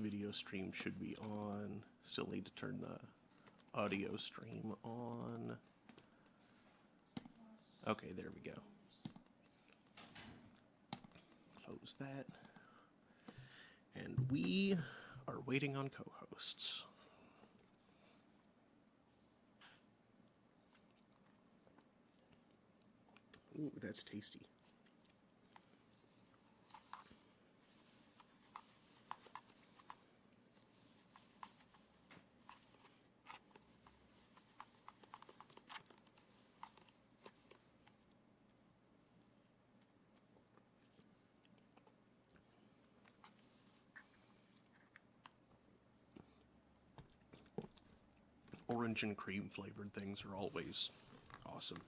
video stream should be on. Still need to turn the audio stream on. Okay, there we go. Close that. And we are waiting on co-hosts. Ooh, that's tasty. Orange and cream flavored things are always awesome.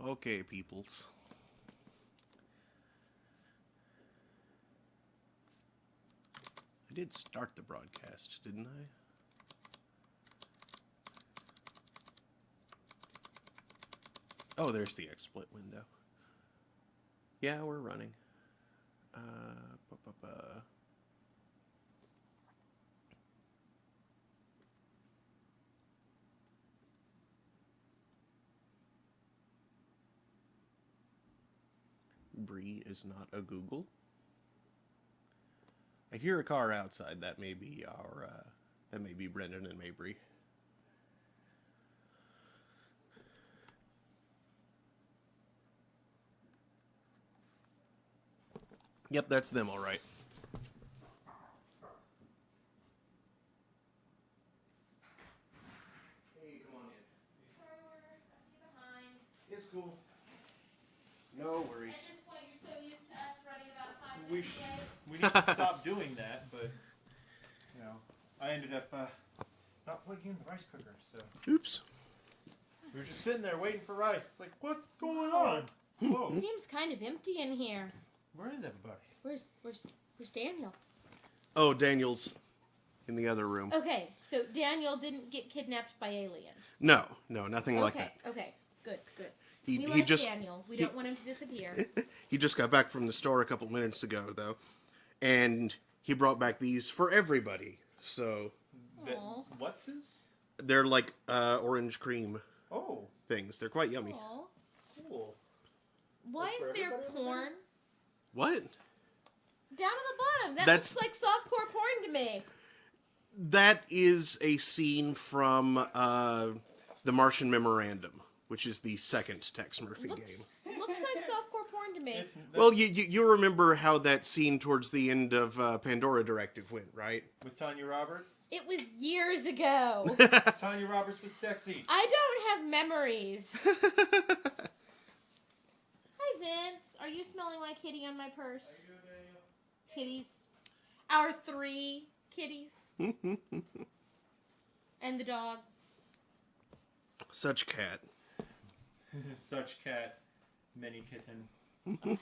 Okay, peoples. I did start the broadcast, didn't I? Oh, there's the XSplit window. Yeah, we're running. Bree is not a Google. I hear a car outside. That may be that may be Brendan and Mabry. Yep, that's them, all right. Hey, come on in. Sorry, we're a few behind. It's cool. No worries. At this point, you're so used to us running about 5 We minutes late. we need to stop doing that, but you know, I ended up not plugging in the rice cooker, so Oops. we were just sitting there waiting for rice. It's like, what's going on? Whoa, Seems kind of empty in here. where is everybody? Where's Daniel? Oh, Daniel's in the other room. Okay, so Daniel didn't get kidnapped by aliens. No, nothing like that. Okay, good. He We like just Daniel. We don't want him to disappear. he just got back from the store a couple minutes ago, though, and he brought back these for everybody. So Aw. What's his? they're like orange cream Oh, things. They're quite yummy. Aw. cool. Why Like is for there everybody over porn What? down at the bottom? That That's- looks like softcore porn to me. That is a scene from the Martian Memorandum, which is the second Tex Murphy game. Looks like softcore porn to me. It's Well, you remember how that scene towards the end of Pandora Directive went, right? with Tanya Roberts. It was years ago. Tanya Roberts was sexy. I don't have memories. Hi, Vince. Are you smelling like kitty on my purse? Kitties. Our 3 kitties. And the dog. Such cat. Such cat, many kitten. Okay,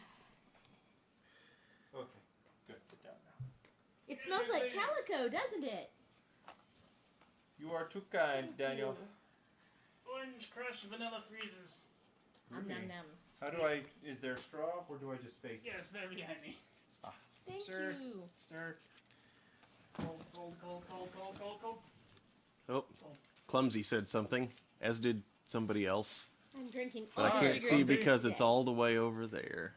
good. Sit down now. It smells like calico, doesn't it? You are too kind, Thank Daniel. you. Orange Crush Vanilla Freezes. Nom nom nom. How do I? Is there straw, or do I just face? Yes, they're behind me. Thank Stir. you. Stir. Cold, cold, cold, cold, cold, cold, cold. Oh, Clumsy said something, as did somebody else. I'm drinking But all I the can't sugar see today. because it's all the way over there.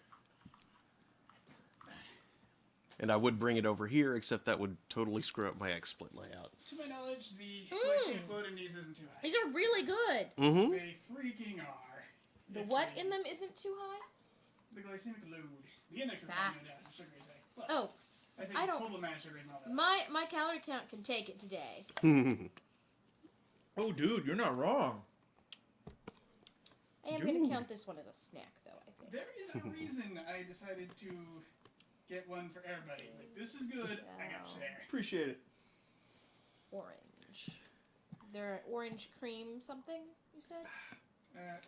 And I would bring it over here, except that would totally screw up my XSplit layout. To my knowledge, the Mm. glycemic load in these isn't too high. These are really good. Mm-hmm. They freaking are. The It's what crazy. in them isn't too high? The glycemic load. The index is Ah. high, no doubt. Sugar is high. But Oh, I think I the don't- total amount of sugar is not that. my calorie count can take it today. Oh, dude, you're not wrong. I am going Dude. to count this one as a snack, though, I think. There is a reason I decided to get one for everybody. Like, this is good. I got Wow. share. Appreciate it. Orange. They're orange cream something, you said?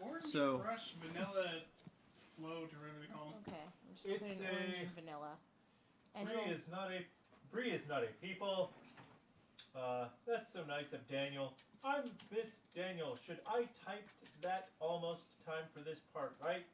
Orange So- Crush Vanilla Float, or whatever they call them. Okay. I'm just going to put It's in orange a- and vanilla. And Bree it'll... is not a people. That's so nice of Daniel. I'm Miss Daniel. Should I typed that almost time for this part, right?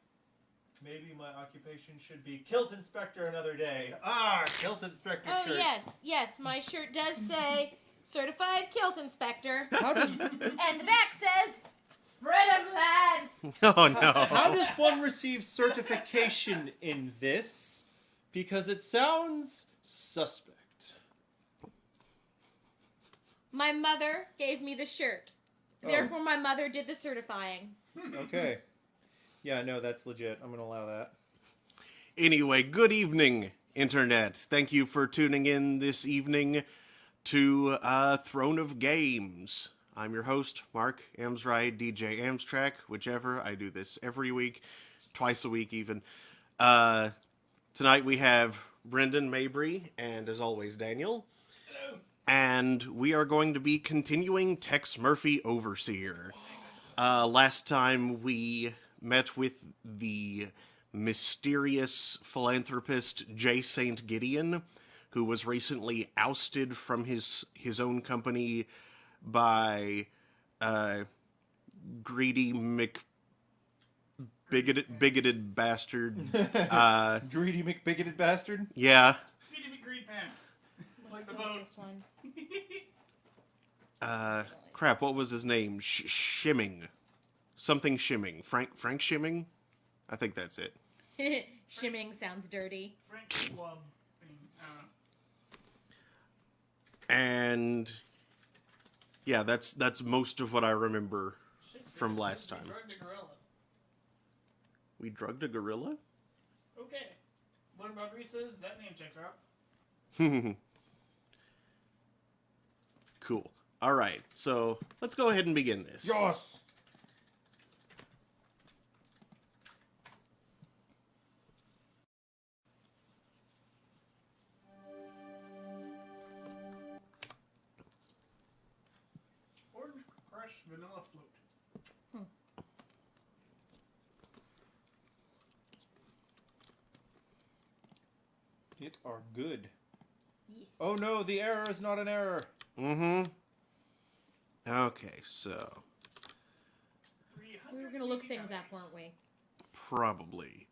Maybe my occupation should be kilt inspector another day. Ah, kilt inspector Oh, shirt. yes. My shirt does say certified kilt inspector. How does And the back says, spread 'em, lad. Oh no. how does one receive certification in this? Because it sounds suspect. My mother gave me the shirt. Therefore, my mother did the certifying. Okay. Yeah, no, that's legit. I'm gonna allow that. Anyway, good evening, Internet. Thank you for tuning in this evening to Throne of Games. I'm your host, Mark Amsride, DJ Amstrack, whichever. I do this every week, twice a week even. Tonight we have Brendan Mabry, and as always, Daniel. Hello. And we are going to be continuing Tex Murphy Overseer. Last time we met with the mysterious philanthropist J. St. Gideon, who was recently ousted from his own company by greedy bigoted bastard. Greedy McBigoted bastard. Yeah. Need to be green pants. Like the Look at boat. this one. Crap, what was his name? Shimming. Something Shimming. Frank Shimming? I think that's it. Shimming sounds dirty. Frank Club thing. I don't know. And yeah, that's most of what I remember from last time. Drugged a gorilla. We drugged a gorilla? Okay. What about Reese's? That name checks out. Cool. All right, so let's go ahead and begin this. Yes. Orange Crush Vanilla Float. It are good. Yes. Oh no, the error is not an error. Mm-hmm. Okay, so We were gonna look things up, weren't we? probably.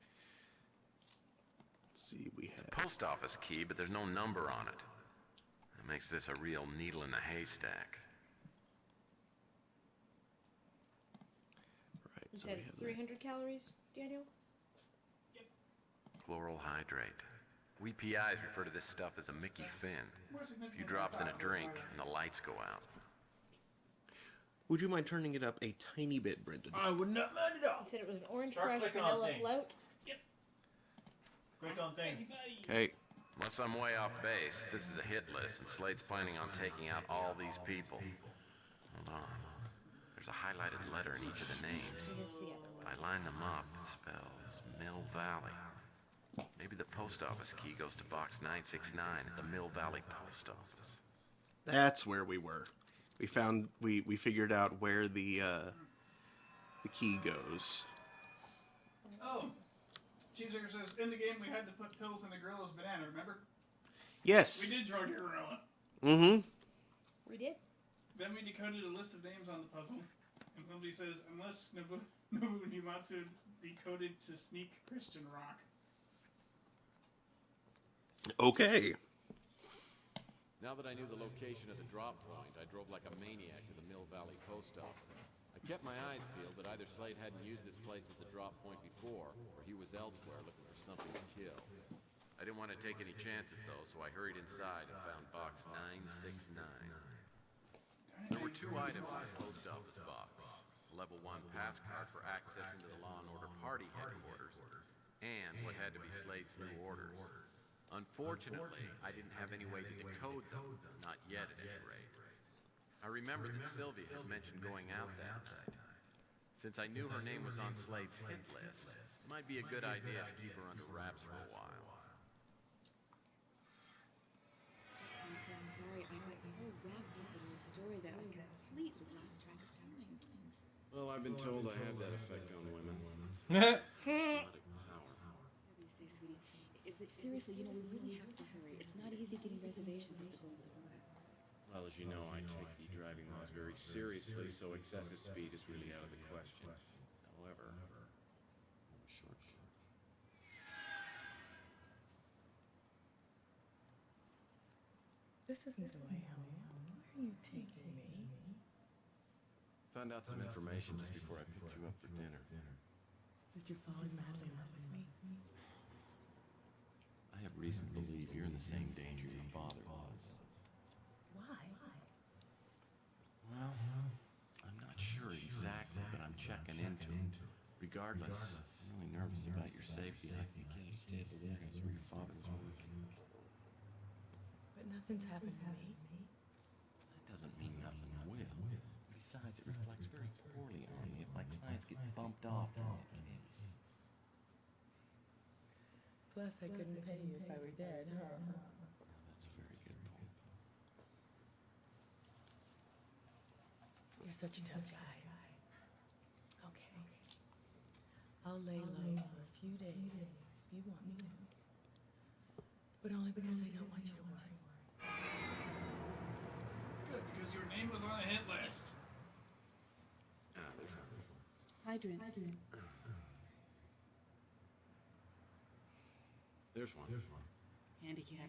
Let's see, we have Post office key, but there's no number on it. That makes this a real needle in the haystack. right. You So said we have 300 calories, Daniel? Chloral hydrate. We PIs refer to this stuff as a Mickey Finn. A few drops in a drink, and the lights go out. Would you mind turning it up a tiny bit, Brendan? I would not mind at all. You said it was an orange Start crush clicking on vanilla things. float. Click on things. Okay. Unless I'm way off base, this is a hit list, and Slade's planning on taking out all these people. Hold on. There's a highlighted letter in each of the names. It is the other If one. I line them up, it spells Mill Valley. Maybe the post office key goes to box 969 at the Mill Valley Post Office. That's where we were. We found we figured out where the key goes. Oh. Cheeseburger says, in the game we had to put pills in a gorilla's banana, remember? Yes. We did drug a gorilla. Mm-hmm. We did. Then we decoded a list of names on the puzzle. And somebody says, unless Nobu Numatsu decoded to sneak Christian rock. Okay. Now that I knew the location of the drop point, I drove like a maniac to the Mill Valley Post Office. I kept my eyes peeled that either Slade hadn't used this place as a drop point before, or he was elsewhere looking for something to kill. I didn't want to take any chances, though, so I hurried inside and found box 969. There were two items in the post office box. A level 1 pass card for accessing to the Law and Order Party headquarters, and what had to be Slade's new orders. Unfortunately, I didn't have any way to decode them, not yet at any rate. I remembered that Sylvia had mentioned going out that night. Since I knew her name was on Slade's hit list, it might be a good idea to keep her under wraps for a while. I'm so sorry. I got so wrapped up in your story that I completely lost track of time. Well, I've been told I have that effect on women. Hmm. Power. Whatever you say, sweetie. But seriously, we really have to hurry. It's not easy getting reservations at the Golden Pagoda. Well, as you know, I take the driving laws very seriously, so excessive speed is really out of the question. However, on a shortcut. This isn't the way home. Where are you taking me? Found out some information just before I picked you up for dinner. That you're falling madly in love with me? I have reason to believe you're in the same danger your father was. Why? Well, I'm not sure exactly, but I'm checking into it. Regardless, I'm really nervous about your safety, and I think you ought to stay at the warehouse where your father was working. But nothing's happened to me. That doesn't mean nothing will. Besides, it reflects very poorly on me if my clients get bumped off in that case. Plus, I couldn't pay you if I were dead, huh? That's a very good point. You're such a tough guy. Okay. I'll lay low for a few days if you want me to. But only because I don't want you to worry. Good, because your name was on a hit list. There's one. Hydrant. There's one. Handicapped.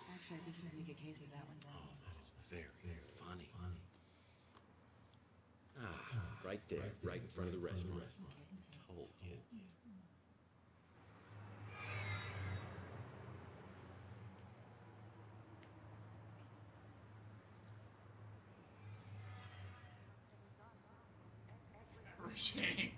Actually, I think you can make a case for that one. Oh, that is very funny. Right there, right in front of the restaurant. Told you. Shame.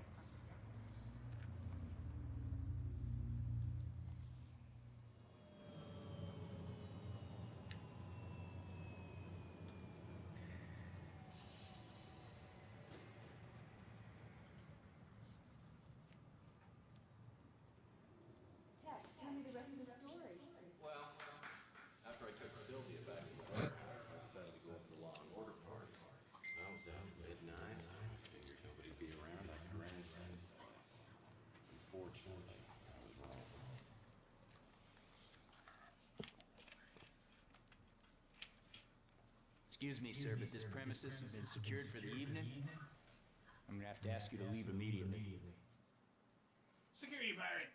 Tell me the rest of the story. Well, after I took Sylvia back to the warehouse, I decided to go to the Law and Order party. I was out at midnight. Figured nobody'd be around. I ran inside the place. Unfortunately, I was wrong. Excuse me, sir, but this premises has been secured for the evening. I'm gonna have to ask you to leave immediately. Security pirate.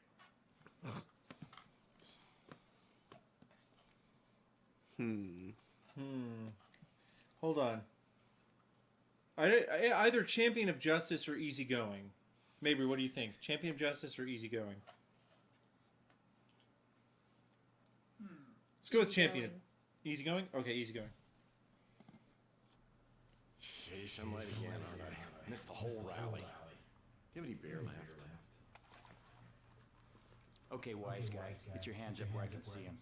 Hold on. Either Champion of Justice or Easygoing. Mabry, what do you think? Champion of Justice or Easygoing? Let's go with Champion. Easygoing? Okay, Easygoing. Sheesh, I'm late again, aren't I? Missed the whole rally. Do you have any beer left? Okay, wise guy, get your hands up where I can see him.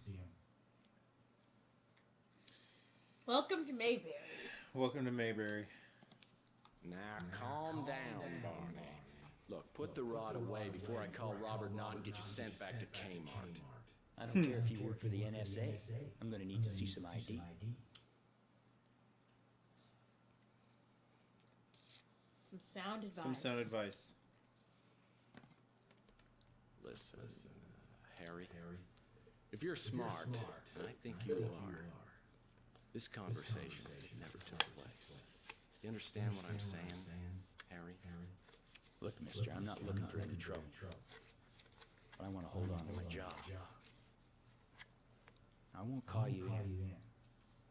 Welcome to Mayberry. Welcome to Mayberry. Now, calm down, Barney. Look, put the rod away before I call Robert Knott and get you sent back to Kmart. I don't care if you work for the NSA. I'm gonna need to see some ID. Some sound advice. Some sound advice. Listen, Harry, if you're smart, and I think you are, this conversation never took place. You understand what I'm saying, Harry? Look, mister, I'm not looking for any trouble. But I want to hold on to my job. I won't call you in.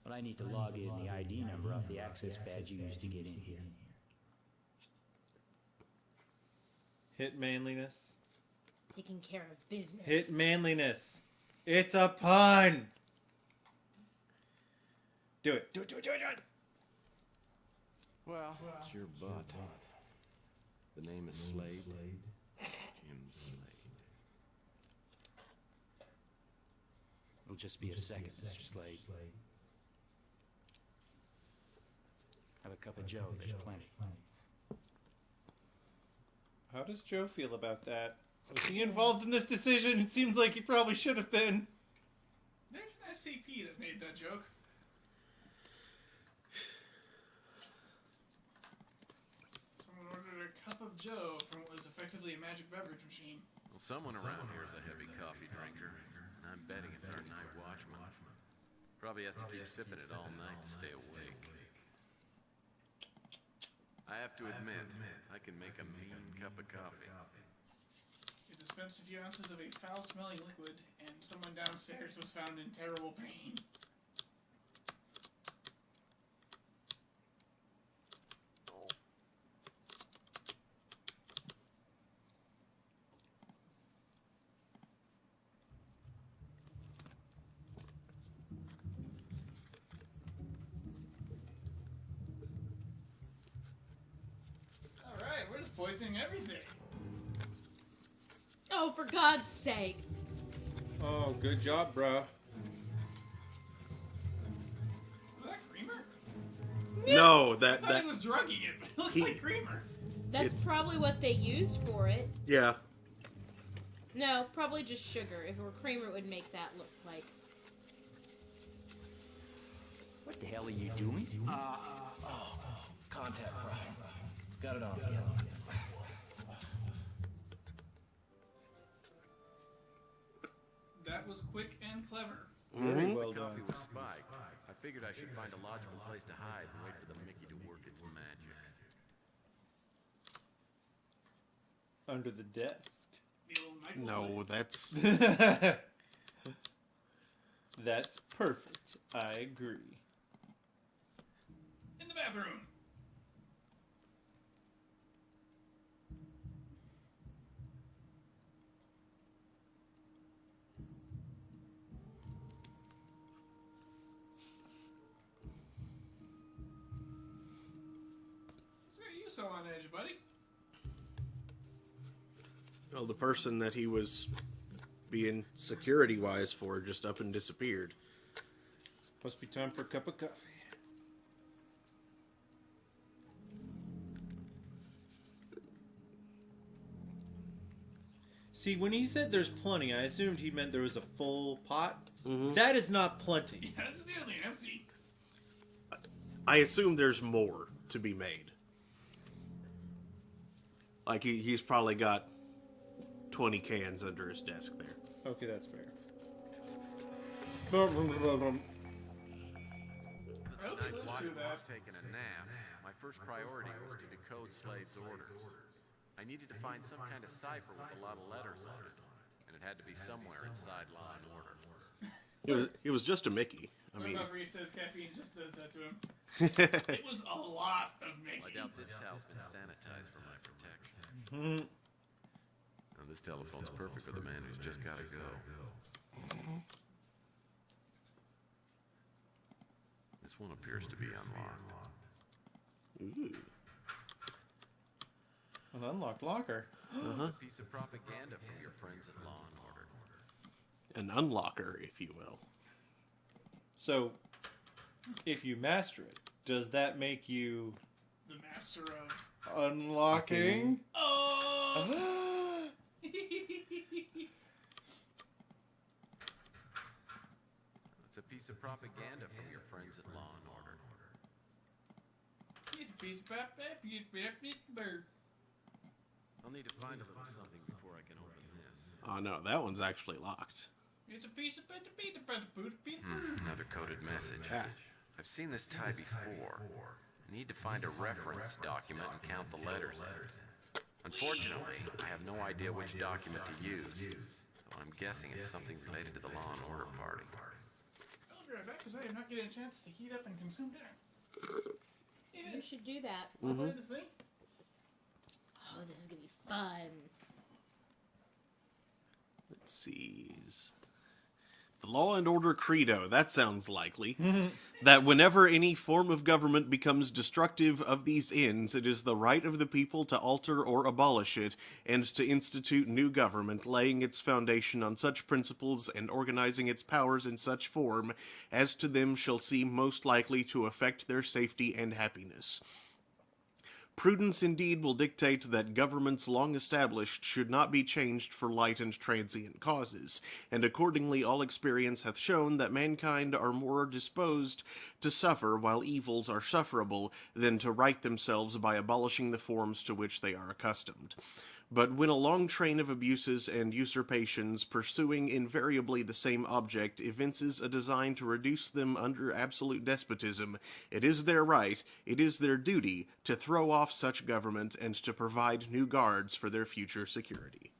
But I need to log in the ID number off the access badge you used to get in here. Hit manliness. Taking care of business. Hit manliness. It's a pun. Do it. Do it. Do it. Do it. Do it. Well, it's your butt. The name is Slade. Jim Slade. It'll just be a second, Mr. Slade. Have a cup of Joe, there's plenty. How does Joe feel about that? Was he involved in this decision? It seems like he probably should have been. There's an SCP that made that joke. Someone ordered a cup of Joe from what was effectively a magic beverage machine. Well, someone around here is a heavy coffee drinker, and I'm betting it's our night watchman. Probably has to keep sipping it all night to stay awake. I have to admit, I can make a mean cup of coffee. It dispensed a few ounces of a foul-smelling liquid, and someone downstairs was found in terrible pain. Alright, we're just poisoning everything. Oh, for God's sake. Oh, good job, bruh. Was that Creamer? No, I thought he was drugging it, but it looks like Creamer. That's It's- probably what they used for it. yeah. No, probably just sugar. If it were creamer, it would make that look like. What the hell are you doing? Contact problem. Got it on again. That was quick and clever. Very well The coffee done. was spiked. I figured I should find a logical place to hide and wait for the Mickey to work its magic. Under the desk. The old Michael No, that's That's perfect. I agree. in the bathroom. What's got you so on edge, buddy? well, the person that he was being security-wise for just up and disappeared. Must be time for a cup of coffee. See, when he said there's plenty, I assumed he meant there was a full pot. That is not plenty. Yeah, it's nearly empty. I assume there's more to be made. Like, he's probably got 20 cans under his desk there. Okay, that's fair. I hope The he night lives Watson through that. was taking a nap, my first priority was to decode Slade's orders. I needed to find some kind of cipher with a lot of letters on it, and it had to be somewhere inside Law and Order. It was just a Mickey. I mean, Whenever he says caffeine just does that to him. It was a lot of Mickey. I doubt this towel's been sanitized for my protection. Now, this telephone's perfect for the man who's just gotta go. This one appears to be unlocked. ooh. An unlocked locker. It's a piece of propaganda from your friends at Law and Order. An unlocker, if you will. So, if you master it, does that make you The master of. unlocking? Oh! It's a piece of propaganda from your friends at Law and Order. It's a piece of bird. I'll need to find a little something before I can open this. Oh no, that one's actually locked. It's a piece of Another coded message. Ah. I've seen this tie before. I need to find a reference document and count the letters in it. Unfortunately, I have no idea which document to use, so I'm guessing it's something related to the Law and Order party. I'll be right back because I am not getting a chance to heat up and consume dinner. You should do that. Wanna play this thing? Oh, this is gonna be fun. Let's see. The Law and Order Credo. That sounds likely. That whenever any form of government becomes destructive of these ends, it is the right of the people to alter or abolish it, and to institute new government, laying its foundation on such principles and organizing its powers in such form as to them shall seem most likely to affect their safety and happiness. Prudence indeed will dictate that governments long established should not be changed for light and transient causes, and accordingly all experience hath shown that mankind are more disposed to suffer while evils are sufferable than to right themselves by abolishing the forms to which they are accustomed. But when a long train of abuses and usurpations pursuing invariably the same object evinces a design to reduce them under absolute despotism, it is their right, it is their duty, to throw off such government and to provide new guards for their future security.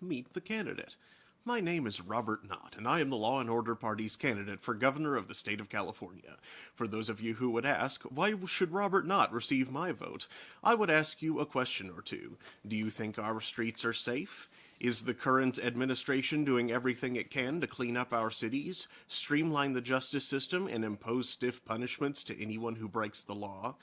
Meet the candidate. My name is Robert Knott, and I am the Law and Order Party's candidate for governor of the state of California. For those of you who would ask, why should Robert Knott receive my vote? I would ask you a question or two. Do you think our streets are safe? Is the current administration doing everything it can to clean up our cities, streamline the justice system, and impose stiff punishments to anyone who breaks the law?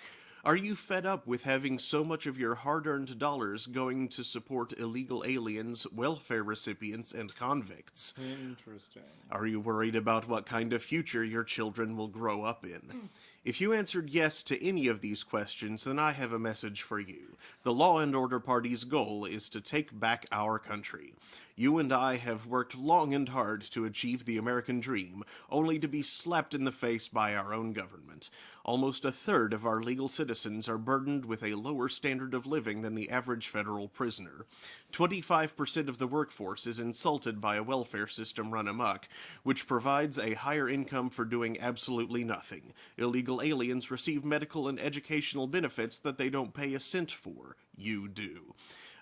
Are you fed up with having so much of your hard-earned dollars going to support illegal aliens, welfare recipients, and convicts? Interesting. Are you worried about what kind of future your children will grow up in? If you answered yes to any of these questions, then I have a message for you. The Law and Order Party's goal is to take back our country. You and I have worked long and hard to achieve the American dream, only to be slapped in the face by our own government. Almost a third of our legal citizens are burdened with a lower standard of living than the average federal prisoner. 25% of the workforce is insulted by a welfare system run amok, which provides a higher income for doing absolutely nothing. Illegal aliens receive medical and educational benefits that they don't pay a cent for. You do.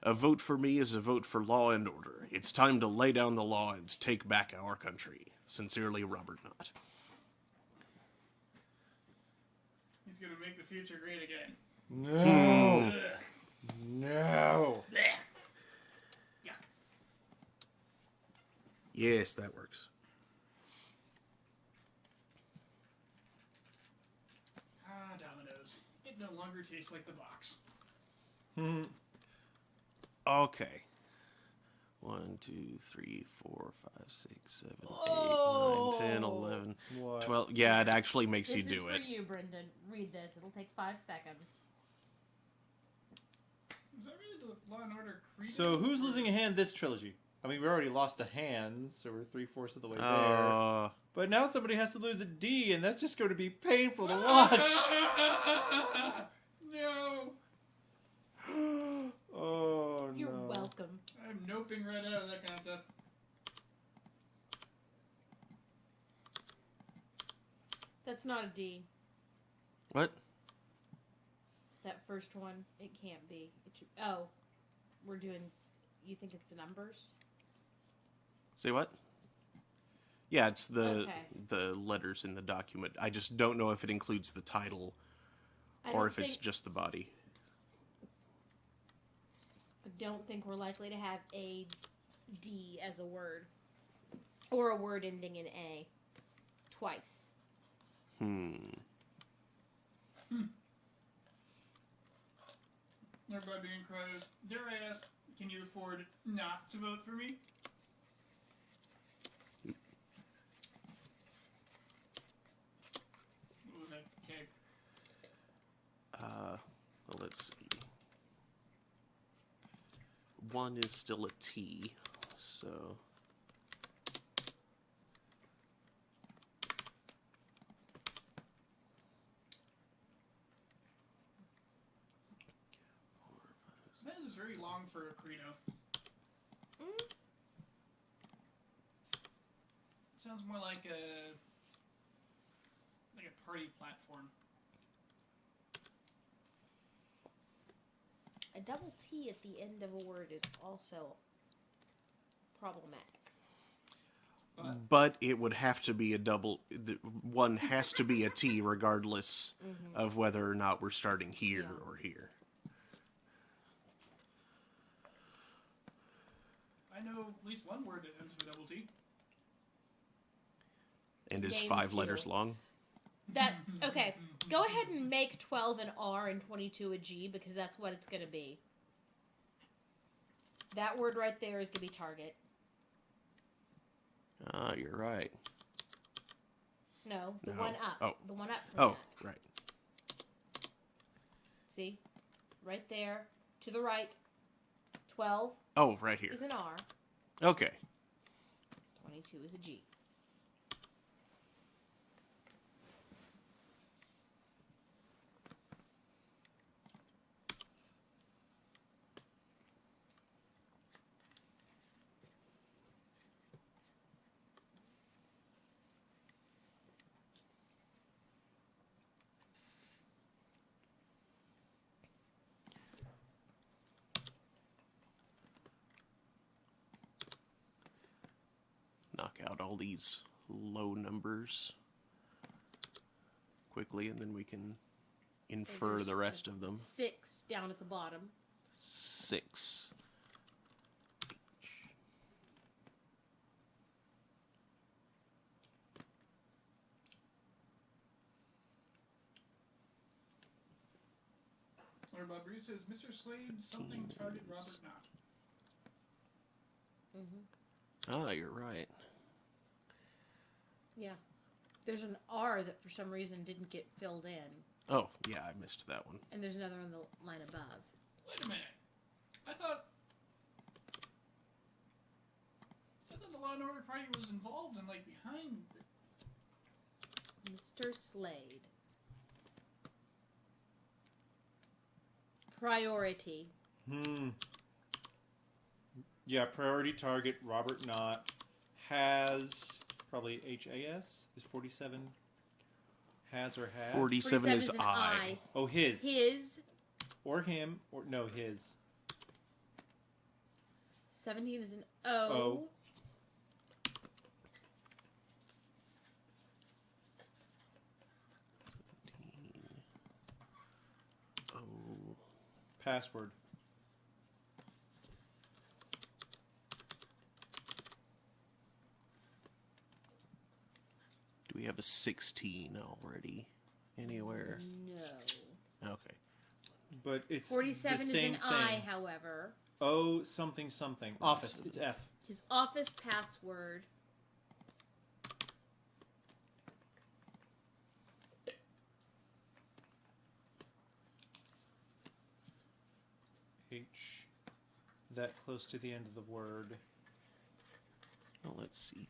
A vote for me is a vote for law and order. It's time to lay down the law and take back our country. Sincerely, Robert Knott. He's gonna make the future great again. No. No. Yuck. Yes, that works. Ah, Domino's. It no longer tastes like the box. Okay. 1, 2, 3, 4, 5, 6, 7, 8, 9, Oh. 10, 11, What? 12. Yeah, it actually makes you This do is it. for you, Brendan. Read this. It'll take 5 seconds. Is that really the Law and Order creed? So who's losing a hand this trilogy? I mean, we already lost a hand, so we're 3/4 of the way there. But now somebody has to lose a D, and that's just going to be painful to watch. No. Oh, You're no. welcome. I'm noping right out of that concept. That's not a D. What? That first one, it can't be. It should, oh, we're doing. You think it's the numbers? Say what? Yeah, it's the Okay. the letters in the document. I just don't know if it includes the title I or don't if it's think- just the body. I don't think we're likely to have a D as a word, or a word ending in A, twice. Everybody being crowded. Dare I ask, can you afford not to vote for me? Ooh, that cake. Well, let's see. 1 is still a T, so... That is very long for a credo. Sounds more like a party platform. A double T at the end of a word is also problematic. But it would have to be a double... One has to be a T regardless of whether or not we're starting here or here. I know at least one word that ends with a double T. And is Names 5 you. letters long. That okay. Go ahead and make 12 an R and 22 a G because that's what it's gonna be. That word right there is gonna be target. You're right. No, the No. one up. Oh. The one up from Oh, that. right. See? Right there. To the right. 12 Oh, right here. is an R. Okay. 22 is a G. knock out all these low numbers quickly, and then we can infer there's the rest of them. 6 down at the bottom. 6. Or Bob Reed says, Mr. Slade, something target Robert Knott. Ah, you're right. Yeah. There's an R that for some reason didn't get filled in. Oh, yeah, I missed that one. And there's another on the line above. Wait a minute. I thought the Law and Order party was involved and, like, behind... Mr. Slade. Priority. Yeah, priority target, Robert Knott. Has, probably HAS? Is 47? Has or had? 47 is an I. Oh, his. His. Or him. Or no, his. 17 is an O. O. Oh. Password. Do we have a 16 already? Anywhere? No. Okay. But it's 47 the is same an thing. I, however. O something something. Office. It's F. His office password. H. That close to the end of the word. Well, let's see.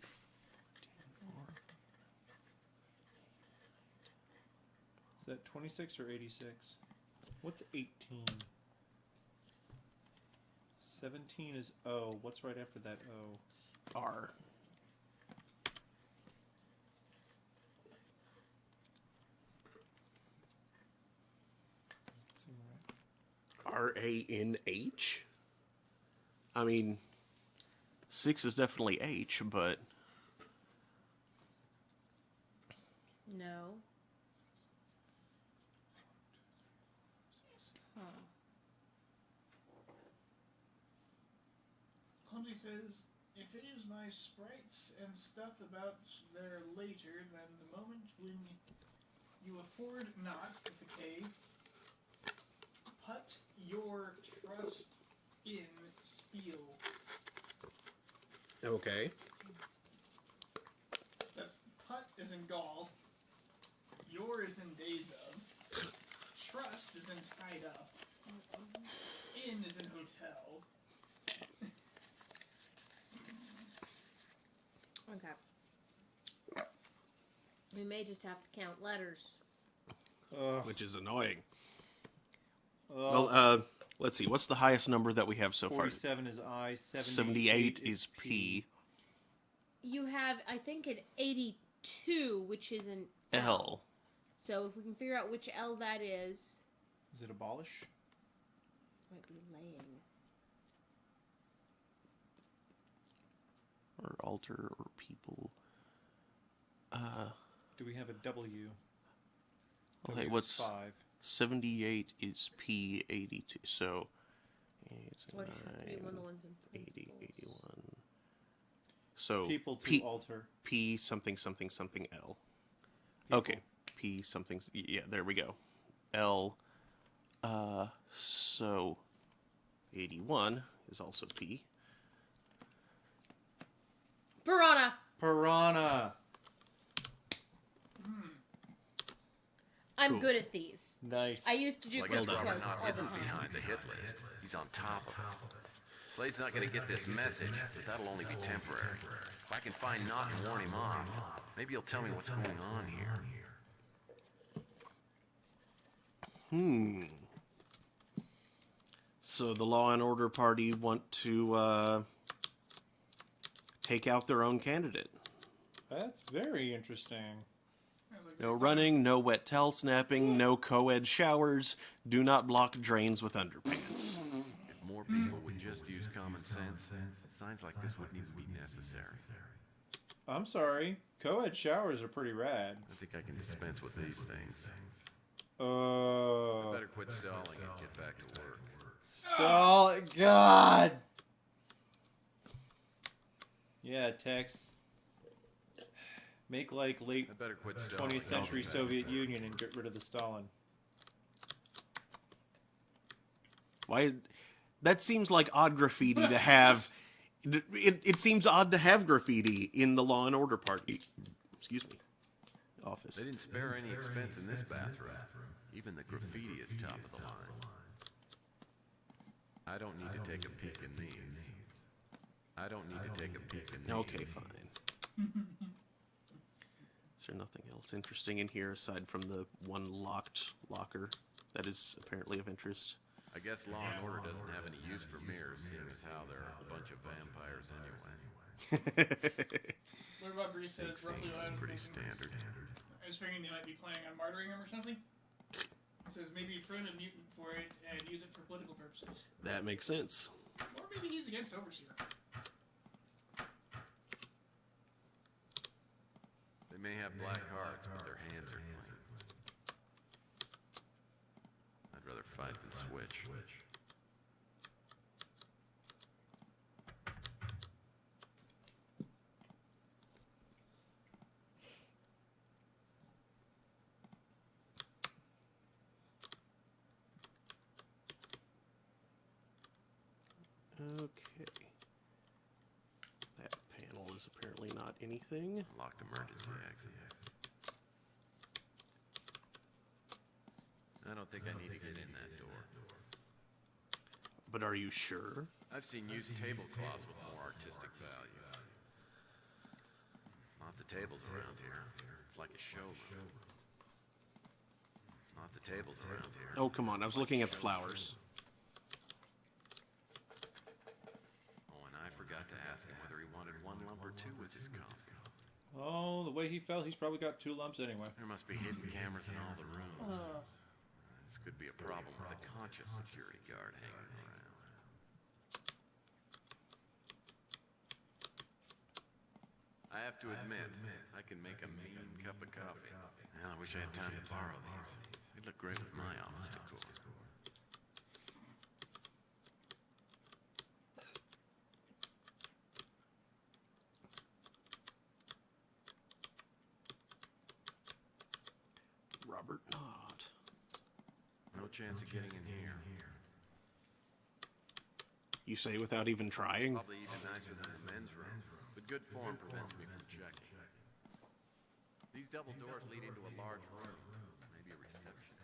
Is that 26 or 86? What's 18? 17 is O. What's right after that O? R. RANH? I mean, 6 is definitely H, but... No. Huh. Clumsy says, if it is my sprites and stuff about there later, then the moment when you afford not, with a K, put your trust in Spiel. Okay. That's put is in golf, your is in days of, trust is in tied up, in is in hotel. Okay. We may just have to count letters. Which is annoying. Well, let's see. What's the highest number that we have so 47 is I. 78 is P. You have, I think, an 82, which is an L. So if we can figure out which L that is. Is it abolish? Might be laying. Or alter or people. Do we have a W? Okay, W is what's 5. 78 is P 82. So 8, What would be 9, one of the ones in 80, principles? 81. So People to P, alter. P something something something L. People. Okay. P something. Yeah, there we go. L. So 81 is also P. Piranha! Piranha. I'm Cool. good at these. Nice. I used to do Well, I guess Christmas Robert cards Knott all the isn't time. behind the hit list. He's on top of it. Slade's not going to get this message, but that'll only be temporary. If I can find Knott and warn him off, maybe he'll tell me what's going on here. So the Law and Order Party want to take out their own candidate. That's very interesting. No running, no wet towel snapping, no co-ed showers. Do not block drains with underpants. If more people would just use common sense, signs like this wouldn't even be necessary. I'm sorry. Co-ed showers are pretty rad. I think I can dispense with these things. I Oh. better quit stalling and get back to work. Stall. God. Yeah, Tex. Make like late I better quit stalling. 20th century Soviet Union and get rid of the Stalin. Why? That seems like odd graffiti to have. It seems odd to have graffiti in the Law and Order party. Excuse me. Office. They didn't spare any expense in this bathroom. Even the graffiti is top of the line. I don't need to take a peek in these. I don't need to take a peek in these. Okay, fine. Is there nothing else interesting in here aside from the one locked locker that is apparently of interest? I guess Law and Order doesn't have any use for mirrors, seeing as how they're a bunch of vampires anyway. What about Grease said it's roughly what I was Pretty thinking. standard. I was figuring they might be planning on martyring him or something. It says maybe friend a mutant for it and use it for political purposes. That makes sense. Or maybe he's against Overseer. They may have black hearts, but their hands are clean. I'd rather fight than switch. Okay. That panel is apparently not anything. Locked emergency exit. I don't think I need to get in that door. But are you sure? I've seen used tablecloths with more artistic value. Lots of tables around here. It's like a showroom. Lots of tables around here. Oh, come on. I was looking at the flowers. Oh, and I forgot to ask him whether he wanted one lump or two with his coffee. Oh, the way he fell, he's probably got 2 lumps anyway. There must be hidden cameras in all the rooms. This could be a problem with a conscious security guard hanging around. I have to admit, I can make a mean cup of coffee. Well, I wish I had time to borrow these. They'd look great with my office decor. Robert Knott. No chance of getting in here. You say without even trying? Probably even nicer than the men's room, but good form prevents me from checking. These double doors lead into a large room, maybe a reception.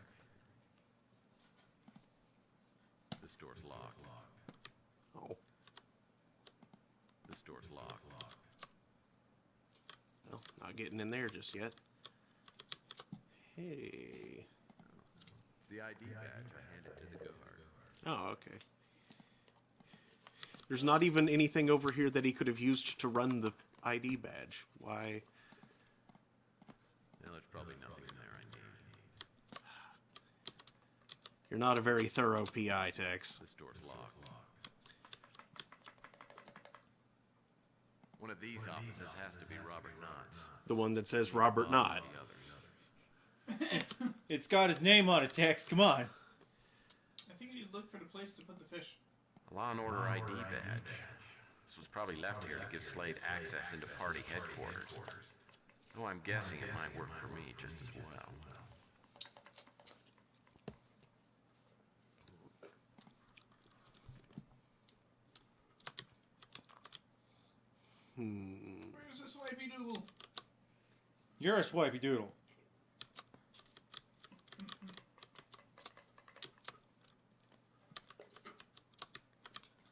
This door's locked. Oh. This door's locked. Well, not getting in there just yet. Hey. It's the ID badge I handed to the guard. Oh, okay. There's not even anything over here that he could have used to run the ID badge. Why? Well, there's probably nothing in there I need. You're not a very thorough PI, Tex. This door's locked. One of these offices has to be Robert Knott's. The one that says Robert Knott. It's got his name on it, Tex. Come on. I think you need to look for the place to put the fish. A Law and Order ID badge. This was probably left here to give Slade access into party headquarters. Though I'm guessing it might work for me just as well. Where's the swipey doodle? You're a swipey doodle.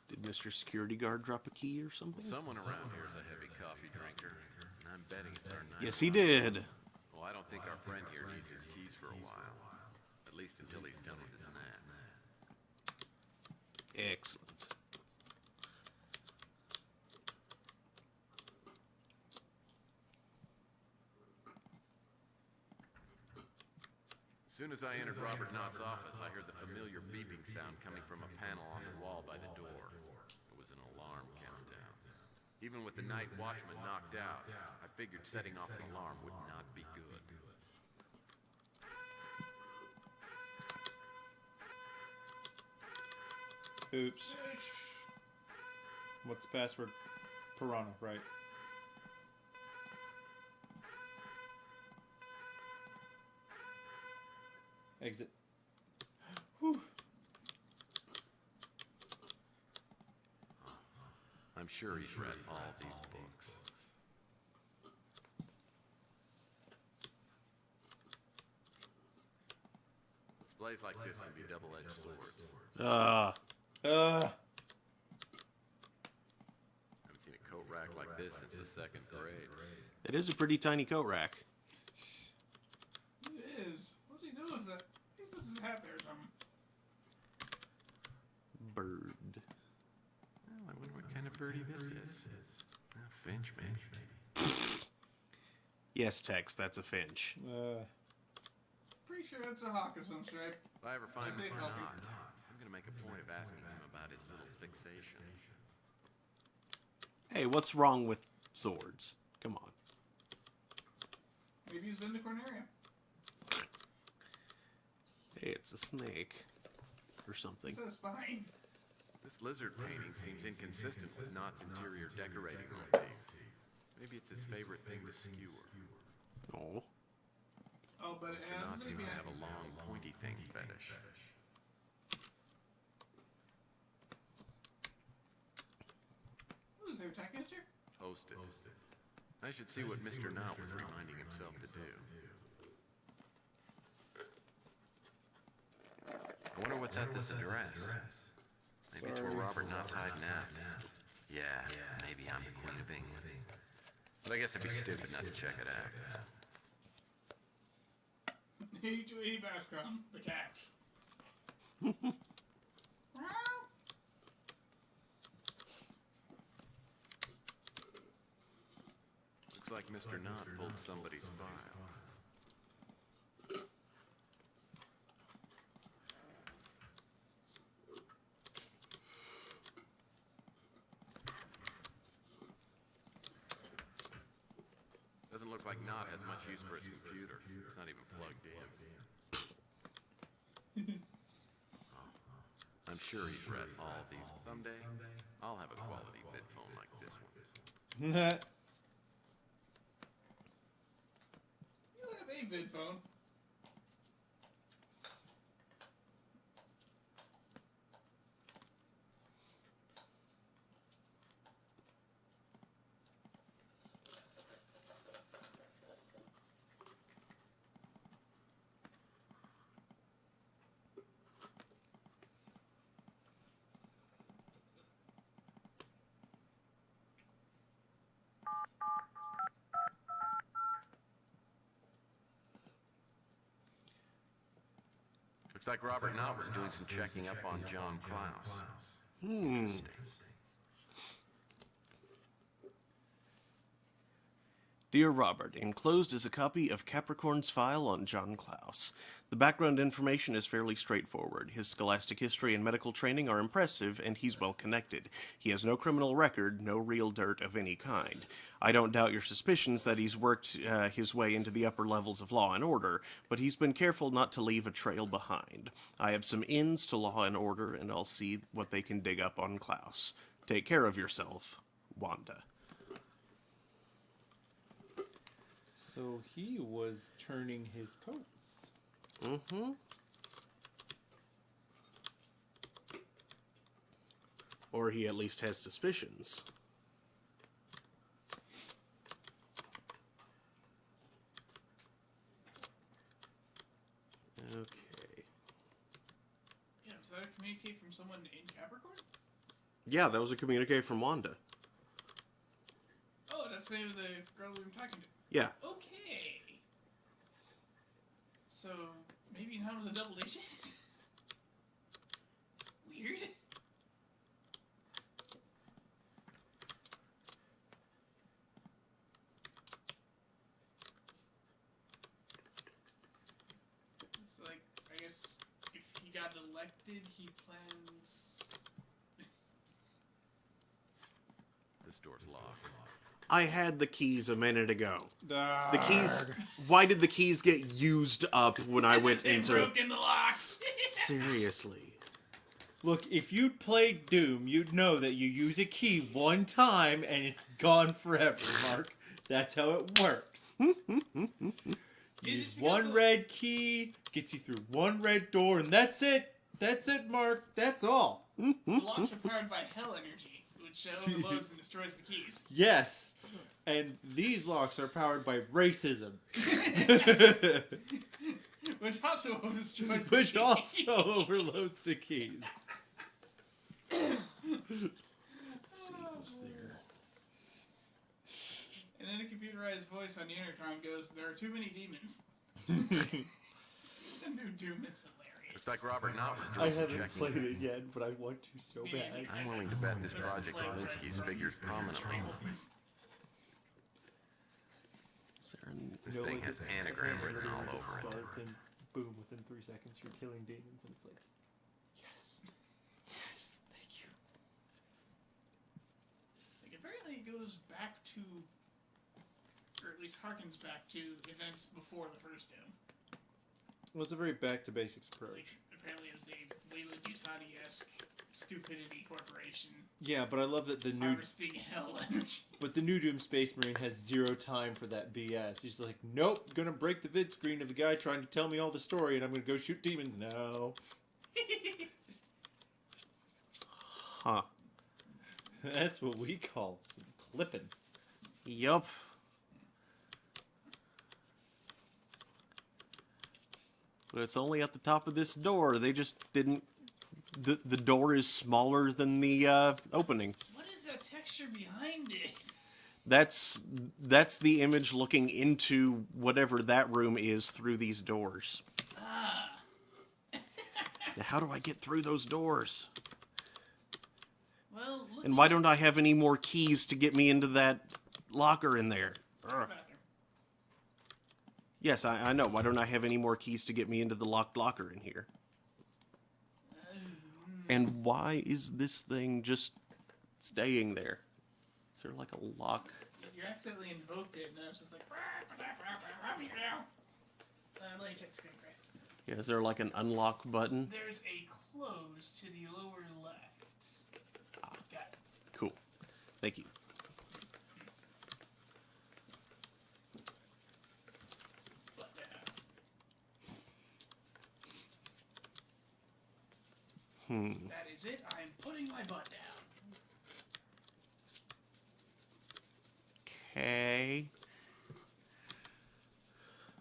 Did Mr. Security Guard drop a key or something? Someone around here is a heavy coffee drinker, and I'm betting it's our night. Yes, he did. Well, I don't think our friend here needs his keys for a while. At least until he's done with his nap. Excellent. As soon as I entered Robert Knott's office, I heard the familiar beeping sound coming from a panel on the wall by the door. It was an alarm countdown. Even with the night watchman knocked out, I figured setting off an alarm would not be good. Oops. What's the password? Piranha, right. Exit. Whew. I'm sure he's read all these books. Displays like this can be double-edged swords. Haven't seen a coat rack like this since the 2nd grade. It is a pretty tiny coat rack. It is. What's he doing with that? He puts his hat there or something. Bird. Well, I wonder what kind of birdie this is. Finch, maybe. Yes, Tex, that's a finch. Pretty sure it's a hawk of some stripe. If I ever find Maybe Mr. they'll Knott, be- I'm gonna make a point of asking him about his little fixation. Hey, what's wrong with swords? Come on. Maybe he's been to Corneria. Hey, it's a snake. Or something. It's a spine. This lizard painting seems inconsistent with Knott's interior decorating motif. Maybe it's his favorite thing to skewer. Oh. Oh, but it Mr. Knott has seems to have a long, pointy thing fetish. What is there, attack history? Toasted. I should see what Mr. Knott was reminding himself to do. I wonder what's at this address. Maybe it's where Robert Knott's hiding out. Yeah, maybe I'm the Queen of England. But I guess it'd be stupid not to check it out. H.O.E. Bascom, the cats. Looks like Mr. Knott pulled somebody's file. Doesn't look like Knott has much use for his computer. It's not even plugged in. Oh, I'm sure he's read all these. Someday, I'll have a quality vid phone like this one. You have a vid phone. Looks like Robert Knott was doing some checking up on John Klaus. Interesting. Dear Robert, enclosed is a copy of Capricorn's file on John Klaus. The background information is fairly straightforward. His scholastic history and medical training are impressive, and he's well connected. He has no criminal record, no real dirt of any kind. I don't doubt your suspicions that he's worked his way into the upper levels of law and order, but he's been careful not to leave a trail behind. I have some ins to law and order, and I'll see what they can dig up on Klaus. Take care of yourself, Wanda. So he was turning his coats. Mm-hmm. Or he at least has suspicions. Okay. Yeah, was that a communique from someone in Capricorn? Yeah, that was a communique from Wanda. Oh, that's the name of the girl we were talking to. Yeah. Okay. So, maybe now was a double agent? Weird. It's like, I guess, if he got elected, he plans... The store's locked. I had the keys a minute ago. The Arrgh. keys. Why did the keys get used up when I went They into? broke in the lock. Seriously. Look, if you'd played Doom, you'd know that you use a key one time and it's gone forever, Mark. That's how it works. Use one red key, gets you through one red door, and that's it. That's it, Mark. That's all. The locks are powered by hell energy, which overloads and destroys the keys. Yes. And these locks are powered by racism. Which also destroys the Which keys. also overloads the keys. Let's see who's there. And then a computerized voice on the intercom goes, "There are too many demons." The new Doom is hilarious. Looks like Robert Knott was I doing some haven't checking. played it yet, but I want to so bad. I'm willing to bet this Project Lewinsky's figures prominently. Is there an- This You know, thing like has this anagram hand written all literally just over it. starts and boom, within 3 seconds you're killing demons, and it's like, yes, yes, thank you. Like, apparently it goes back to, or at least harkens back to events before the first Doom. Well, it's a very back to basics Like, approach. apparently it was a Weyland Yutani-esque stupidity corporation Yeah, but I love that the new, harvesting hell energy. but the new Doom Space Marine has zero time for that BS. He's like, nope, gonna break the vid screen of the guy trying to tell me all the story, and I'm gonna go shoot demons now. Huh. That's what we call some clipping. Yup. But it's only at the top of this door. They just didn't. The door is smaller than the opening. What is that texture behind it? That's the image looking into whatever that room is through these doors. Ah. Now, how do I get through those doors? Well, look And why don't I have any more keys to get me into that locker in there? Ugh. Yes, I know. Why don't I have any more keys to get me into the locked locker in here? And why is this thing just staying there? Is there like a lock? You accidentally invoked it, and then it's just like, let me check screen crack. Yeah, is there like an unlock button? There's a close to the lower left. Got it. Cool. Thank you. Butt down. That is it. I'm putting my butt down. Okay.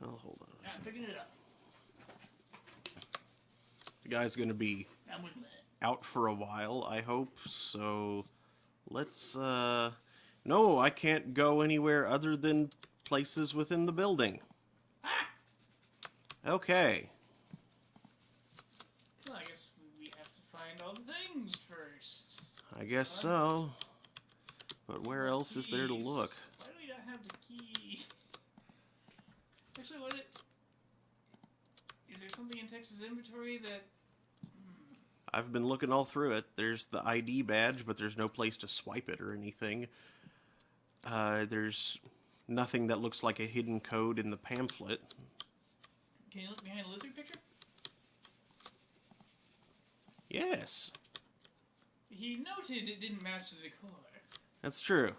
Oh, hold on. Yeah, I'm picking it up. The guy's gonna be I'm with it. out for a while, I hope. So let's no, I can't go anywhere other than places within the building. Okay. Well, I guess we have to find all the things first. I guess so. But where else is there to Keys. look? Why do we not have the key? Actually, what it... Is there something in Texas inventory that... I've been looking all through it. There's the ID badge, but there's no place to swipe it or anything. There's nothing that looks like a hidden code in the pamphlet. Can you look behind the lizard picture? Yes, He noted it didn't match the decor. that's true.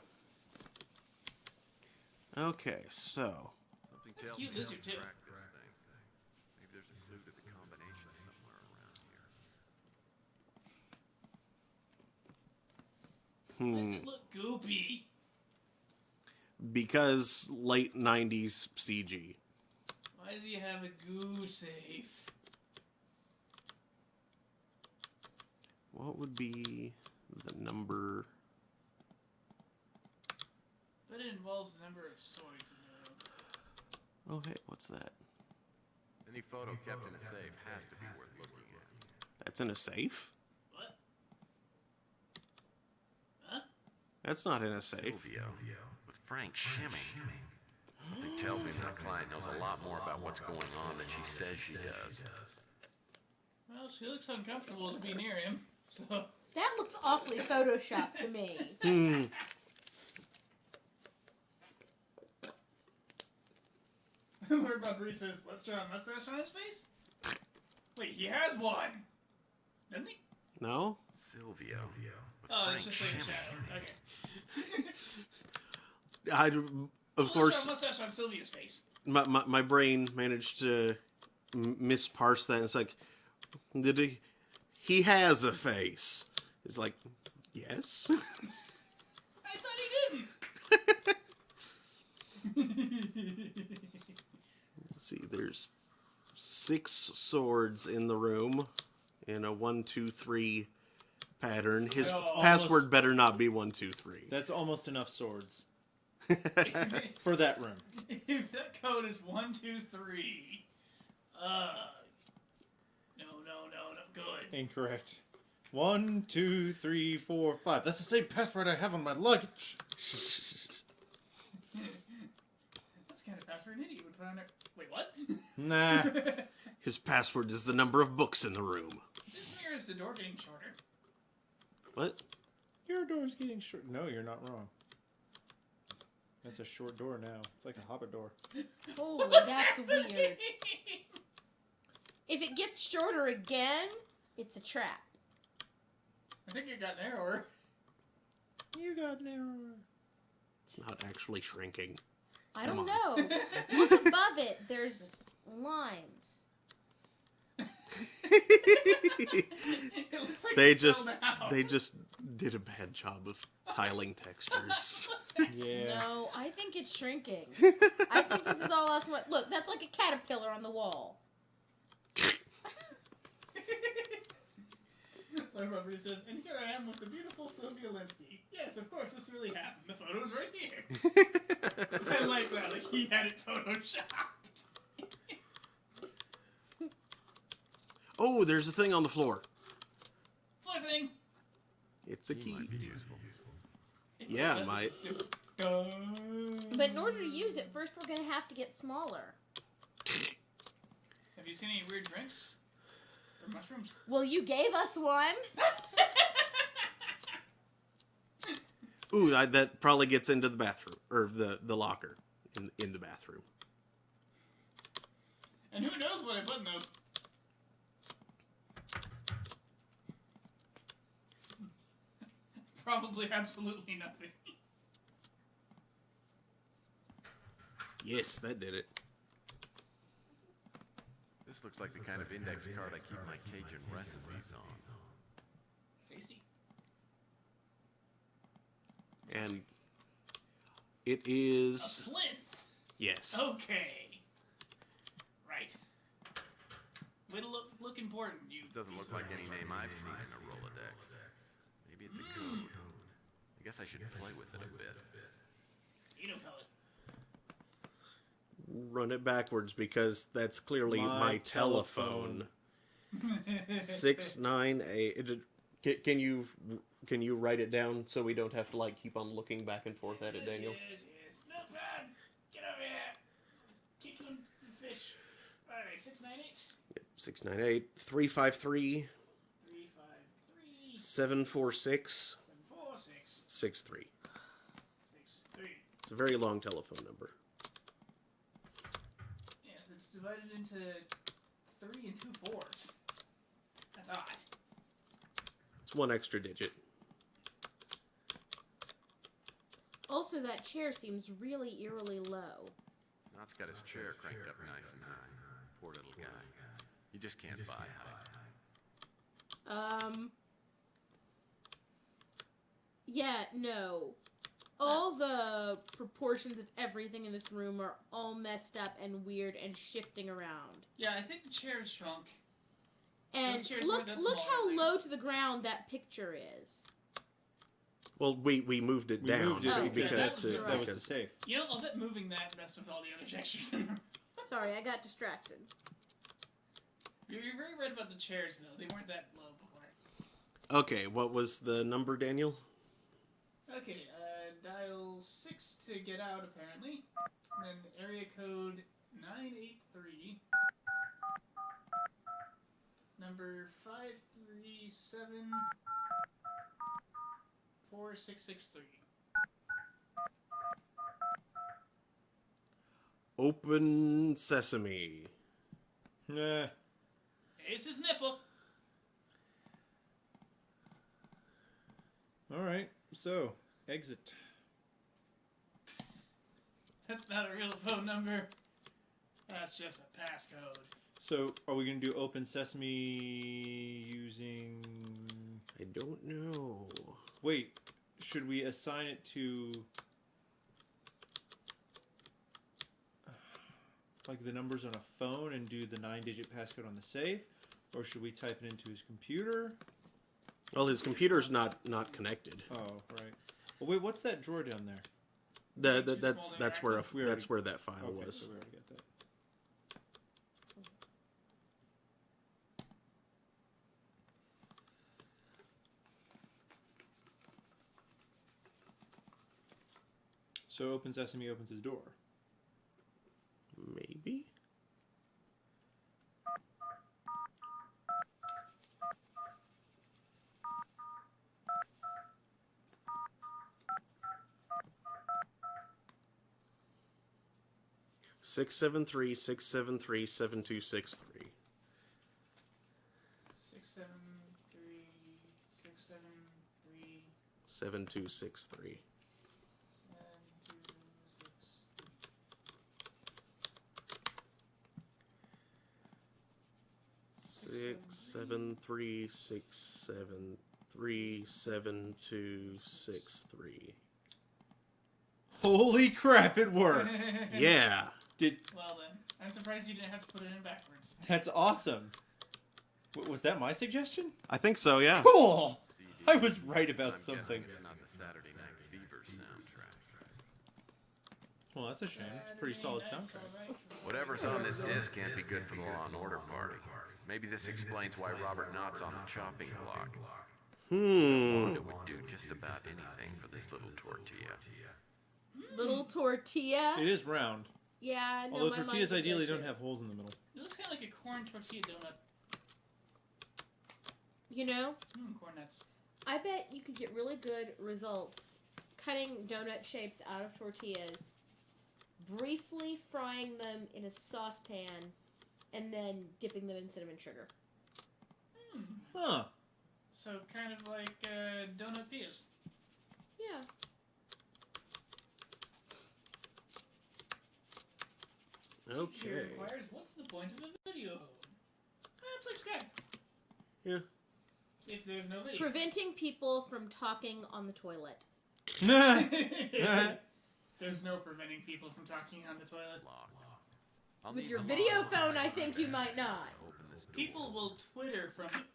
Okay, so Something That's tells cute me how lizard, to too. crack this thing. Maybe there's a clue to the combination somewhere around here. Why does it look goopy? because late 90s CG. Why does he have a goo safe? What would be the number? But it involves a number of swords in the room. Oh, hey, what's that? Any photo kept in a safe has to be worth looking at. That's in a safe? What? Huh? That's not in a safe. Silvio, with Frank Shimmy. Something tells me my client knows a lot more about what's going on than she says she does. Well, she looks uncomfortable to be near him, so... That looks awfully photoshopped to me. Rodriguez says, let's draw a mustache on his face? Wait, he has one! Doesn't he? No? Silvio. With Oh, Frank it's just like a Schimmel. shadow. Okay. Of course, Let's draw a mustache on Sylvia's face. my brain managed to misparse that. It's like, he has a face. It's like, yes. I thought he didn't! Let's see, there's 6 swords in the room in a 1, 2, 3 pattern. His password better not be 1, 2, 3. That's almost enough swords for that room. If that code is 1, 2, 3, no, good. Incorrect. 1, 2, 3, 4, 5. That's the same password I have on my luggage. That's the kind of password an idiot would put on there. Wait, what? Nah. His password is the number of books in the room. This mirror is the door getting shorter. What? Your door's getting short. No, you're not wrong. That's a short door now. It's like a hobbit door. Holy, that's weird. If it gets shorter again, it's a trap. I think it got narrower. You got narrower. It's not actually shrinking. I Come don't on. know. Look above it. There's lines. It looks like They it fell just down. did a bad job of tiling textures. Yeah. No, I think it's shrinking. I think this is all us. Look, that's like a caterpillar on the wall. Like Robert says, and here I am with the beautiful Sylvia Linsky. Yes, of course, this really happened. The photo's right here. I like that. Like, he had it photoshopped. Oh, there's a thing on the floor. Floor thing. It's a He key. might be useful. Yeah, it might. But in order to use it, first we're going to have to get smaller. Have you seen any weird drinks? Or mushrooms? Well, you gave us one. Ooh, that probably gets into the bathroom, or the locker in the bathroom. And who knows what I put in those? Probably absolutely nothing. Yes, that did it. This looks like the kind of index card I keep my Cajun recipes on. Tasty. And it A is... plinth. Yes. Okay. Right. Way to look important, you. This doesn't look like any name I've seen in a Rolodex. Maybe it's a code. I guess I should play with it a bit. You don't pellet. Run it backwards because that's clearly my telephone. 698. Can you write it down so we don't have to like keep on looking back and forth at it, Daniel? Yes. No problem. Get over here. Kick him the fish. Alright, 698. 698 353 353 746 746 63. 63. It's a very long telephone number. Yes, it's divided into 3 and 2 fours. That's odd. It's one extra digit. Also, that chair seems really eerily low. Knott's got his chair cranked up nice and high. Poor little guy. You just can't buy height. Yeah, no. All the proportions of everything in this room are all messed up and weird and shifting around. Yeah, I think the chair's shrunk. And Those chairs look weren't that look small, how really. low to the ground that picture is. Well, we moved it We down moved it Oh, because that was That was the because safe. You know, I'll bet moving that messed with all the other textures in there. Sorry, I got distracted. You're very right about the chairs, though. They weren't that low before. okay, what was the number, Daniel? Okay, dial 6 to get out, apparently. And then area code 983. Number 537 4663. Open Sesame. Nah. Ace's nipple. Alright, so, exit. That's not a real phone number. That's just a passcode. So, are we going to do Open Sesame using... I don't know. Wait, should we assign it to... like the numbers on a phone and do the 9-digit passcode on the safe? Or should we type it into his computer? Well, his computer's not connected. Oh, right. Well, wait, what's that drawer down there? That's where that file Okay, was. so we already got that. So Open Sesame opens his door. Maybe. Six 673 673 7263. 673 673 7263. 673 673 7263. Holy crap, it worked! Yeah. Well then, I'm surprised you didn't have to put it in backwards. That's awesome. Was that my suggestion? I think so, yeah. Cool! I was right about I'm something. guessing it's not the Saturday Night Fever soundtrack. Well, that's a shame. It's a pretty solid soundtrack. Whatever's on this disc can't be good for the Law and Order party. Maybe this explains why Robert Knott's on the chopping block. Wanda would do just about anything for this little tortilla. Little tortilla. It is round. Yeah, no, Although my tortillas mind ideally goes don't to- have holes in the middle. It looks kind of like a corn tortilla donut. You know, Corn nuts. I bet you could get really good results cutting donut shapes out of tortillas, briefly frying them in a saucepan, and then dipping them in cinnamon sugar. Huh. So kind of like donut peas. Yeah. Here Okay. requires, what's the point of the video? It's like Skype. Yeah. If there's no video. Preventing people from talking on the toilet. There's no preventing people from talking on the toilet. With your video phone, I think you might not. People will Twitter from it.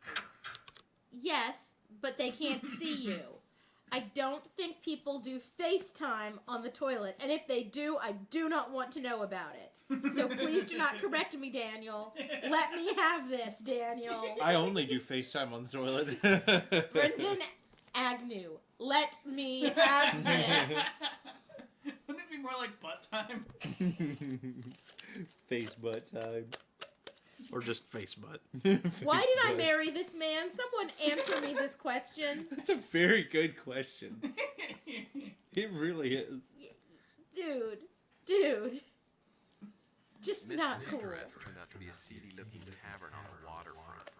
Yes, but they can't see you. I don't think people do FaceTime on the toilet, and if they do, I do not want to know about it. So please do not correct me, Daniel. Let me have this, Daniel. I only do FaceTime on the toilet. Brendan Agnew, let me have this. Wouldn't it be more like butt time? Face butt time. Or just face butt. Why did I marry this man? Someone answer me this question. That's a very good question. It really is. Dude. Just Miss not cool. Distress turned out to be a seedy-looking tavern on the waterfront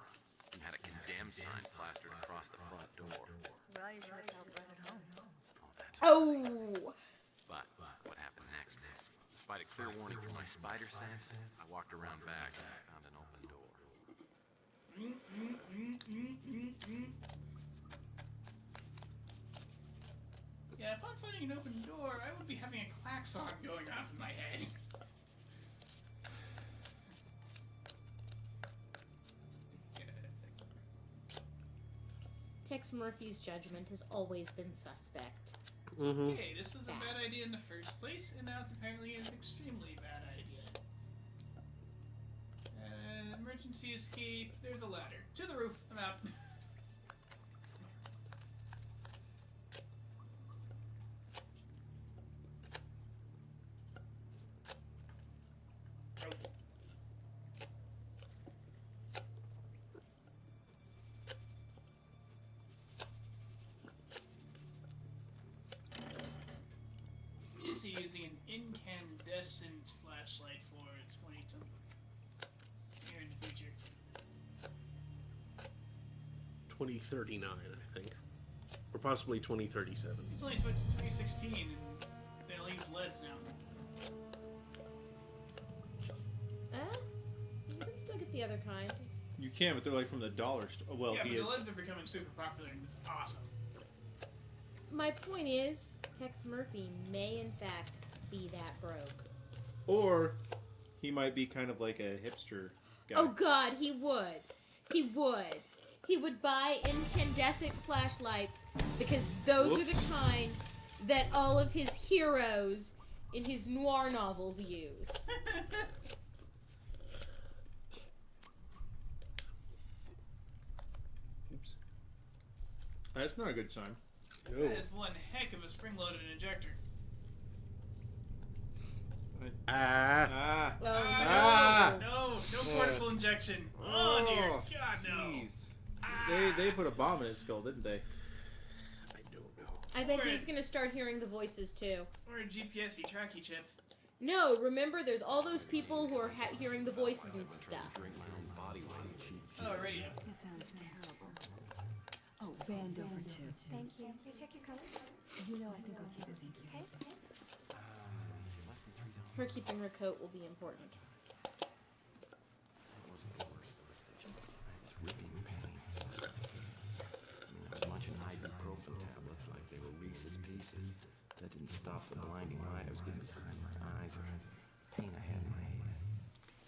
and had a condemned sign plastered across the front door. Well, you should have told Brett at home. Oh. But what happened next? Despite a clear warning from my spider sense, I walked around back and found an open door. Yeah, upon finding an open door, I would be having a klaxon going off in my head. Tex Murphy's judgment has always been suspect. Mm-hmm. Hey, this was a bad idea in the first place, and now it's apparently an extremely bad idea. Emergency escape. There's a ladder. To the roof. I'm out. actually using an incandescent flashlight for 2020 here in the future. 2039, I think. Or possibly 2037. It's only 2016, and they only use LEDs now. You can still get the other kind. You can, but they're like from the dollar store. Well, Yeah, he but is. the LEDs are becoming super popular, and it's awesome. My point is, Tex Murphy may in fact be that broke. Or he might be kind of like a hipster guy. Oh God, he would. He would. He would buy incandescent flashlights because those are the kind that all of his heroes in his noir novels use. Oops. That's not a good sign. No. That is one heck of a spring-loaded injector. Ah. Oh, No cortical injection. Oh dear God, no. Jeez. They put a bomb in his skull, didn't they? I don't know. I bet he's gonna start hearing the voices too. Or a GPS-y tracky chip. No, remember, there's all those people who are hearing the voices and stuff. Drink my own body weight in cheap. Oh, radio. That sounds terrible. Oh, band over too. Thank you. You check your coat. You know, I think I'll keep it, thank you. Okay. Less than $3. Her keeping her coat will be important. That wasn't the worst. It's ripping pains. I was munching ibuprofen tablets like they were Reese's Pieces. That didn't stop the blinding light I was getting behind my eyes or pain I had in my head.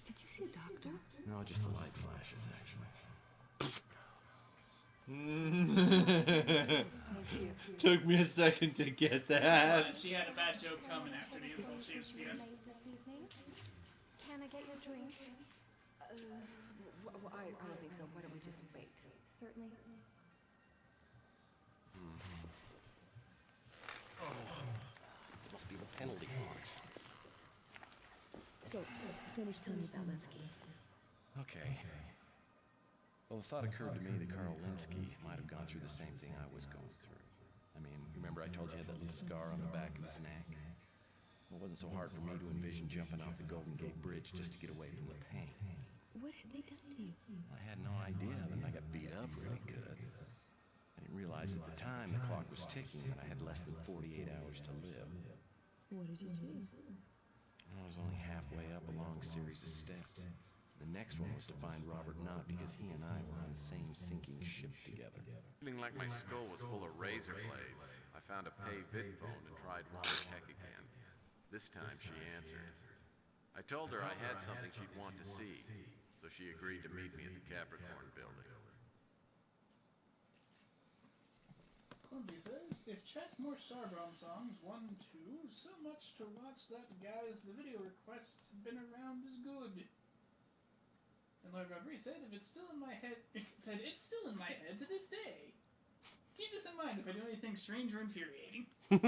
Did you see a doctor? No, just the light flashes, actually. Took me a second to get that. She had a bad joke coming after the insult she was spewing. This evening. Can I get your drink? I don't think so. Why don't we just wait? Certainly. This must be the penalty box. So, finish telling me about Linsky. Okay. Well, the thought occurred to me that Carl Linsky might have gone through the same thing I was going through. I mean, remember I told you he had that little scar on the back of his neck? Well, it wasn't so hard for me to envision jumping off the Golden Gate Bridge just to get away from the pain. What had they done to you? I had no idea, then I got beat up really good. I didn't realize at the time the clock was ticking and I had less than 48 hours to live. What did you do? I was only halfway up a long series of steps. The next one was to find Robert Knott because he and I were on the same sinking ship together. Feeling like my skull was full of razor blades, I found a pay vid phone and tried Ron Tech again. This time she answered. I told her I had something she'd want to see, so she agreed to meet me at the Capricorn building. Clumpy says, if Chet more Starbomb songs, 1, 2, so much to watch that guys, the video requests have been around is good. And Lord Rodriguez said, if it's still in my head, it's still in my head to this day. Keep this in mind if I do anything strange or infuriating. It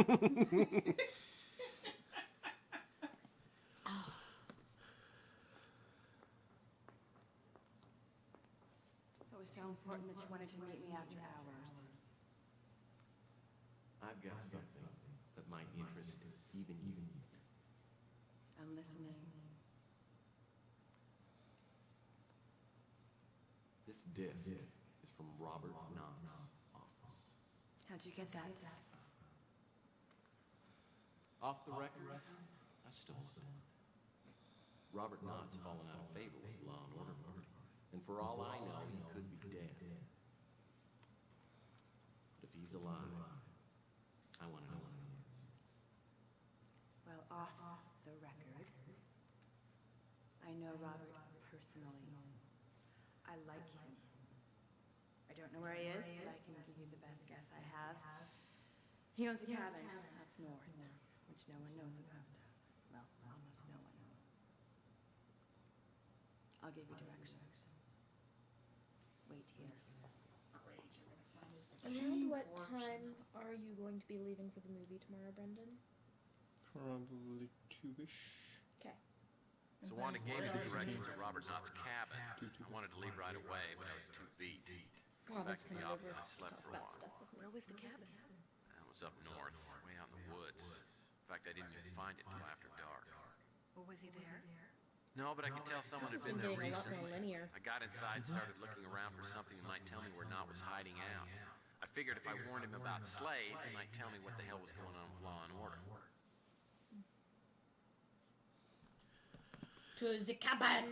was so important that you wanted to meet me after hours. I've got something that might interest even you. I'm listening. This disc is from Robert Knott's office. How'd you get that? Off the record, I stole it. Robert Knott's fallen out of favor with Law and Order Party, and for all I know, he could be dead. But if he's alive, I want to know what he is. Well, off the record, I know Robert personally. I like him. I don't know where he is, but I can give you the best guess I have. He owns a cabin up north, which no one knows about. Well, almost no one. I'll give you directions. Wait here. Great, you're gonna find us the Around what corpse. time are you going to be leaving for the movie tomorrow, Brendan? Probably 2-ish. Okay. So Wanda gave me the directions to Robert Knott's cabin. I wanted to leave right away, but I was too beat. Went back Robin's to the coming office over and I to slept talk for a about while. stuff with me. Where was the cabin? I was up north, way out in the woods. In fact, fact, I didn't even find it till after dark. Well, was he there? No, but I could tell someone This had has been been there getting a lot more recently. linear. I got inside and started looking around for something that might tell me where Knott was hiding out. I figured if I warned him about Slade, he might tell me what the hell was going on with Law and Order. To the cabin.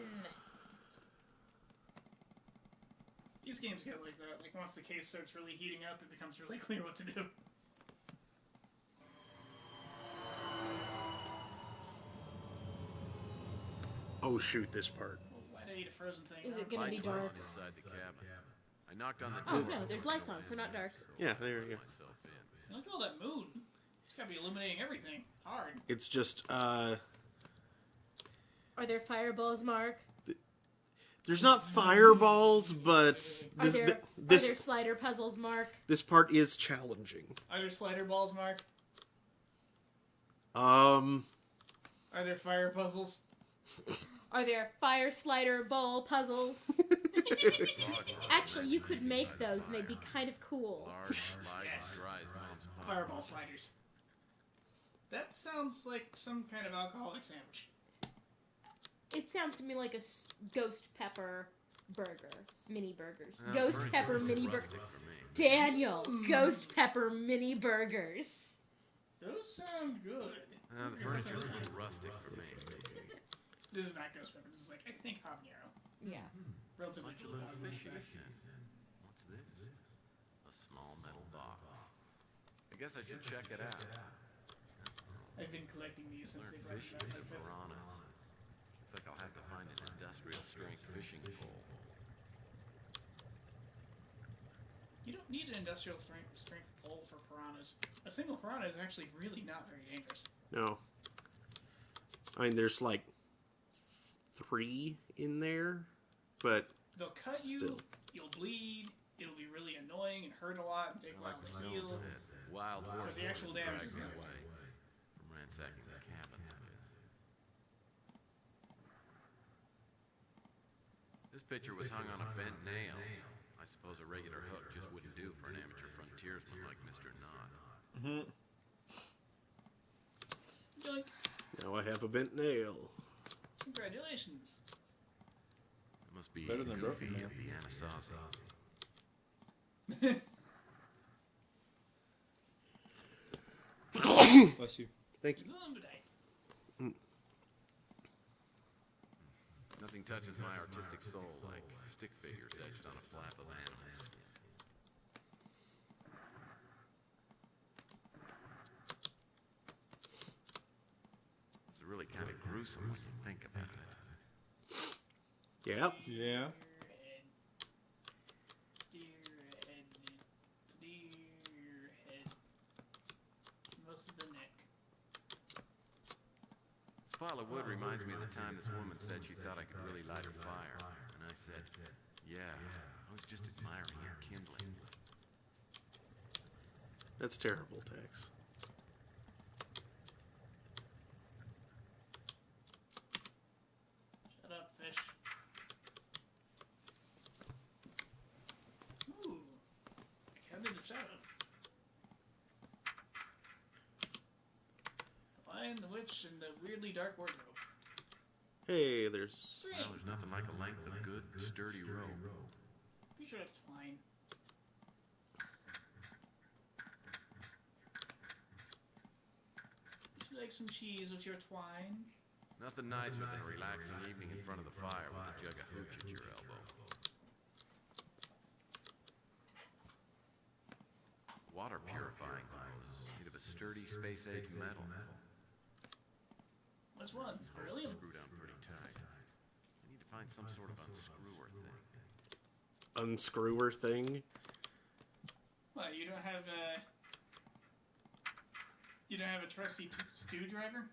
These games get like that. Like, once the case starts really heating up, it becomes really clear what to do. Oh shoot, this part. Well, why did I eat a frozen thing? Is it gonna be Lights were dark? inside the cabin. I knocked on the Oh door. no, there's lights on, so not dark. Yeah, there you go. Myself in. Look at all that moon. It's gotta be illuminating everything. Hard. It's just, Are there fireballs, Mark? there's not fireballs, but Are there, are there slider puzzles, Mark? this part is challenging. Are there slider balls, Mark? Are Are there fire puzzles? Are there fire slider bowl puzzles? Actually, you could make those and they'd be kind of cool. Large, light, Yes. dry as mom's pie. Fireball sliders. That sounds like some kind of alcoholic sandwich. It sounds to me like a ghost pepper burger. Mini burgers. Uh, Ghost furniture pepper was mini burger. rustic for me. Daniel, ghost pepper mini burgers. Those sound good. The furniture's a little rustic for me. This is not ghost pepper. This is like, I think habanero. Yeah. Relatively Bunch of cool little habanero. fishies in. What's this? A small metal box. I guess I should check it out. I've been collecting these since they Learn brought fishing it and back. piranhas. Looks like I'll have to find an industrial strength fishing pole. You don't need an industrial strength pole for piranhas. A single piranha is actually really not very dangerous. No. I mean, there's like 3 in there, but They'll cut you, Still. you'll bleed, it'll be really annoying and hurt a lot and take a while Like to the heal. film said, wild horses the actual would damage drag is me gonna away from ransacking the cabin. This picture was hung on a bent nail. I suppose a regular hook just wouldn't do for an amateur frontiersman like Mr. Knott. Yoink. now I have a bent nail. Congratulations. It must be Better than goofy broken nail. at the Anasazi. Bless you. Thank you. Zombidite. Nothing touches my artistic soul like stick figures etched on a flap of animal skin. It's really kind of gruesome when you think about it. Yep. Yeah. Deer head. Most of the neck. This pile of wood reminds me of the time this woman said she thought I could really light her fire. And I said, yeah, I was just admiring your kindling. That's terrible, Tex. Shut up, fish. Ooh. Cabinet of Shadow. The Lion, the Witch, and the weirdly dark wardrobe. Hey, there's... Well, there's nothing like a length of good, sturdy rope. Pretty sure that's twine. Would you like some cheese with your twine? Nothing nicer than a relaxing evening in front of the fire with a jug of hooch at your elbow. Water purifying hose made of a sturdy space-age metal. Which one? It's Beryllium? screwed down pretty tight. I need to find some sort of unscrewer thing. unscrewer thing. What, you don't have a... You don't have a trusty screwdriver?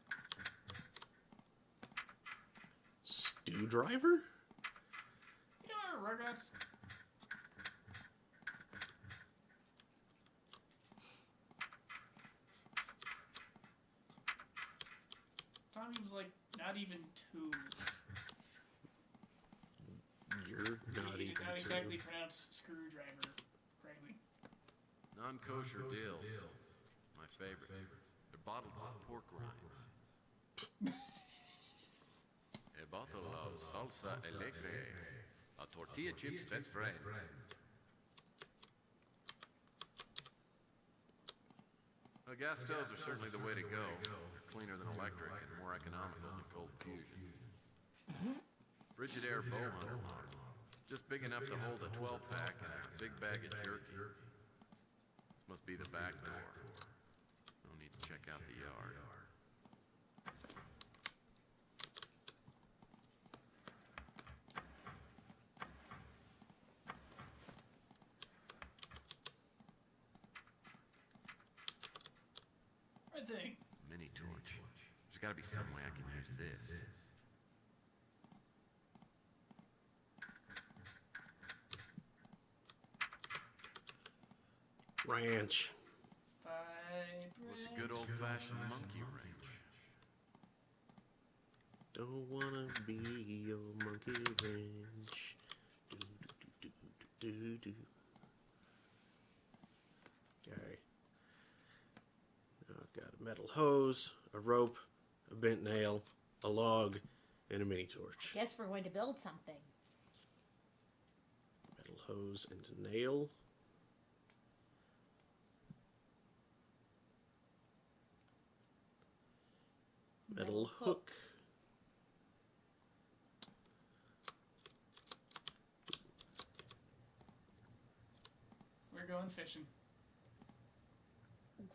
Stewdriver? You don't have Rugrats? Tommy was like, not even 2. You're not He even did not exactly two. pronounce screwdriver correctly. Non-kosher dills. My favorites. They're bottled water. pork rinds. A bottle of salsa alegre, a tortilla chip's best friend. Gas stoves are certainly the way to go. They're cleaner than electric and more economical than cold fusion. Frigidaire Bowhunter model. Just big enough to hold a 12-pack and a big bag of jerky. This must be the back door. No need to check out the yard. Right thing. Mini torch. There's gotta be some way I can use this. Ranch. What's a good old-fashioned monkey wrench? Don't wanna be a monkey wrench. Do. Okay. Now I've got a metal hose, a rope, a bent nail, a log, and a mini torch. Guess we're going to build something. Metal hose and nail. Metal hook. We're going fishing.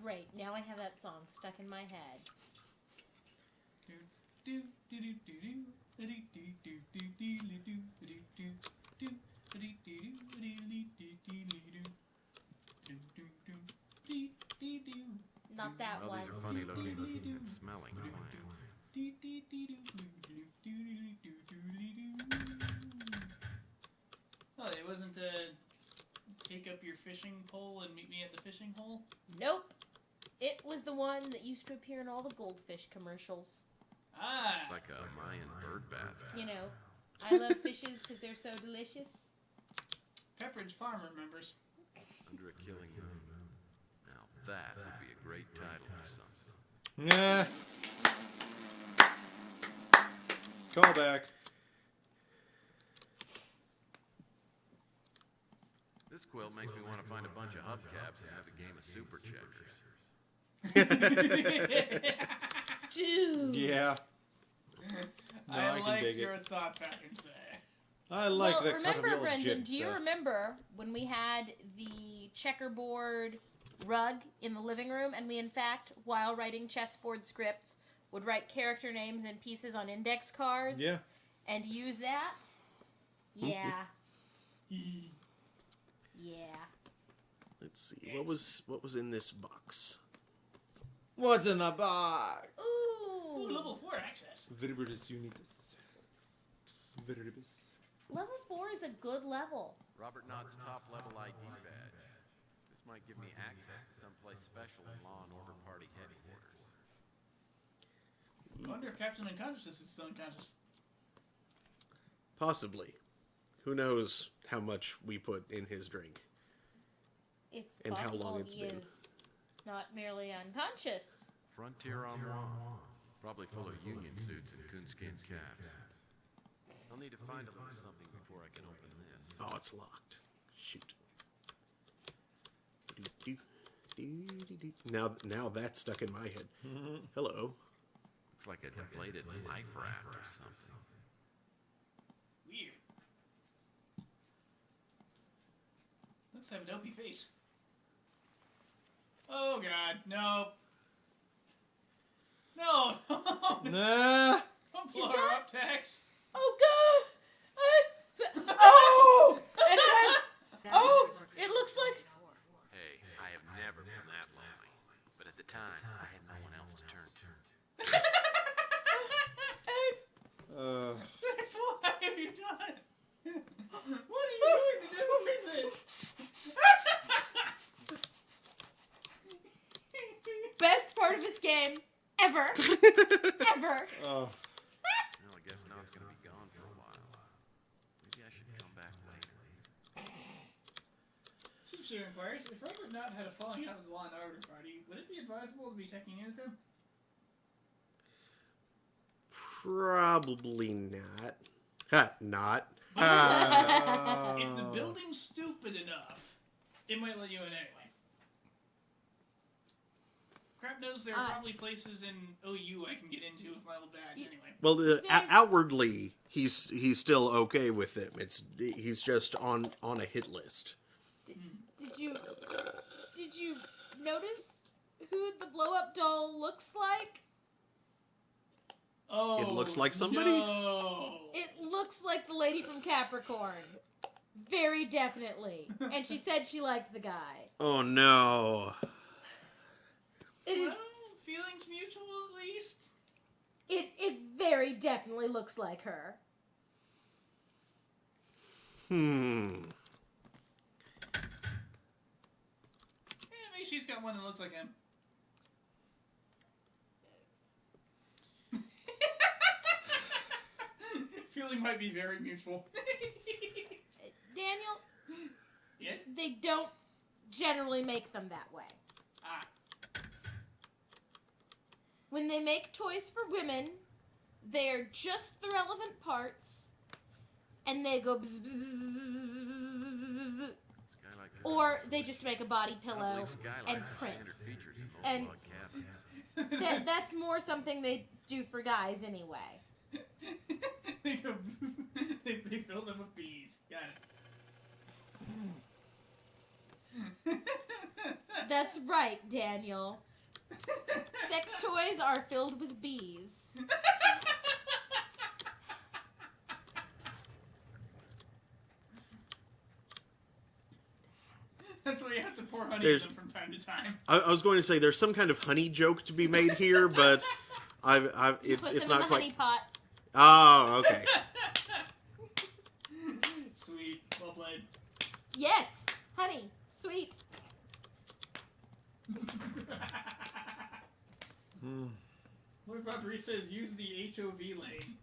Great. Now I have that song stuck in my head. Not that Well, one. these are funny looking and smelling plants. Oh, it wasn't take up your fishing pole and meet me at the fishing hole? Nope. It was the one that used to appear in all the goldfish commercials. Ah! It's like a Mayan bird bath. You know, I love fishes because they're so delicious. Pepperidge Farm remembers. Under a killing moon. Now that would be a great title for something. Nah. Call back. This quilt makes me want to find a bunch of hubcaps and have a game of super checkers. Dude. Yeah. No, I can like dig your it. thought pattern, say. I like well, the cut of remember, the old Brendan, jib, do you so. remember when we had the checkerboard rug in the living room and we, in fact, while writing chessboard scripts, would write character names and pieces on index cards? Yeah. And use that? Yeah. Yeah. Let's see. What was in this box? What's in the box? Ooh. Ooh, level 4 access. Viribus unitus. Viribus. Level 4 is a good level. Robert Nodd's top level ID badge. This might give me access to someplace special in Law and Order Party headquarters. I wonder if Captain Unconsciousness is still unconscious. Possibly. Who knows how much we put in his drink. It's And how possible long it's he been. is not merely unconscious. Frontier Armoire. Probably full of union suits and coonskin caps. I'll need to find a little something before I can open this. Oh, it's locked. Shoot. Now that's stuck in my head. Hello. Looks like a deflated life raft or something. Weird. Looks like a dopey face. Oh god, no. No! Nah. Don't blow her up, Tex. Oh god! Oh! It has. Oh! It looks like. Hey, I have never been that lonely. But at the time, I had no one else to turn to. That's why have you done? What are you going to do with it? Best part of this game ever. Ever. Oh. Well, I guess Nod's gonna be gone for a while. Maybe I should come back later. Chief Sir inquires, if Robert Knott had a falling out with the Law and Order Party, would it be advisable to be checking in with him? Probably not. Ha, not. If the building's stupid enough, it might let you in anyway. Crap knows there are probably places in OU I can get into with my little badge anyway. Well, outwardly, he's still okay with them. He's just on a hit list. Did you notice who the blow-up doll looks like? Oh, It looks like somebody? No. It looks like the lady from Capricorn. Very definitely. And she said she liked the guy. Oh no. It is. Well, feelings mutual at least. It very definitely looks like her. Yeah, maybe she's got one that looks like him. Feeling might be very mutual. Daniel? Yes? They don't generally make them that way. Ah. When they make toys for women, they're just the relevant parts, and they go bzz, bzz, bzz, bzz, bzz, bzz, or they just make a body pillow and print. And that's more something they do for guys anyway. they go. They fill them with bees. Got it. That's right, Daniel. Sex toys are filled with bees. That's why you have to pour honey in There's- them from time to time. I was going to say there's some kind of honey joke to be made here, but it's Put them not in the quite. honey pot. Oh, okay. Sweet. Well played. Yes, honey, sweet. What about Reese says use the HOV lane?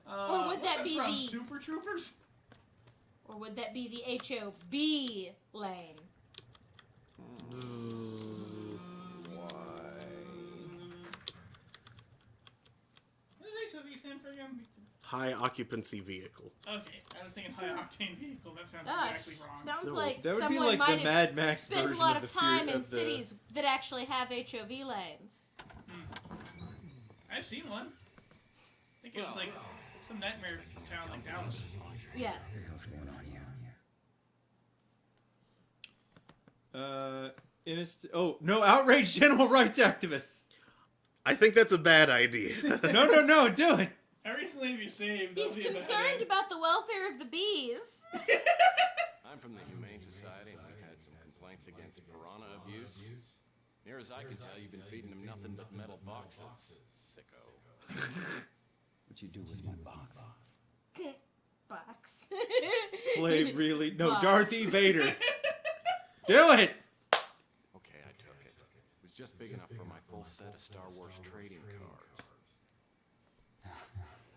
Or would that be from the- Super Troopers? Or would that be the HOB lane? What does HOV stand for again? High occupancy vehicle. Okay, I was thinking high octane vehicle. That sounds Gosh, exactly wrong. sounds No, like That would be someone like might the have Mad Max spent version a lot of of the time fear in of the... cities that actually have HOV lanes. I've seen one. I think it was like some nightmare town like Dallas. Yes. What's going on here? No, outrage general rights activists. I think that's a bad idea. No, do it. I recently be saved. He's concerned about the welfare of the bees. I'm from the Humane Society, and we've had some complaints against piranha abuse. Near as I can tell, you've been feeding them nothing but metal boxes, sicko. What you do with my box? Box. Play really... No, Box. Darth E. Vader. Do it! Okay, I took it. It was just big enough for my full set of Star Wars trading cards.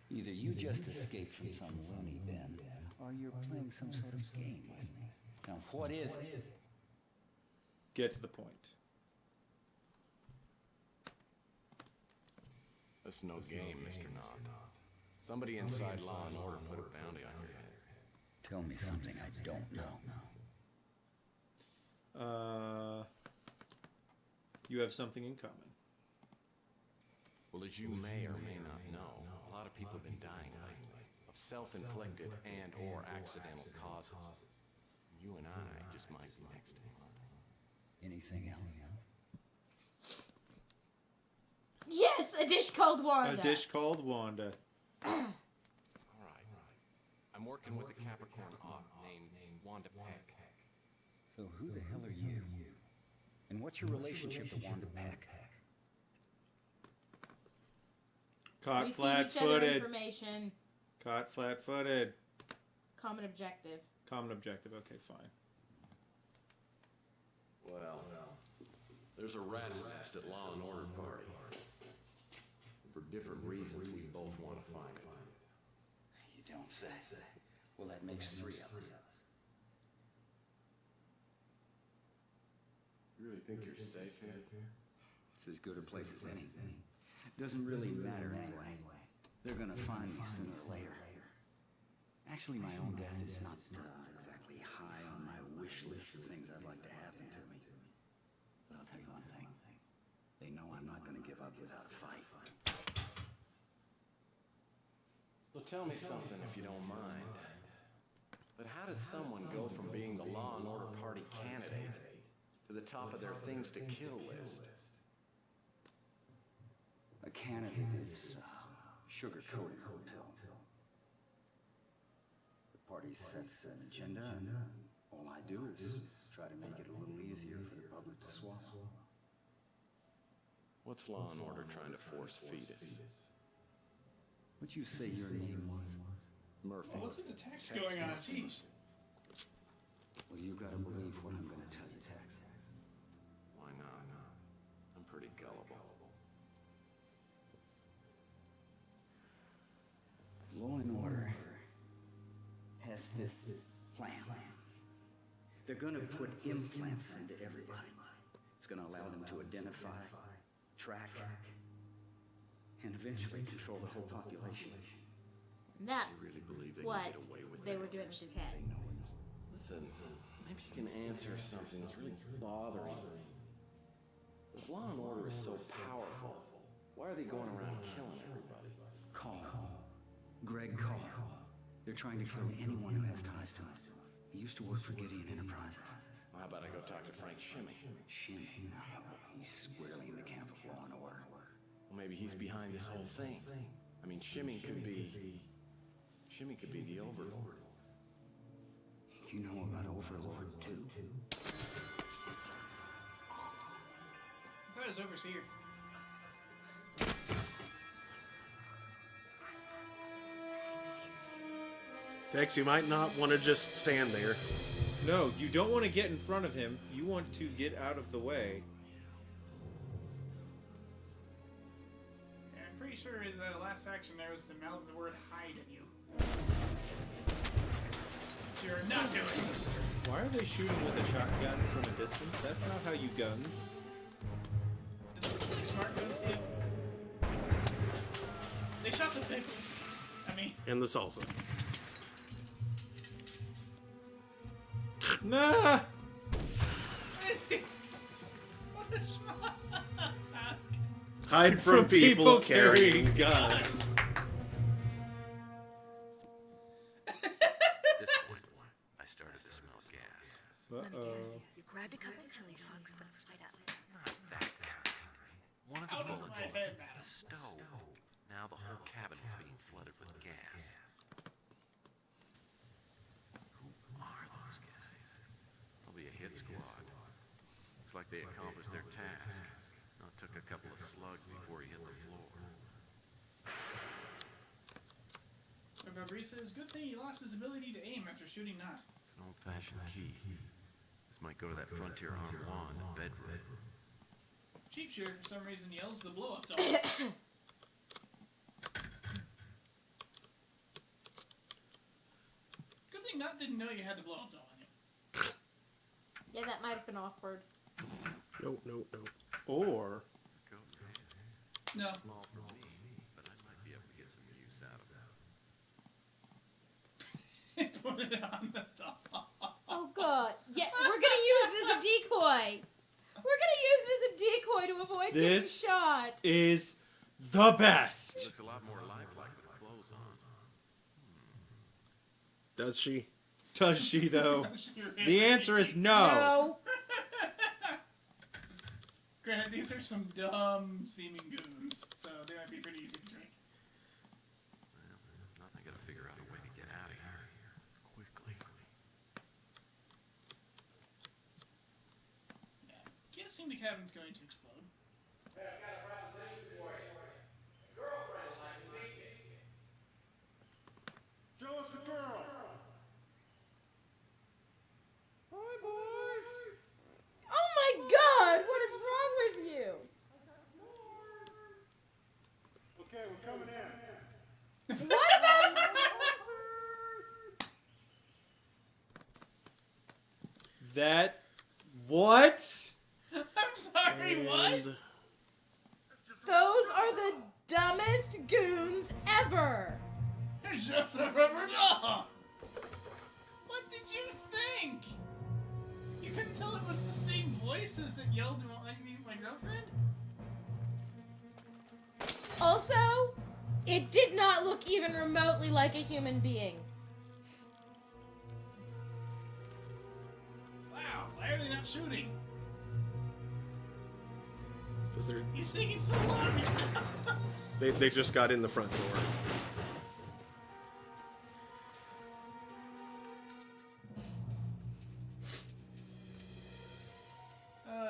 Either you just escaped from some loony bin, or you're playing some sort of game with me. Now, what is it? Get to the point. That's no game, Mr. Knott. Somebody inside Law and Order put a bounty on your head. Tell me something I don't know. You have something in common. Well, as you may or may not know, a lot of people have been dying lately of self-inflicted and or accidental causes. You and I just might be next in line. Anything else? Yes, a dish called Wanda. A dish called Wanda. All right. I'm working with a Capricorn op named Wanda Peck. So who the hell are you? And what's your relationship to Wanda Peck? Caught We feed each other flat-footed. information. Caught flat-footed. Common objective. Common objective. Okay, fine. Well, there's a rat's nest at Law and Order party. For different reasons, we both want to find it. You don't say. Well, that makes three of us. You really think you're safe here? It's as good a place as any. Doesn't really matter anyway. They're gonna find me sooner or later. Actually, my own death is not exactly high on my wish list of things I'd like to happen to me. But I'll tell you one thing. They know I'm not gonna give up without a fight. Well, tell me something if you don't mind. But how does someone go from being the Law and Order Party candidate to the top of their things to kill list? A candidate is sugar-coated pill. The party sets an agenda, and all I do is try to make it a little easier for the public to swallow. What's Law and Order trying to force feed us? What'd you say your name was? Murphy. Well, what's with the text going on? Jeez. Well, you gotta believe what I'm gonna tell you, Tex. Why not? I'm pretty gullible. Law and Order has this plan. They're gonna put implants into everybody. It's gonna allow them to identify, track, and eventually control the whole population. That's You really believe they what can get away with they that? were doing with his head. Listen, maybe you can answer something that's really bothering me. If Law and Order is so powerful, why are they going around killing everybody? Call. Greg Call. They're trying to kill anyone who has ties to him. He used to work for Gideon Enterprises. Well, how about I go talk to Frank Shimmy? Shimmy? No, he's squarely in the camp of Law and Order. Well, maybe he's behind this whole thing. I mean, Shimmy could be the Overlord. You know about Overlord, too. I thought it was Overseer. Tex, you might not want to just stand there. No, you don't want to get in front of him. You want to get out of the way. Yeah, I'm pretty sure his last action there was to mouth the word hide at you. Which you're not doing. Why are they shooting with a shotgun from a distance? That's not how you guns. Did those look like smart guns to you? They shot the big ones. I mean, And the salsa. Nah! what is he? What a schmuck. Hide from people carrying guns. At this point, I started to smell gas. Uh-oh. You grabbed a couple chili dogs, but flight up. Not that kind. One of the Out of bullets my went head, through Madam. the stove. Now the whole cabin was being flooded with gas. Who are those guys? Probably a hit squad. Looks like they accomplished their task. Now it took a couple of slugs before he hit the floor. Bree says, good thing he lost his ability to aim after shooting Knot. It's an old-fashioned key. This might go to that Frontier Armoire in the bedroom. Cheap Sheriff for some reason yells the blow-up doll. Good thing Knot didn't know you had the blow-up doll on you. Yeah, that might have been awkward. Nope. Or... Go ahead. No. Small for me, but I might be able to get some use out of that. Put it on the doll. Oh god. Yeah, we're gonna use it as a decoy. We're gonna use it as a decoy to avoid This getting shot. is the He best. looks a lot more lifelike with clothes on. Does she? Does she, though? She really- The answer is no. No. Granted, these are some dumb-seeming goons, so they might be pretty easy to drink. Well, nothing. I gotta figure out a way to get out of here quickly. Yeah. Guessing the cabin's going to explode. Show us the girl. Oh my god, what is wrong with you? Okay, we're coming in. What the? That... What? I'm sorry, what? And dumbest goons ever. It's just a rubber doll. What did you think? You couldn't tell it was the same voices that yelled "You won't like me, my girlfriend"? Also, it did not look even remotely like a human being. Wow, why are they not shooting? Because He's taking so long. they just got in the front door.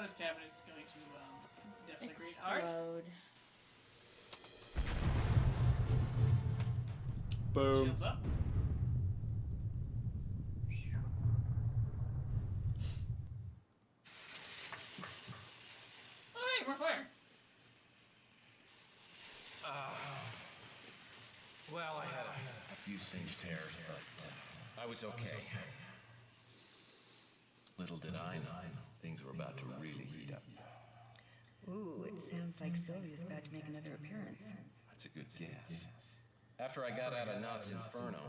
This cabinet is going to definitely grate hard. Explode. Boom. Shields up. Oh, hey, more fire. Well, I had a few singed hairs, but I was okay. Little did I know, things were about to really heat up. Ooh, it sounds like Sylvia's about to make another appearance. That's a good guess. After I got out of Knott's Inferno,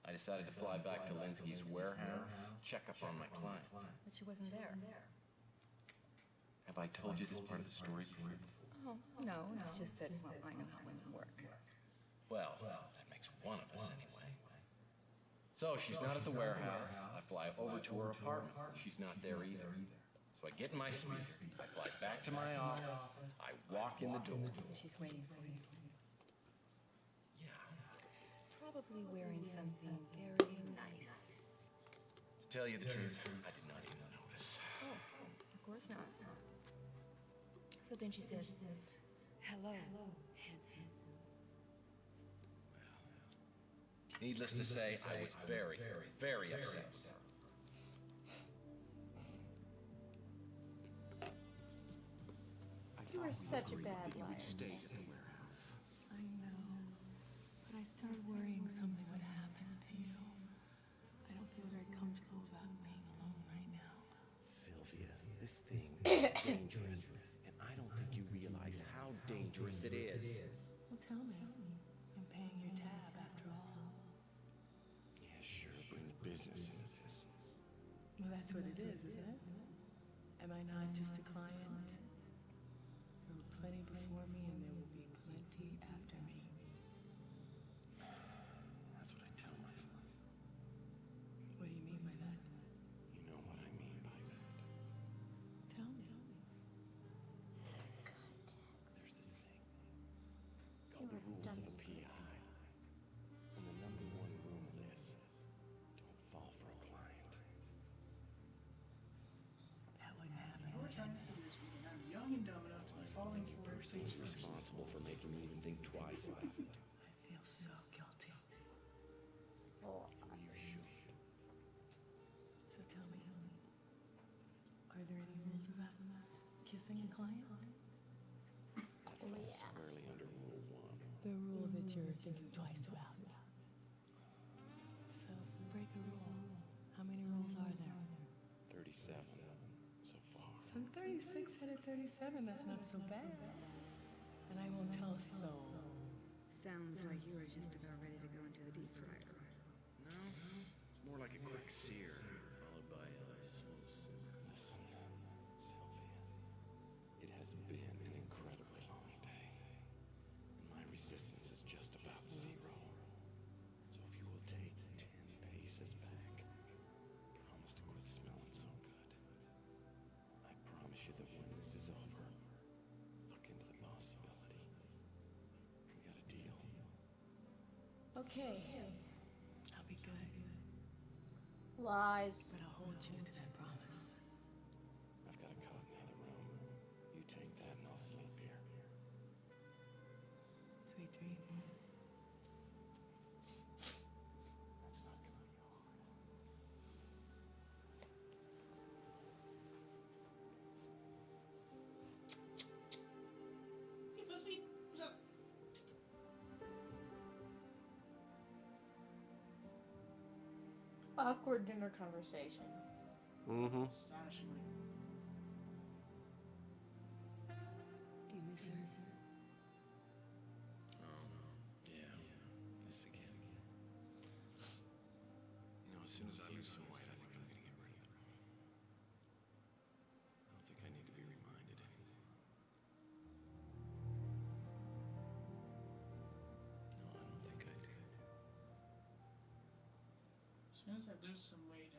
I decided to fly back to Linsky's warehouse, check up on my client. But she wasn't there. Have I told you this part of the story before? Oh, no, it's just that, well, I know how women work. Well, that makes one of us anyway. So she's not at the warehouse. I fly over to her apartment. She's not there either. So I get in my speeder. I fly back to my office. I walk in the door. She's waiting for you. Yeah. Probably wearing something very nice. To tell you the truth, I did not even notice. Oh, of course not. So then she says, "Hello, handsome." Needless to say, I was very, very upset. You are such a bad liar. I know, but I started worrying something would happen to you. I don't feel very comfortable about being alone right now. Sylvia, this thing is dangerous, and I don't think you realize how dangerous it is. Well, tell me. I'm paying your tab after all. Yeah, sure, bring business into this. Well, that's what it is, isn't it? Am I not just a client? There were plenty before me, and there will be plenty after me. That's what I tell myself. What do you mean by that? You know what I mean by that. Tell me. There's this thing called the rules of a PI. And the #1 rule is, don't fall for a client. That wouldn't happen. You're trying to seduce me, and I'm young and dumb enough to be falling for it. Person's responsible for making you even think twice about it. I feel so guilty. You should. So tell me, are there any rules about kissing a client? That falls squarely under Rule 1. The rule that you're thinking twice about. So, break a rule. How many rules are there? 37 so far. So 36 out of 37, that's not so bad. And I won't tell a soul. Sounds like you were just about ready to go into the deep fryer. No, it's more like a quick sear, followed by a slow simmer. Listen, Sylvia, it has been an incredibly long day, and my resistance is just about 0. So if you will take 10 paces back, promise to quit smelling so good. I promise you that when this is over, look into the possibility. We got a deal. Okay. I'll be good. Lies. But I'll hold you to that promise. I've got a cot in the other room. You take that and I'll sleep here. Sweet dreams. That's not gonna be hard. Hey, Fussy, what's up? Awkward dinner conversation. Mm-hmm. Astonishingly. Do you miss her? soon as I lose some weight, I think I'm gonna get real. I don't think I need to be reminded anymore. No, I don't think I do. As soon as I lose some weight,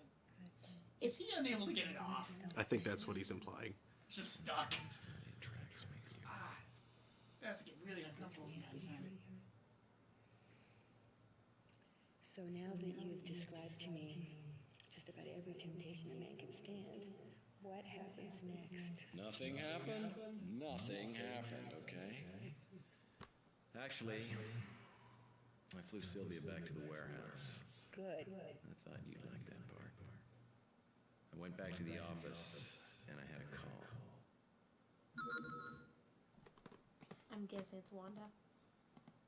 is he unable to get it off? I think that's what he's implying. Just stuck. That's get really uncomfortable. So now that you've described to me just about every temptation a man can stand, what happens next? Nothing happened? Nothing happened, okay? Actually, I flew Sylvia back to the warehouse. Good. I thought you'd like that part. I went back to the office, and I had a call. I'm guessing it's Wanda.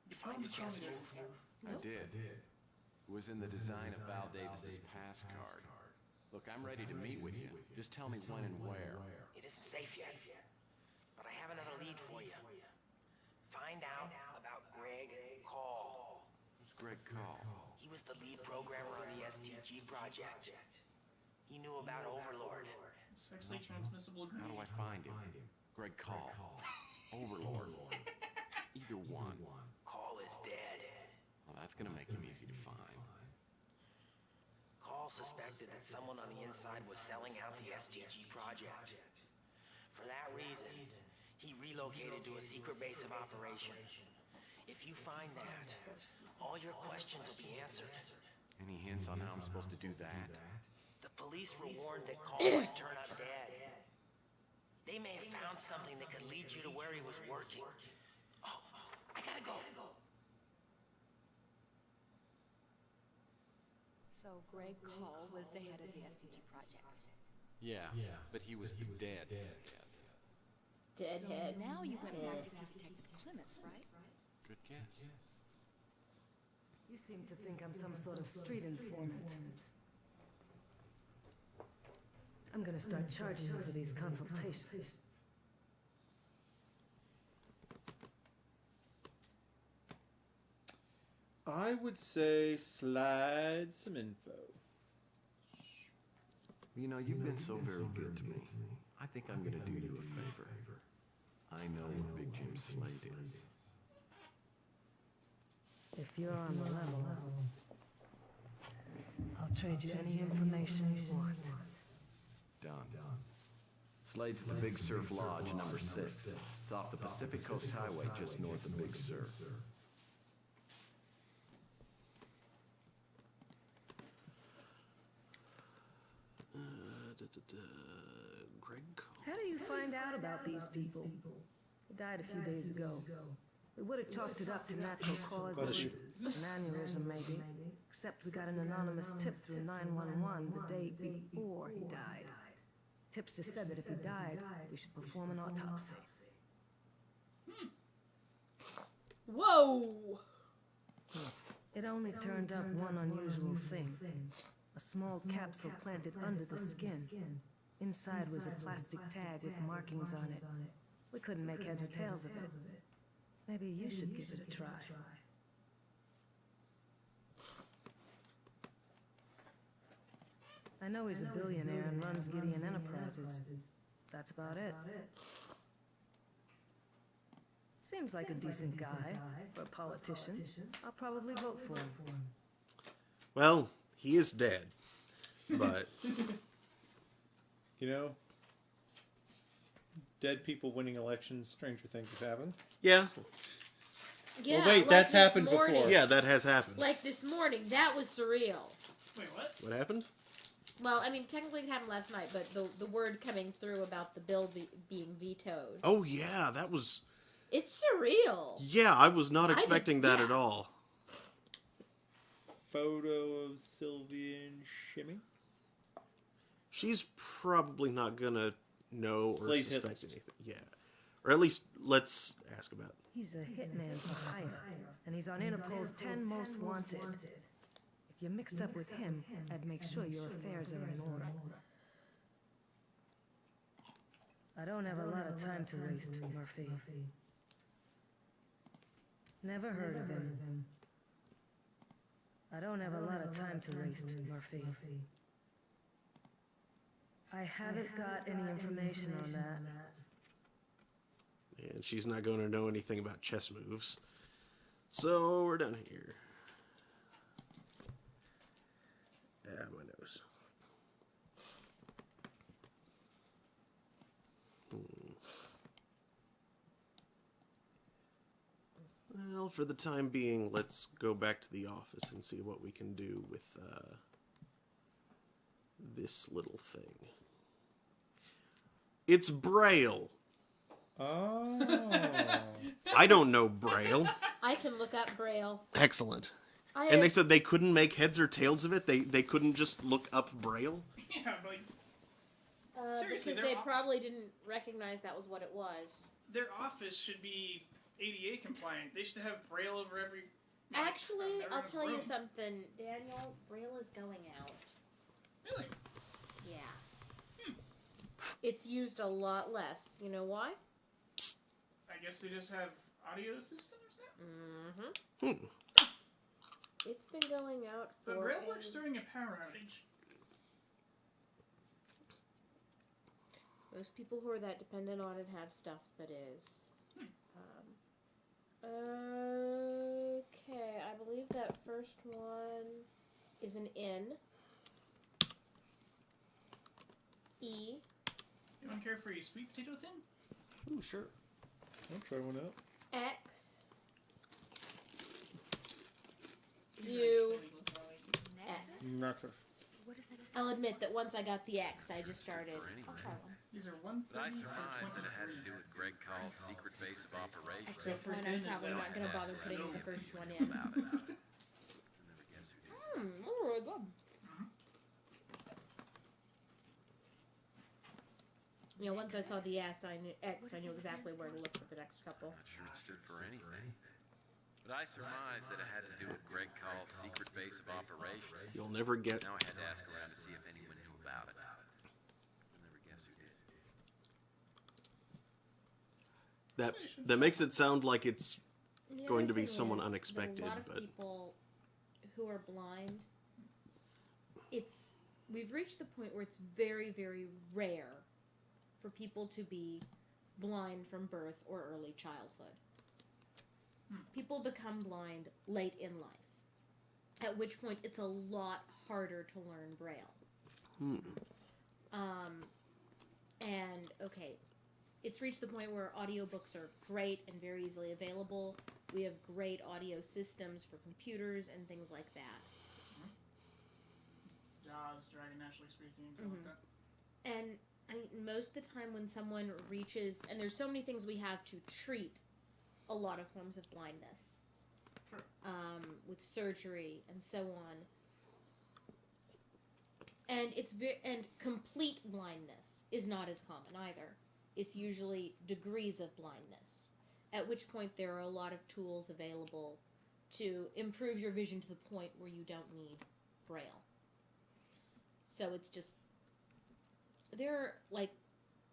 You found the phone. I did. It was in the design of Val Davis's pass card. Look, I'm ready to meet with you. Just tell me when and where. It isn't safe yet, but I have another lead for you. Find out about Greg Call. Who's Greg Call? He was the lead programmer on the STG project. He knew about Overlord. Sexually transmissible How do I find him? Greg Call. Overlord. Either one. Call is dead. Well, that's gonna make him easy to find. Call suspected that someone on the inside was selling out the STG project. For that reason, he relocated to a secret base of operation. If you find that, all your questions will be answered. Any hints on how I'm supposed to do that? The police were warned that Call might turn up dead. They may have found something that could lead you to where he was working. Oh, I gotta go. So Greg Call was the head of the SDG project. Yeah, but he was the dead. Deadhead. So now you went back to see Detective Clements, right? Good guess. You seem to think I'm some sort of street informant. I'm gonna start charging you for these consultations. I would say slide some info. You know, you've been so very good to me. I think I'm gonna do you a favor. I know where Big Jim Slade is. If you're on the level, I'll trade you any information you want. Done. Slade's the Big Surf Lodge, number 6. It's off the Pacific Coast Highway, just north of Big Sur. Greg Cole. How do you find out about these people? He died a few days ago. We would have chalked it up to natural causes, an aneurysm maybe, except we got an anonymous tip through 911 the day before he died. Tipster said that if he died, we should perform an autopsy. Whoa! It only turned up one unusual thing. A small capsule planted under the skin. Inside was a plastic tag with markings on it. We couldn't make heads or tails of it. Maybe you should give it a try. I know he's a billionaire and runs Gideon Enterprises. That's about it. Seems like a decent guy for a politician. I'll probably vote for him. Well, he is dead. But You know, dead people winning elections, stranger things have happened. yeah. Yeah, well, wait, like that's this happened morning. before. Yeah, that has happened. Like this morning, that was surreal. Wait, what? What happened? Well, I mean, technically it happened last night, but the word coming through about the bill being vetoed. Oh, yeah, that was... It's surreal. Yeah, I was not expecting that at all. Photo of Sylvia and Shimmy. She's probably not gonna know or Slade's hit suspect list. anything. Yeah. Or at least, let's ask about it. He's a hitman for hire, and he's on Interpol's 10 Most Wanted. If you're mixed up with him, I'd make sure your affairs are in order. I don't have a lot of time to waste, Murphy. Never heard of him. I don't have a lot of time to waste, Murphy. I haven't got any information on that. And she's not going to know anything about chess moves. So we're done here. Ah, my nose. Well, for the time being, let's go back to the office and see what we can do with this little thing. It's Braille. Oh. I don't know Braille. I can look up Braille. Excellent. And they said they couldn't make heads or tails of it? They couldn't just look up Braille? Yeah, but seriously, because they probably didn't recognize that was what it was. Their office should be ADA compliant. They should have Braille over every... Actually, I'll tell you room. something, Daniel. Braille is going out. Really? Yeah. It's used a lot less. You know why? I guess they just have audio systems now? Mm-hmm. It's been going out for... But Braille works during a power outage. Most people who are that dependent on it have stuff that is. Okay, I believe that first one is an N. E. Anyone care for a sweet potato thin? Ooh, sure. I'll try one out. X. U. S. Knocker. What is that? I'll admit that once I got the X, I just started. I'll try one. These are 130 But I for surmised that it had to 23. do with Greg Call's secret base of operations. Except for I'm probably not going to bother putting the first one in. About it. Never guess who did. That's really good. You know, once I saw the X, I knew exactly where to look for the next couple. Not sure it stood for anything. But I surmised that it had to do with Greg Call's secret base of operations. You'll never get... Now I had to ask around to see if anyone knew about it. I'll never guess who did. That makes it sound like it's The going to other be thing someone is, unexpected, there are a lot but... of people who are blind. We've reached the point where it's very, very rare for people to be blind from birth or early childhood. People become blind late in life, at which point it's a lot harder to learn Braille. And, okay, it's reached the point where audiobooks are great and very easily available. We have great audio systems for computers and things like that. Jaws, Dragon Naturally Speaking, something like that. And, I mean, most of the time when someone reaches... And there's so many things we have to treat a lot of forms of blindness. Sure. With surgery and so on. And and complete blindness is not as common either. It's usually degrees of blindness, at which point there are a lot of tools available to improve your vision to the point where you don't need Braille. So it's just,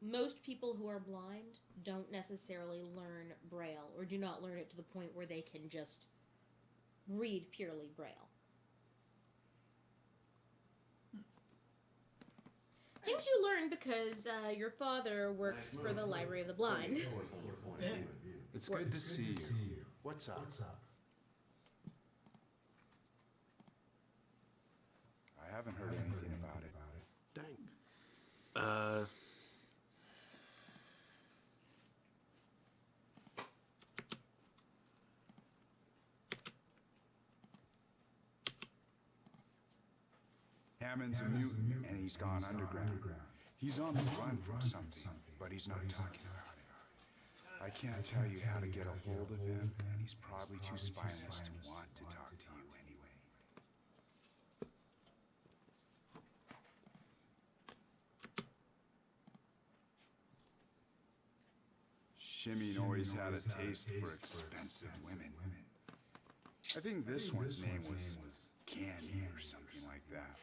most people who are blind don't necessarily learn Braille, or do not learn it to the point where they can just read purely Braille. Things you learn because your father works for the Library of the Blind. It's good to see you. What's up? I haven't heard anything about it. Dang. Hammond's a mutant, and he's gone underground. He's on the run from something, but he's not talking about it. I can't tell you how to get a hold of him, and he's probably too spineless to want to talk to you anyway. Shimmy always had a taste for expensive women. I think this one's name was Candy or something like that.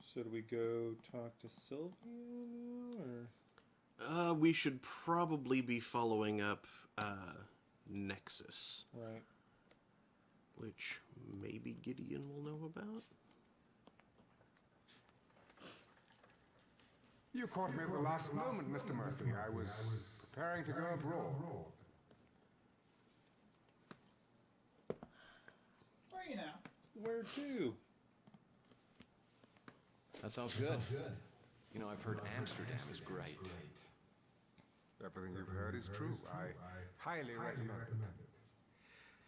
So do we go talk to Sylvia now, or? We should probably be following up Nexus. Right. Which maybe Gideon will know about? You caught me at the last moment, Mr. Murphy. I was preparing to go abroad. Where are you now? Where to? That sounds good. You know, I've heard Amsterdam is great. Everything you've heard is true. I highly recommend it.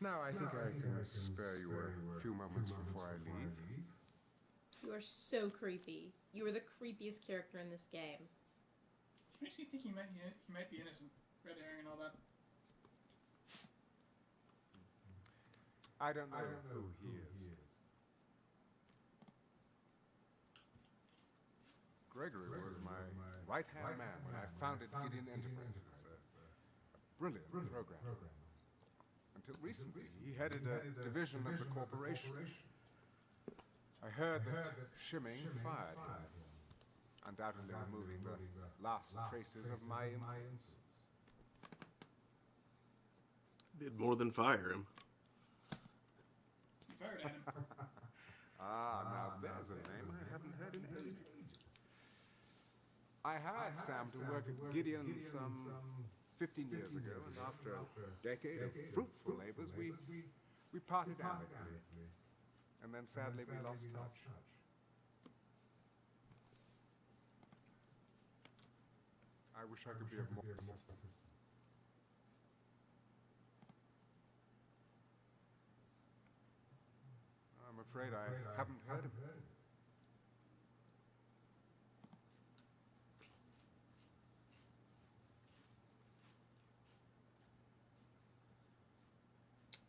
Now, I think I can spare you a few moments before I leave. You are so creepy. You are the creepiest character in this game. Which makes me think he might be innocent. Red herring and all that. I don't know who he is. Gregory was my right-hand man when I founded Gideon Enterprises. A brilliant program. Until recently, he headed a division of the corporation. I heard that Shimming fired him, undoubtedly removing the last traces of my influence. Did more than fire him. You fired at him. Now there's a name I haven't heard in ages. I hired Sam to work at Gideon some 15 years ago, and after a decade of fruitful labors, we parted amicably. And then sadly we lost touch. I wish I could be of more assistance. I'm afraid I haven't heard of it.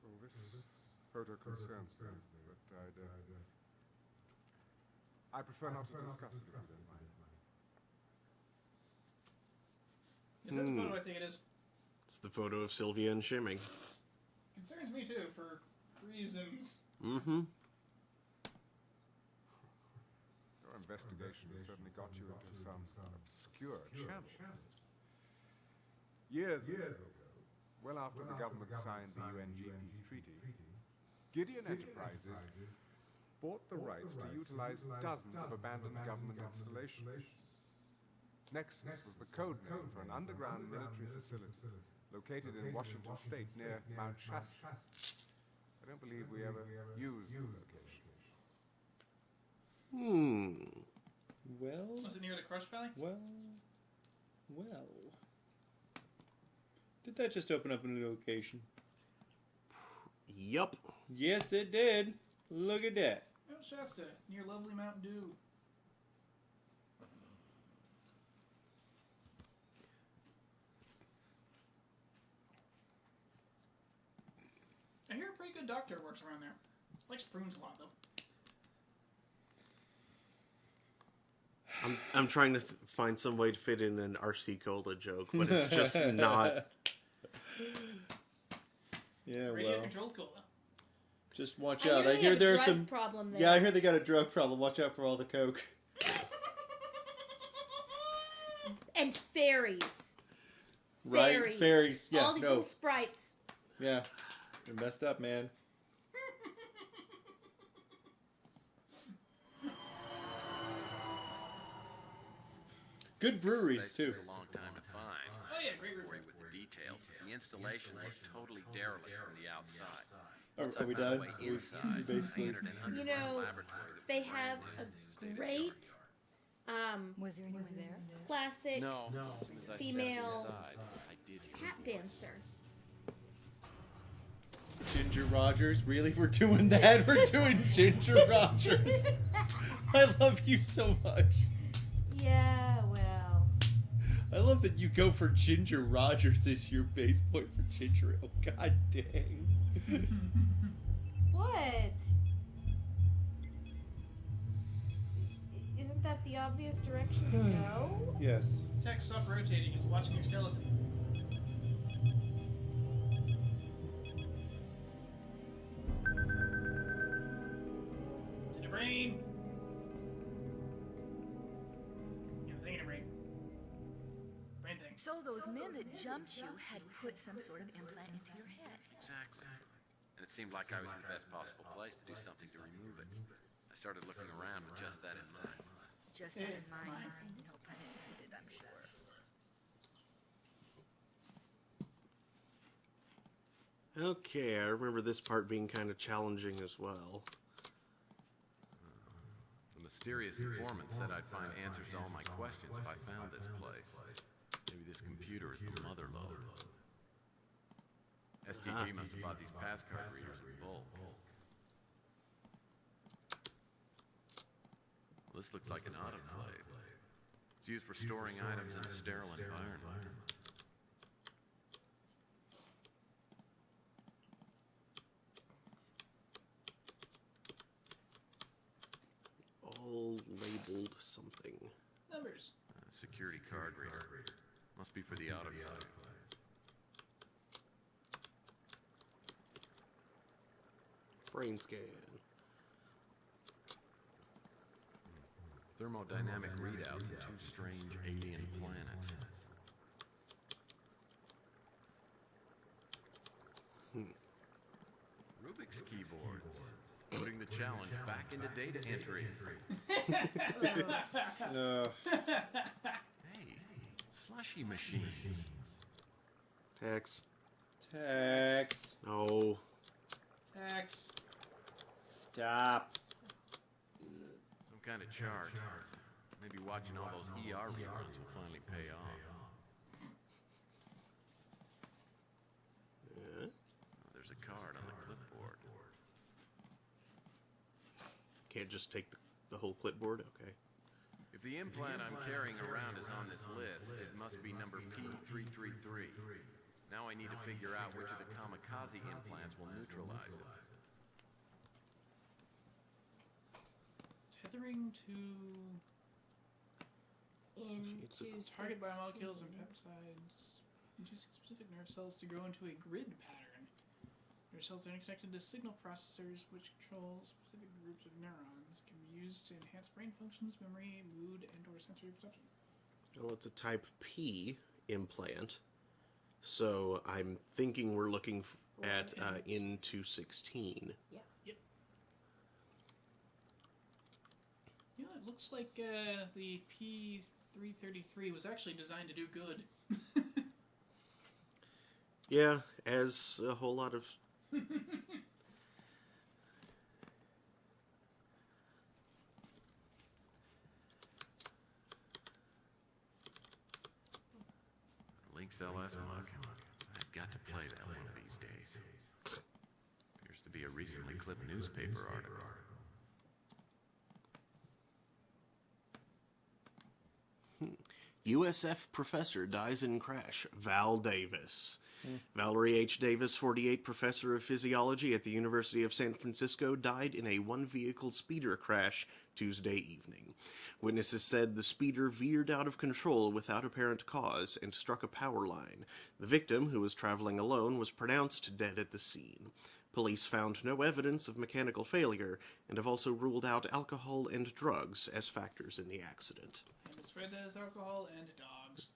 Well, this photo concerns me, but I prefer not to discuss it if you don't mind. Is that the photo I think it is? It's the photo of Sylvia and Shimming. Concerns me too, for reasons. Mm-hmm. Your investigation has certainly got you into some obscure channels. Years ago, well after the government signed the UNGP treaty, Gideon Enterprises bought the rights to utilize dozens of abandoned government installations. Nexus was the code name for an underground military facility located in Washington State near Mount Shasta. I don't believe we ever used the location. Well... Was it near the Crush Valley? Well... Did that just open up a new location? Yup. Yes, it did. Look at that. Mount Shasta, near lovely Mountain Dew. I hear a pretty good doctor works around there. Likes prunes a lot, though. I'm trying to find some way to fit in an RC Cola joke, but it's just not. Yeah, Radio well. controlled cola. Just watch I out. hear I they hear have a there's drug some problem there. Yeah, I hear they got a drug problem. Watch out for all the coke. And fairies. Right? Fairies. Yeah, all these no. little sprites. Yeah. They're messed up, man. Good breweries, too. Took a long time to find. Oh yeah, great Before he with the details, but the installation looked totally derelict from the outside. Are Once I we found done? a way inside, Basically. I entered an You underground know, laboratory that they was have brand new, a state-of-the-art. great Was there anyone there? classic No, as soon as I female stepped inside, I did hear tap a voice. dancer. Ginger Rogers? Really? We're doing that? We're doing Ginger Rogers. I love you so much. Yeah, well. I love that you go for Ginger Rogers as your base point for Ginger. Oh, god dang. What? Isn't that the obvious direction to go? Yes. Tech, stop rotating. It's watching your skeleton. To the brain. Yeah, I'm thinking of brain. Brain thing. So those men that jumped you had put some sort of implant into your head. Exactly. And it seemed like I was in the best possible place to do something to remove it. I started looking around with just that in mind. Just that in mind. No pun intended, I'm sure. Okay, I remember this part being kind of challenging as well. The mysterious informant said I'd find answers to all my questions if I found this place. Maybe this computer is the mother lode. STG must have bought these passcard readers in bulk. Well, this looks like an autoclave. It's used for storing items in a sterile environment. All labeled something. Numbers. Security card reader. Must be for the autoclave. Brain scan. Thermodynamic readouts of two strange alien planets. Rubik's keyboards. Putting the challenge back into data entry. Hey, slushy machines. Tex. Tex. No. Tex. Stop. Some kind of chart. Maybe watching all those ER reruns will finally pay off. Yeah. Oh, there's a card on the clipboard. Can't just take the whole clipboard? Okay. If the implant I'm carrying around is on this list, it must be number P333. Now I need to figure out which of the kamikaze implants will neutralize it. Tethering to target 16. biomolecules and peptides inducing specific nerve cells to grow into a grid pattern. Nerve cells are connected to signal processors which control specific groups of neurons, can be used to enhance brain functions, memory, mood, and/or sensory perception. Well, it's a type P implant. So I'm thinking we're looking at into 16. Yeah. Yep. You know, it looks like the P333 was actually designed to do good. Yeah, as a whole lot of... Link's LS mug. I've got to play that one of these days. Appears to be a recently clipped newspaper article. USF professor dies in crash. Val Davis. Valerie H. Davis, 48, professor of physiology at the University of San Francisco, died in a one-vehicle speeder crash Tuesday evening. Witnesses said the speeder veered out of control without apparent cause and struck a power line. The victim, who was traveling alone, was pronounced dead at the scene. Police found no evidence of mechanical failure and have also ruled out alcohol and drugs as factors in the accident. And it's spread as alcohol and dogs.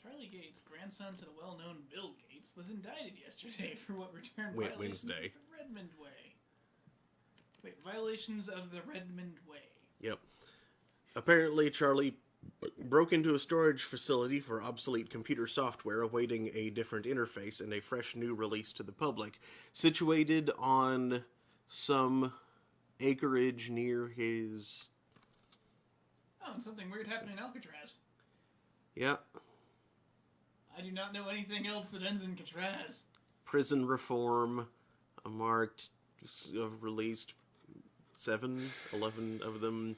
Charlie Gates, grandson to the well-known Bill Gates, was indicted yesterday for what returned violations Wednesday. of the Redmond Way. Wait, violations of the Redmond Way. Yep. Apparently, Charlie broke into a storage facility for obsolete computer software awaiting a different interface and a fresh new release to the public, situated on some acreage near his... Oh, and something weird happened in Alcatraz. Yep. I do not know anything else that ends in Catraz. Prison reform, marked, released 11 of them.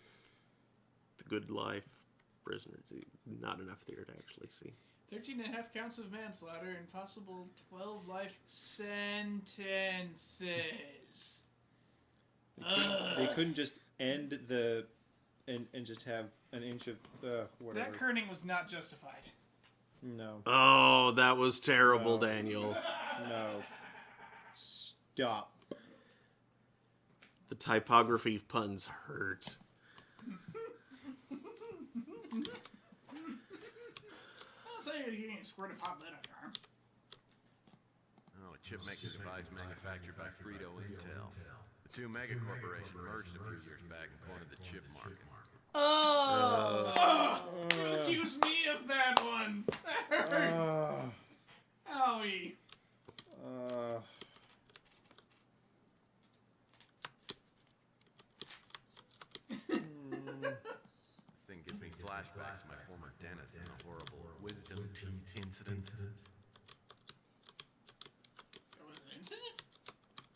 The Good Life, Prisoners. Not enough there to actually see. 13 and a half counts of manslaughter and possible 12 life sentences. They couldn't just end the... And just have an inch of... whatever. That kerning was not justified. No. Oh, that was terrible, No. Daniel. No. Stop. The typography puns hurt. you're getting a squirt of hot lead on your arm. Oh, a chipmaking device manufactured by Frito Intel. The two mega corporations merged a few years back and cornered the chip market. You accuse me of bad ones. That hurt. Owie. This thing gives me flashbacks to my former dentist and a horrible wisdom teeth incident. There was an incident?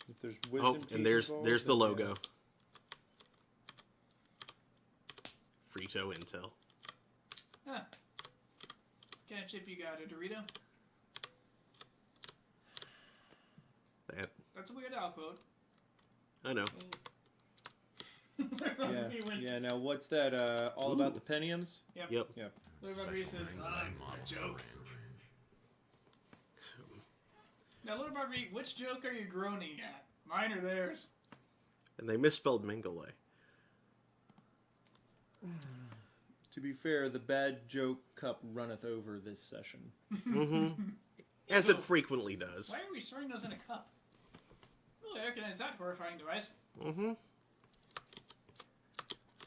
If there's Oh, wisdom teeth and there's involved, the then logo. Frito Intel. Huh. What kind of chip you got, a Dorito? That That's a Weird Al quote. I know. Yeah. Now, what's that? All about the Pentiums? Yep. Yep. Little Bob Reed says, a joke. Now, Little Bob Reed, which joke are you groaning at? Mine or theirs? And they misspelled Mingale. To be fair, the bad joke cup runneth over this session. Mm-hmm. As it frequently does. Why are we storing those in a cup? Oh, I recognize that horrifying device. Mm-hmm.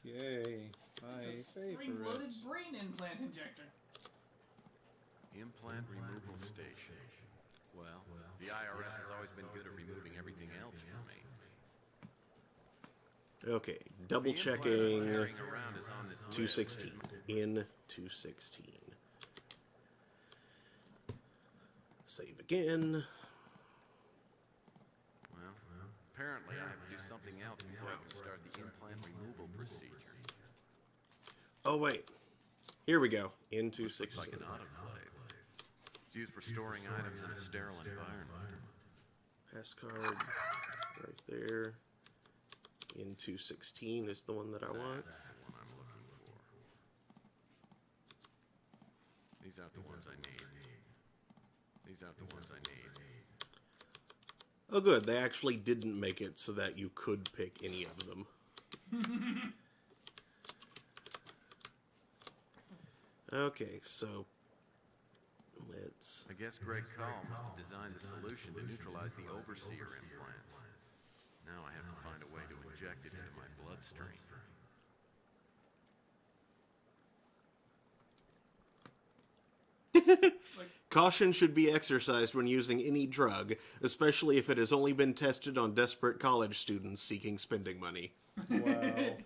Yay. My It's a favorite. spring-loaded brain implant injector. Implant removal station. Well, the IRS has always been good at removing everything else from me. Okay, double The implant I'm checking carrying around is on this 216. list. In 216. Save again. Well, apparently I have to do something else before I can start the implant removal procedure. Oh, wait. Here we go. In Looks 216. like an autoclave. It's used for storing items in a sterile environment. Pass card right there. In 216 is the one that I want. That's the one I'm looking for. These aren't the ones I need. These aren't the ones I need. Oh, good. They actually didn't make it so that you could pick any of them. Okay, so let's... I guess Greg Call must have designed the solution to neutralize the overseer implants. Now I have to find a way to inject it into my bloodstream. Caution should be exercised when using any drug, especially if it has only been tested on desperate college students seeking spending money. Wow.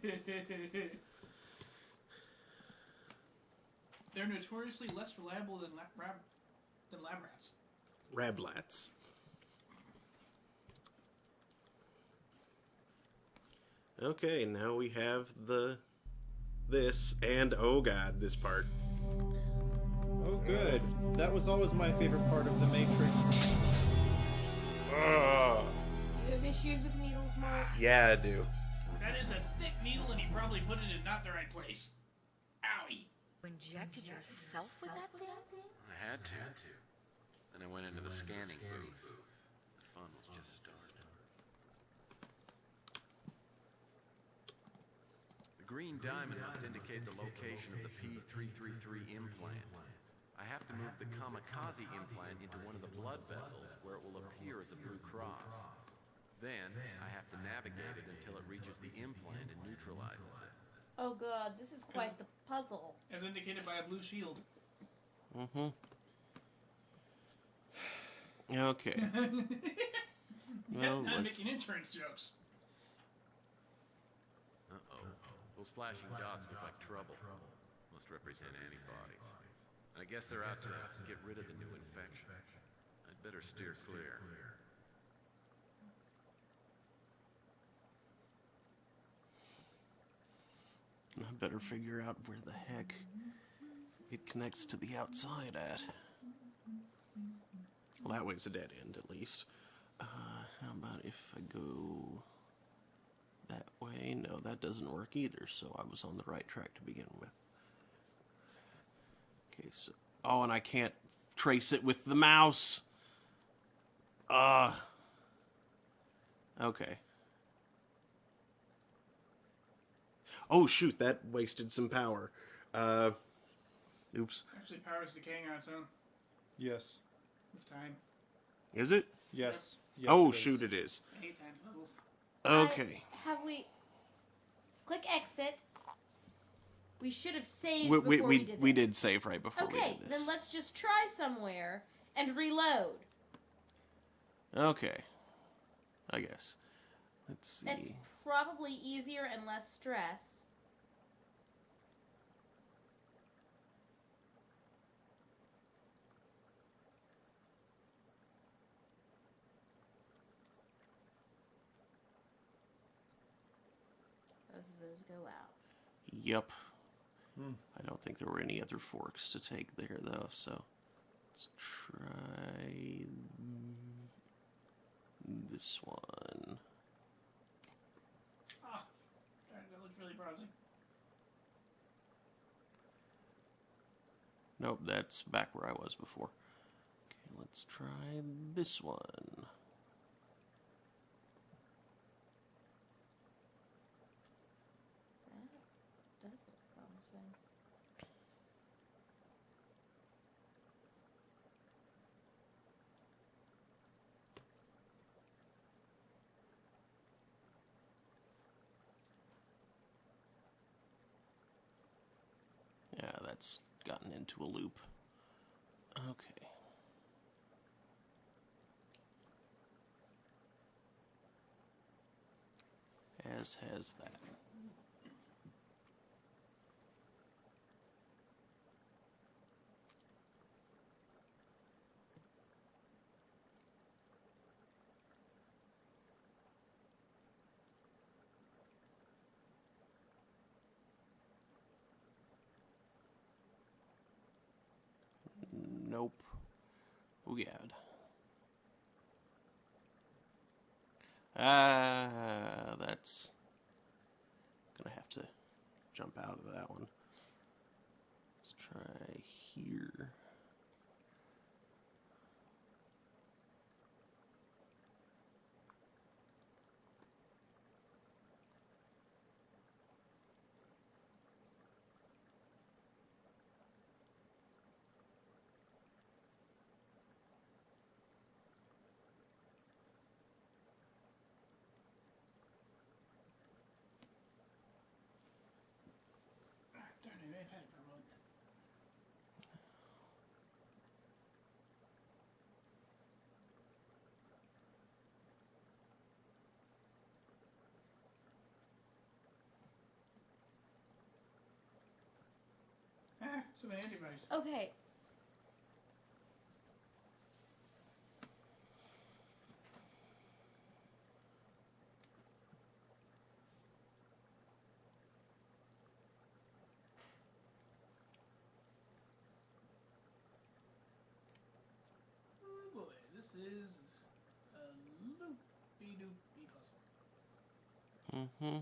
They're notoriously less reliable than lab rats. Rablats. Okay, now we have this, and oh god, this part. Oh, good. That was always my favorite part of The Matrix. Ugh. You have issues with needles, Mark? Yeah, I do. That is a thick needle, and he probably put it in not the right place. Owie. You injected yourself with that thing? I had to. Then I went into the scanning booth. The fun was just starting. The green diamond must indicate the location of the P333 implant. I have to move the kamikaze implant into one of the blood vessels where it will appear as a blue cross. Then, I have to navigate it until it reaches the implant and neutralizes it. Oh god, this is quite the puzzle. As indicated by a blue shield. Mm-hmm. Okay. Well, I'm let's... making insurance jokes. Uh-oh. Those flashing dots look like trouble. Must represent antibodies. I guess they're out to get rid of the new infection. I'd better steer clear. I better figure out where the heck it connects to the outside at. Well, that way's a dead end, at least. How about if I go that way? No, that doesn't work either, so I was on the right track to begin with. Okay, so... Oh, and I can't trace it with the mouse! Okay. Oh, shoot, that wasted some power. Oops. Actually, power's decaying on its own. Yes. With time. Is it? Yes. Yes, Oh, it is. shoot, it is. I hate time puzzles. Okay. Have we... Click exit. We should have saved We, before we did this. we did save right before we Okay, did this. then let's just try somewhere and reload. Okay. I guess. Let's see. It's probably easier and less stress. Both of those go out. Yep. I don't think there were any other forks to take there, though, so let's try this one. Ah, darn, that looks really promising. Nope, that's back where I was before. Okay, let's try this one. That does look promising. Yeah, that's gotten into a loop. Okay. As has that. Nope. Ooyad. That's gonna have to jump out of that one. Let's try here. Darn it, I've had it for a moment. So many antibodies. Okay. Oh boy, this is a loopy-doopy puzzle. Mm-hmm.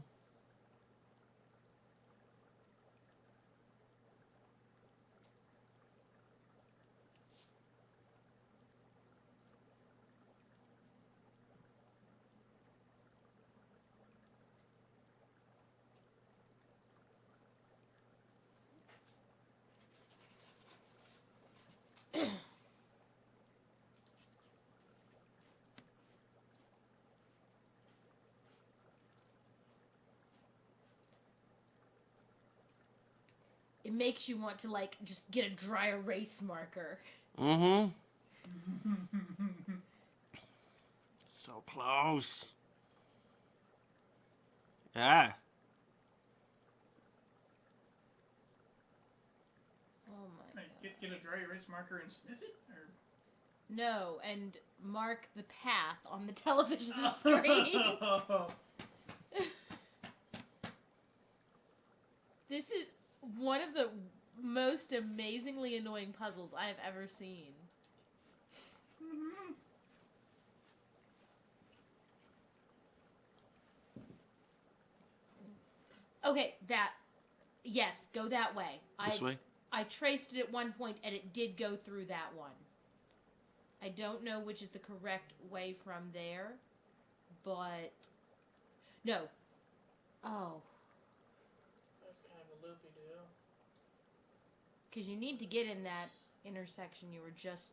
It makes you want to, like, just get a dry erase marker. Mm-hmm. So close. Ah. Oh my Right, get a dry erase marker and sniff it? Or... No, and mark the path on the television screen. This is one of the most amazingly annoying puzzles I have ever seen. Okay, yes, go that way. This way? I traced it at one point and it did go through that one. I don't know which is the correct way from there, but no. Oh. That's kind of a loopy-doo. Because you need to get in that intersection you were just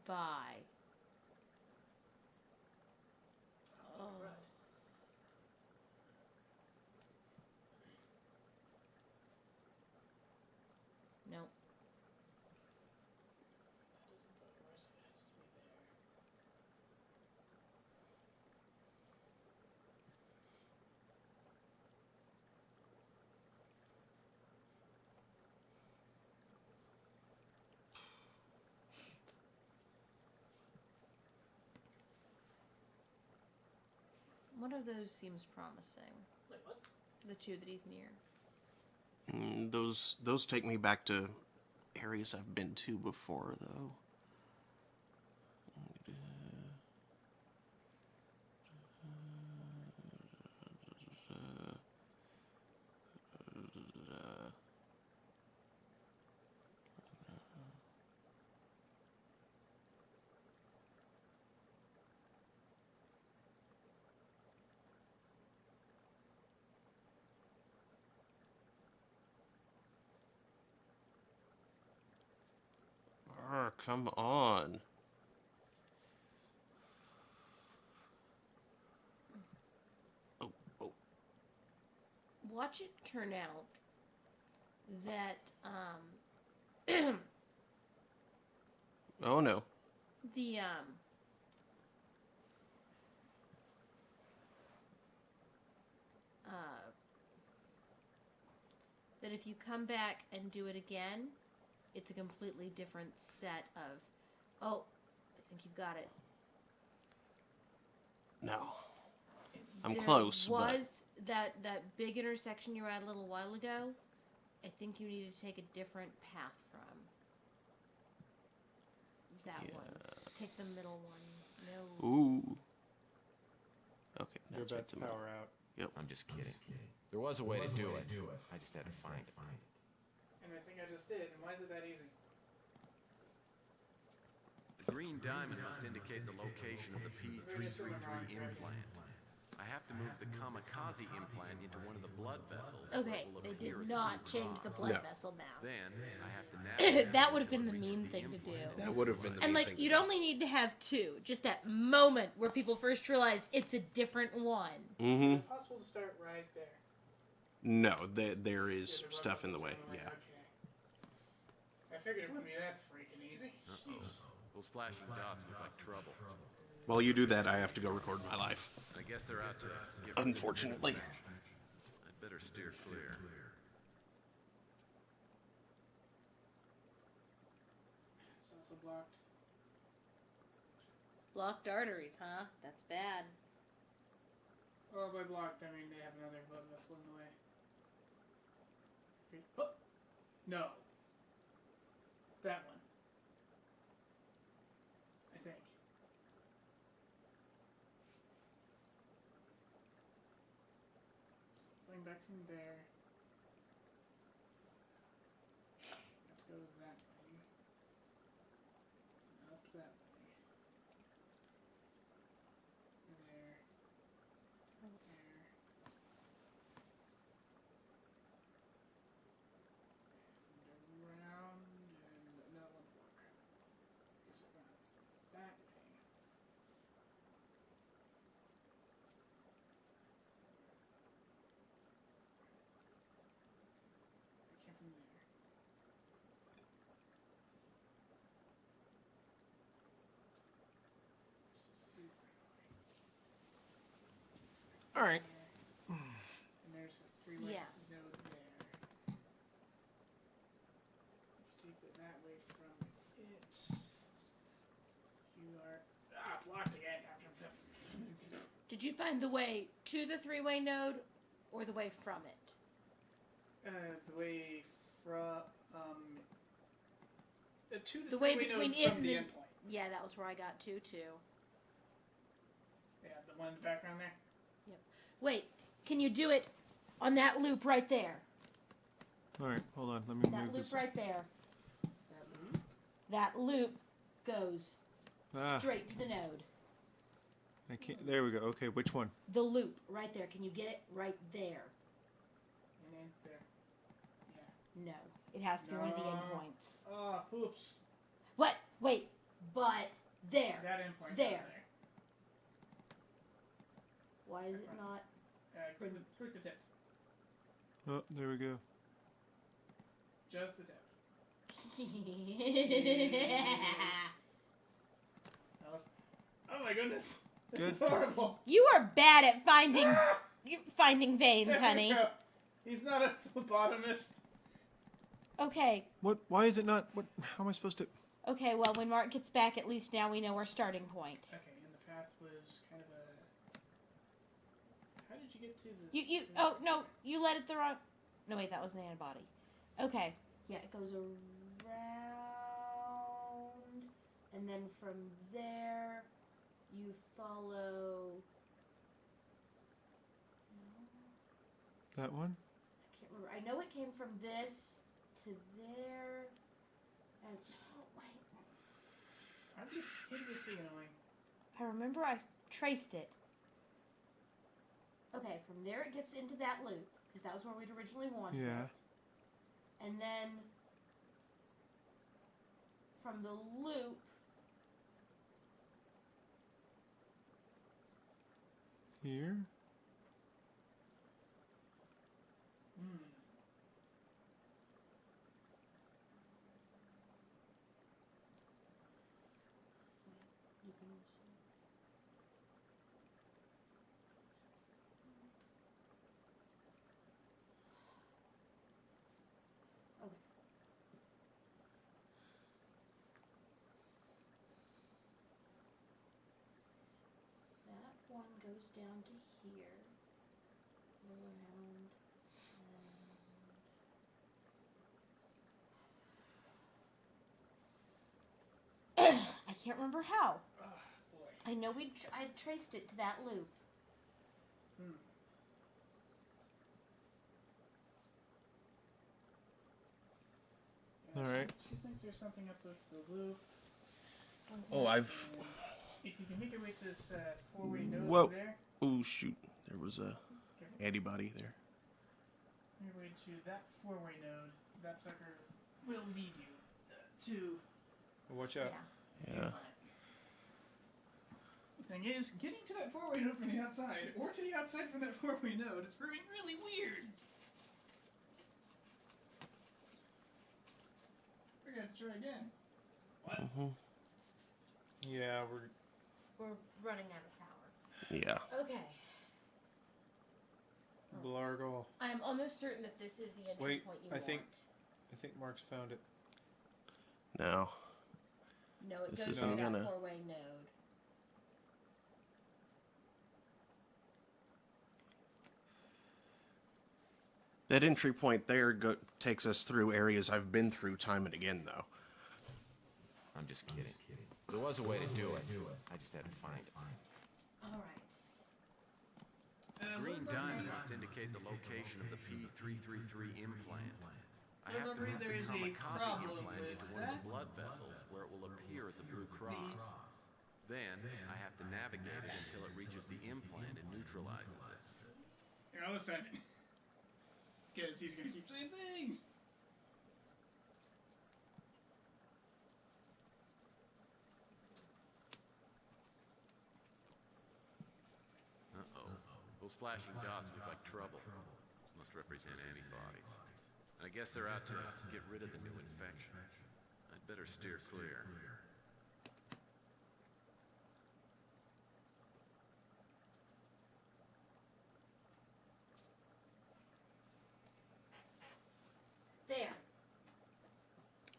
by. Oh. Nope. One of those seems promising. Wait, what? The two that he's near. Those take me back to areas I've been to before, though. Come on. Oh. Watch it turn out that, Oh, no. the, that if you come back and do it again, it's a completely different set of, oh, I think you've got it. No. I'm There close, but... was that big intersection you were at a little while ago. I think you need to take a different path from that one. Take the middle one. No. Ooh. Okay, now You're take about to the middle. power out. Yep. I'm just kidding. There was a way to do it. I just had to find it. And I think I just did. And why is it that easy? The green diamond must indicate the location of the P333 implant. I have to move the kamikaze implant into one of the blood vessels. Okay, that will they appear did as not a change the blood No. vessel now. Then I have to navigate That would have been the mean thing to do. That would have been the And main like, thing. you'd only need to have two. Just that moment where people first realized it's a different one. Mm-hmm. Is it possible to start right there? No, there is stuff in the way. Yeah. Okay. I figured it wouldn't be that freaking easy. Uh-oh. Those flashing dots look like trouble. While you do that, I have to go record my life. I guess they're out to get Unfortunately. I'd better steer clear. It's also blocked. Blocked arteries, huh? That's bad. Well, by blocked, I mean they have another blood vessel in the way. Okay. Oh. No. That one. I think. Going back from there. Have to go that way. And up that way. There. There. And around, and that won't work. Guess around that way. I came from there. All right. And there's a three-way Yeah. node there. If you take it that way from it, you are blocked again. Did you find the way to the three-way node or the way from it? The way from to The way three-way between node it from and the the... endpoint. Yeah, that was where I got to, too. Yeah, the one in the background there. Yep. Wait, can you do it on that loop right there? All right, hold on. Let me That move loop this. right there. That loop goes straight to the node. I can't. There we go. Okay, which one? The loop right there. Can you get it right there? And then there. Yeah. No. It has to be one of the endpoints. Ah, oops. What? Wait. But there. That endpoint. There. Why is it not? Click the tip. Oh, there we go. Just the tip. Oh my goodness. This is horrible. You are bad at finding veins, honey. He's not a phlebotomist. Okay. What? Why is it not? What? How am I supposed to? Okay, well, when Mark gets back, at least now we know our starting point. Okay, and the path was kind of a... How did you get to the... You oh, no, you led it the wrong... No, wait, that was the antibody. Okay. Yeah, it goes around, and then from there, you follow... That one? I can't remember. I know it came from this to there, and... Oh, wait. Are these hideously annoying? I remember I traced it. Okay, from there it gets into that loop, because that was where we'd originally wanted Yeah. it. And then from the loop, Here? you can... Okay. That one goes down to here. Go around. And... I can't remember how. I know I traced it to that loop. All right. She thinks there's something up with the loop. Oh, I've... If you can make your way to this four-way node Whoa. over there, Oh, shoot. There was a antibody there. make your way to that four-way node. That sucker will lead you to... Watch out. Yeah. The thing is, getting to that four-way node from the outside, or to the outside from that four-way node, is proving really weird. We're gonna try again. What? Yeah, we're running out of power. Yeah. Okay. Blargle. I'm almost certain that this is the entry Wait, point you I want. think Mark's found it. No. No, it This goes to isn't that gonna... four-way node. That entry point there takes us through areas I've been through time and again, though. I'm just kidding. There was a way to do it. I just had to find it. All right. Green diamond must indicate the location of the P333 implant. I have to Remember, move there the is a kamikaze problem implant with into one of that. the blood vessels where it will appear as a blue cross. Then I have to navigate it until it reaches the implant and neutralizes it. Here, I'll listen. Because he's gonna keep saying things. Uh-oh. Those flashing dots look like trouble. Must represent antibodies. I guess they're out to get rid of the new infection. I'd better steer clear. There.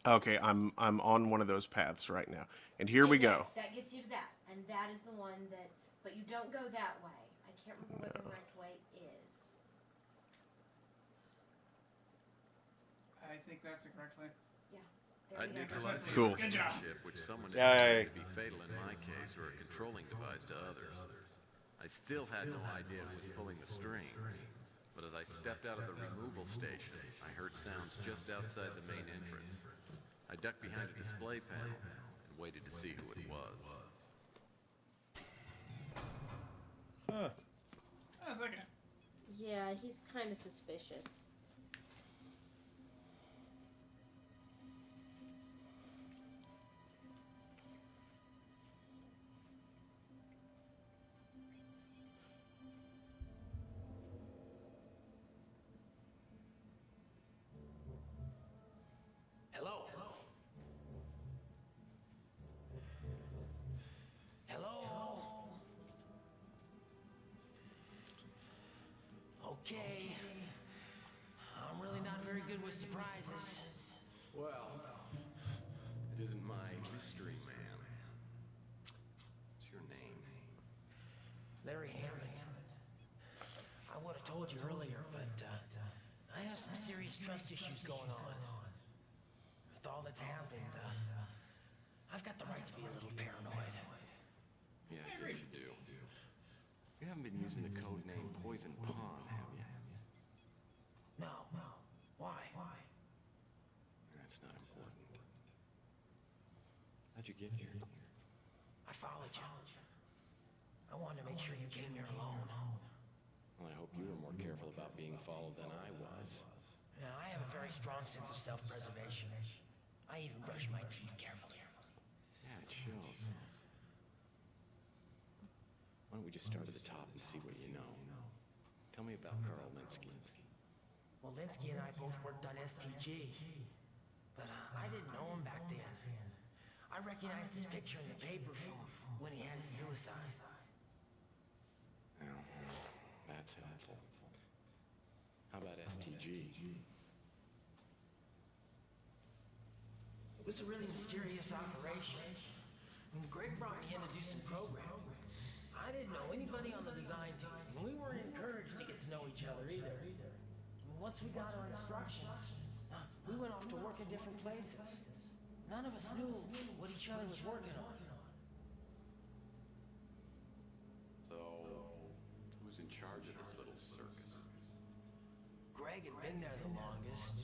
Okay, I'm on one of those paths right now. And here we go. That gets you to that. And that is the one that... But you don't go that way. I can't remember what the correct way is. I think that's the correct way. Yeah. I'd neutralize the Cool. infection chip, which someone Yay. determined to be fatal in my case, or a controlling device to others. I still had no idea who was pulling the strings, but as I stepped out of the removal station, I heard sounds just outside the main entrance. I ducked behind a display panel and waited to see who it was. Huh. Oh, it's okay. Yeah, he's kind of suspicious. Okay. I'm really not very good with surprises. Well, it isn't my mystery man. What's your name? Larry Hammond. I would have told you earlier, but I have some serious trust issues going on. With all that's happened, I've got the right to be a little paranoid. Yeah, I guess you do. You haven't been using the code name Poison Pawn, have you? No. Why? That's not important. How'd you get here? I followed you. I wanted to make sure you came here alone. Well, I hope you were more careful about being followed than I was. Now, I have a very strong sense of self-preservation. I even brush my teeth carefully. Yeah, it shows. Why don't we just start at the top and see what you know? Tell me about Carl Linsky. Well, Linsky and I both worked on STG. But I didn't know him back then. I recognized his picture in the paper from when he had his suicide. Well, that's helpful. How about STG? It was a really mysterious operation. When Greg brought me in to do some programming, I didn't know anybody on the design team, and we weren't encouraged to get to know each other either. And once we got our instructions, we went off to work in different places. None of us knew what each other was working on. So, who's in charge of this little circus? Greg had been there the longest.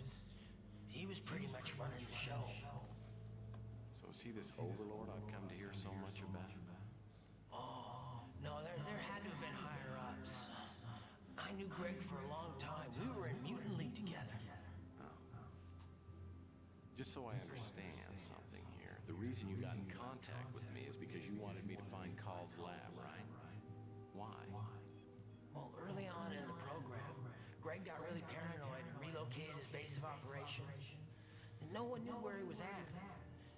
He was pretty much running the show. So is he this overlord I've come to hear so much about? Oh, no, there had to have been higher-ups. I knew Greg for a long time. We were in Mutant League together. Just so I understand something here, the reason you got in contact with me is because you wanted me to find Carl's lab, right? Why? Well, early on in the program, Greg got really paranoid and relocated his base of operation. And no one knew where he was at.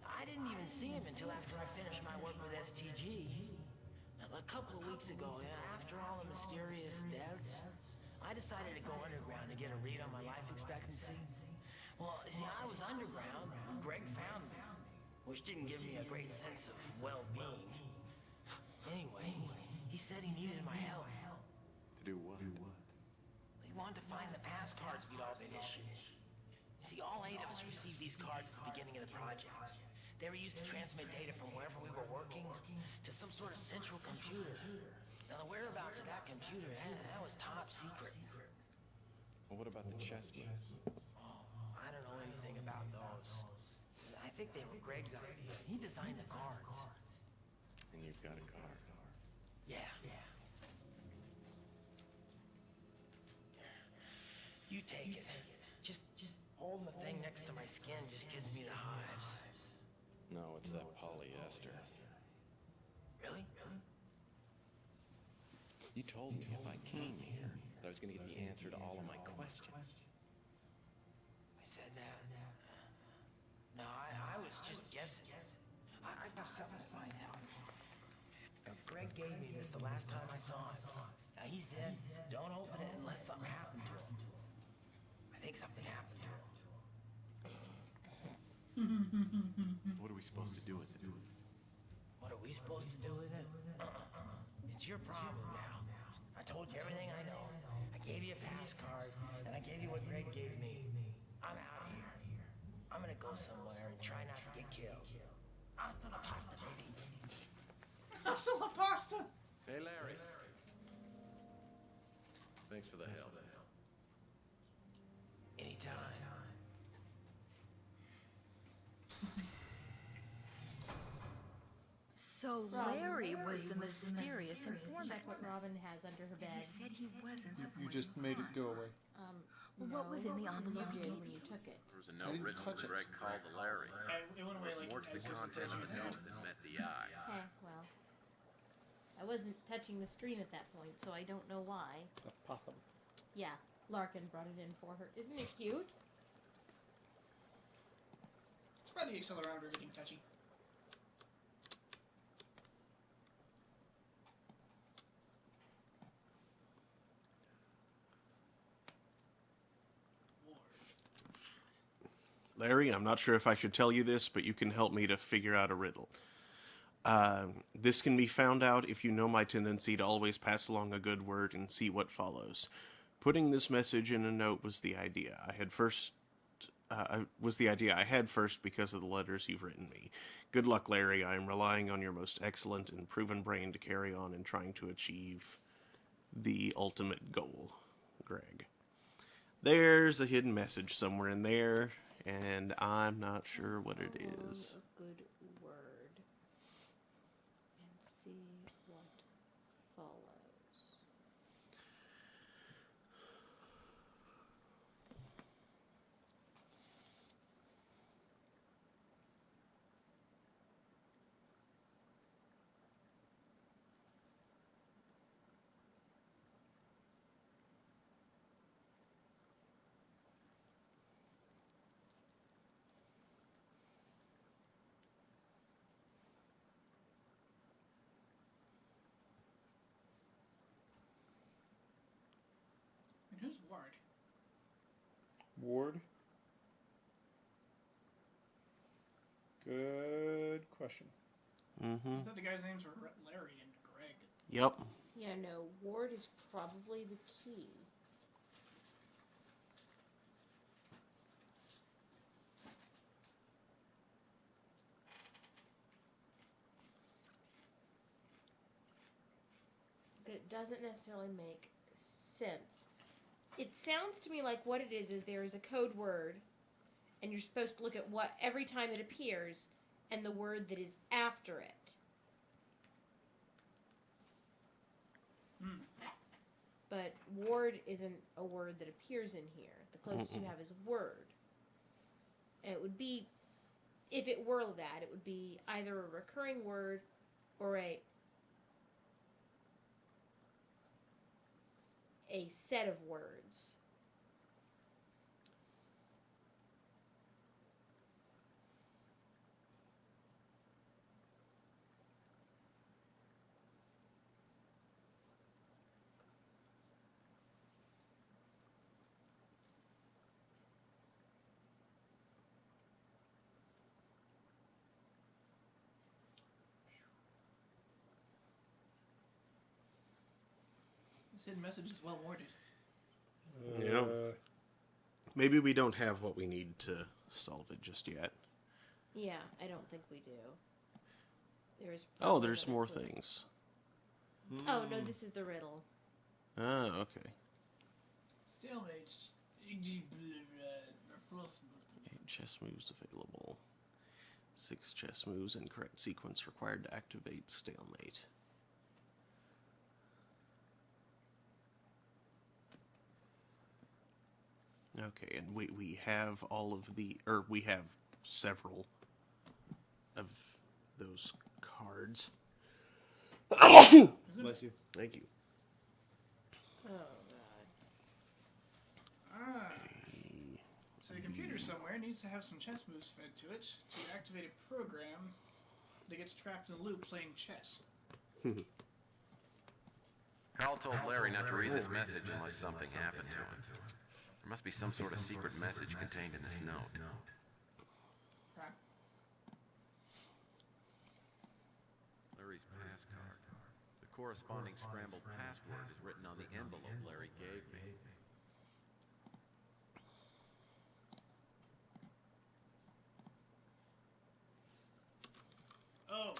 I didn't even see him until after I finished my work with STG. A couple of weeks ago, after all the mysterious deaths, I decided to go underground to get a read on my life expectancy. Well, see, I was underground. Greg found me, which didn't give me a great sense of well-being. Anyway, he said he needed my help. To do what? He wanted to find the pass cards we'd all been issued. You see, all 8 of us received these cards at the beginning of the project. They were used to transmit data from wherever we were working to some sort of central computer. Now, the whereabouts of that computer, that was top secret. Well, what about the chess moves? I don't know anything about those. I think they were Greg's idea. He designed the cards. And you've got a card. Yeah. You take it. Just holding the thing next to my skin just gives me the hives. No, it's that polyester. Really? You told me if I came here that I was going to get the answer to all of my questions. I said that. No, I was just guessing. I've got something to find out. Now, Greg gave me this the last time I saw him. Now, he said, don't open it unless something happened to him. I think something happened to him. What are we supposed to do with it? What are we supposed to do with it? It's your problem now. I told you everything I know. I gave you a pass card, and I gave you what Greg gave me. I'm out of here. I'm gonna go somewhere and try not to get killed. Hasta la pasta, baby. Hasta la pasta! Hey, Larry. Thanks for the help. Anytime. So Larry was the mysterious informant. Check what Robin has under her bed. He said he wasn't the You just made it go away. Well, what was in the envelope you you did gave when me? you took it? There was a I note didn't written touch with it. Greg called to Larry. It went away There was like more to the as if content of the you note than met the eye. Well, I wasn't touching the screen at that point, so I don't know why. It's a possum. Yeah, Larkin brought it in for her. Isn't it cute? Spread the accelerometer getting touchy. Larry, I'm not sure if I should tell you this, but you can help me to figure out a riddle. This can be found out if you know my tendency to always pass along a good word and see what follows. Putting this message in a note was the idea I had first because of the letters you've written me. Good luck, Larry. I am relying on your most excellent and proven brain to carry on in trying to achieve the ultimate goal. Greg. There's a hidden message somewhere in there, and I'm not sure what it is. A good word. And see what follows. And who's Ward? Ward? Good question. Mm-hmm. I thought the guys' names were Larry and Greg. Yep. Yeah, no, Ward is probably the key. But it doesn't necessarily make sense. It sounds to me like what it is there is a code word, and you're supposed to look at what every time it appears, and the word that is after it. But ward isn't a word that appears in here. The closest you have is word. And it would be, if it were that, it would be either a recurring word or a set of words. This hidden message is well worded. Yeah. Maybe we don't have what we need to solve it just yet. Yeah, I don't think we do. There's There's more things. Oh, no, this is the riddle. Oh, okay. Stalemate. 8 chess moves available. 6 chess moves in correct sequence required to activate stalemate. Okay, and we have all of we have several of those cards. Bless you. Thank you. Oh, God. So your computer somewhere needs to have some chess moves fed to it to activate a program that gets trapped in a loop playing chess. Carl told Larry not to read this message unless something happened to him. There must be some sort of secret message contained in this note. Larry's pass card. The corresponding scrambled password is written on the envelope Larry gave me. Oh.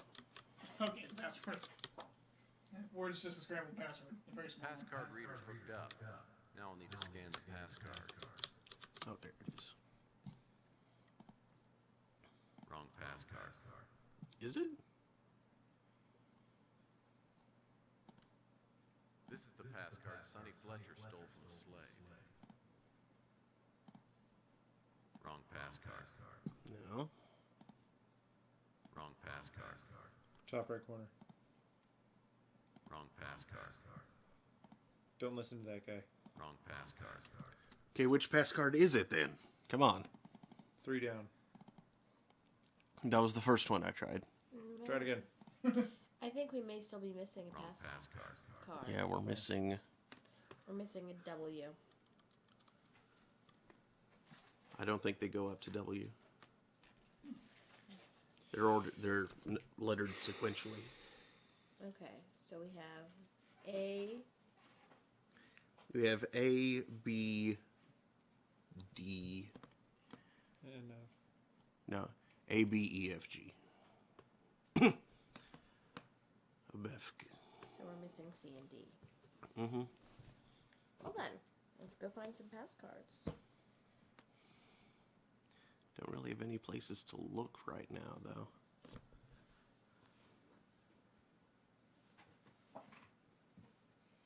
Okay, the password. Word's just a scrambled password. Very small. Pass card reader hooked up. Now I'll need to scan the pass card. Oh, there it is. Wrong pass card. Is it? This is the pass card Sonny Fletcher stole from the slave. Wrong pass card. No. Wrong pass card. Top right corner. Wrong pass card. Don't listen to that guy. Wrong pass card. Okay, which pass card is it then? Come on. 3 down. That was the first one I tried. Try it again. I think we may still be missing a pass card. Yeah, we're missing. We're missing a W. I don't think they go up to W. They're lettered sequentially. Okay, so we have A. We have A, B, D. And No, A, B, E, F, G. So we're missing C and D. Mm-hmm. Well then, let's go find some pass cards. Don't really have any places to look right now, though.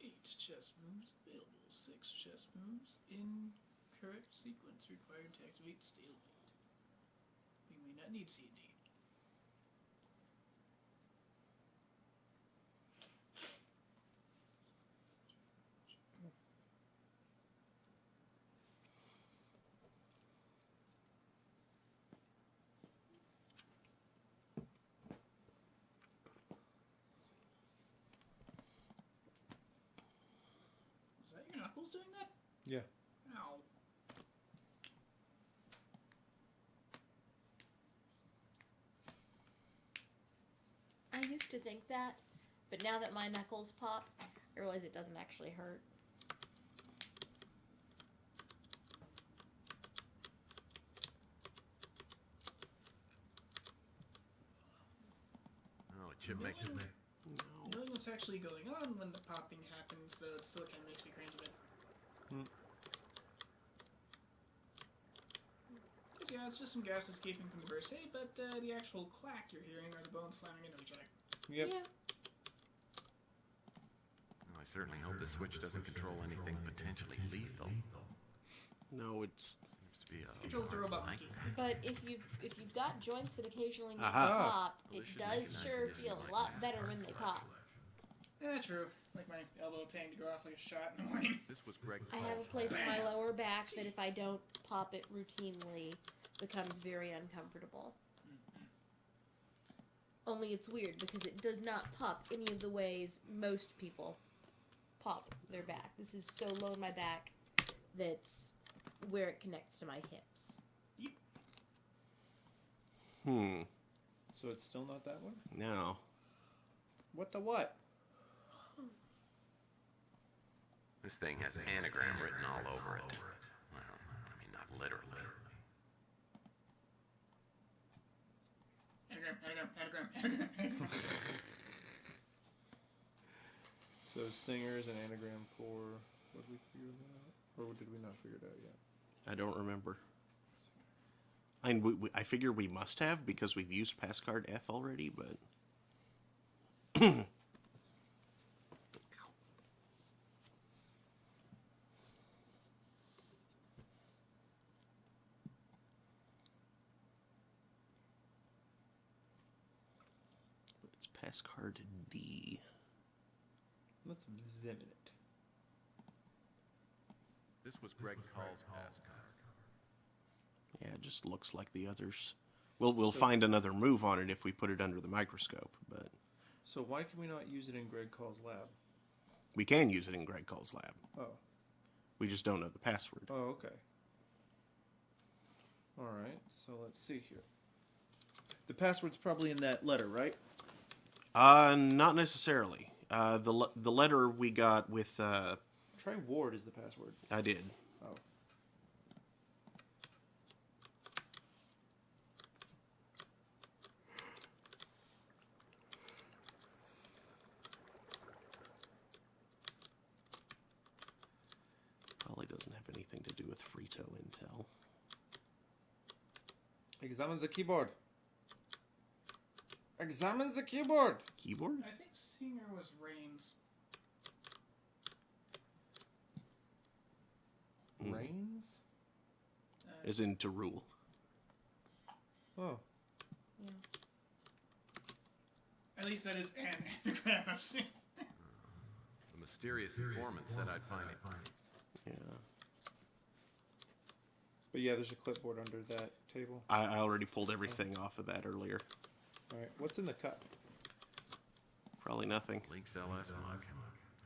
8 chess moves available. 6 chess moves in correct sequence required to activate stalemate. We may not need C and D. Was that your knuckles doing that? yeah. Ow. I used to think that, but now that my knuckles pop, I realize it doesn't actually hurt. Oh, chip makes it. Knowing what's actually going on when the popping happens, it still kind of makes me cringe a bit. But yeah, it's just some gas escaping from the burst, but the actual clack you're hearing are the bones slamming into each other. Yep. Yeah. Well, I certainly hope the switch doesn't control anything potentially lethal. No, it's Seems to be a Controls the robot like monkey. that. But if you've got joints that occasionally make Aha. you pop, Well, it this should make a does nice sure addition feel to a my lot NASCAR better when they pop. collection. Yeah, true. Like my elbow tending to go off like a shot in the morning. This was Greg. I have a place in my lower back that if I don't pop it routinely becomes very uncomfortable. Only it's weird because it does not pop any of the ways most people pop their back. This is so low in my back that's where it connects to my hips. So it's still not that one? no. What the what? This thing has anagram written all over it. Well, I mean, not literally. Anagram. So singers and anagram for what did we figure that out? Or did we not figure it out yet? I don't remember. I figure we must have because we've used pass card F already, but it's pass card D. Let's examine it. This was Greg Call's pass card. Yeah, it just looks like the others. We'll find another move on it if we put it under the microscope, but So why can we not use it in Greg Call's lab? we can use it in Greg Call's lab. Oh. We just don't know the password. Oh, okay. Alright, so let's see here. The password's probably in that letter, right? Not necessarily. The letter we got with Try Ward is the password. I did. Oh. Probably doesn't have anything to do with Frito Intel. Examine the keyboard. Examine the keyboard. Keyboard? I think Singer was Reigns. Reigns? As in to rule. Oh. Yeah. At least that is an anagram I've seen. The mysterious informant said I'd find it. Yeah. But yeah, there's a clipboard under that table. I already pulled everything off of that earlier. Alright, what's in the cup? Probably nothing. Link's LS mug.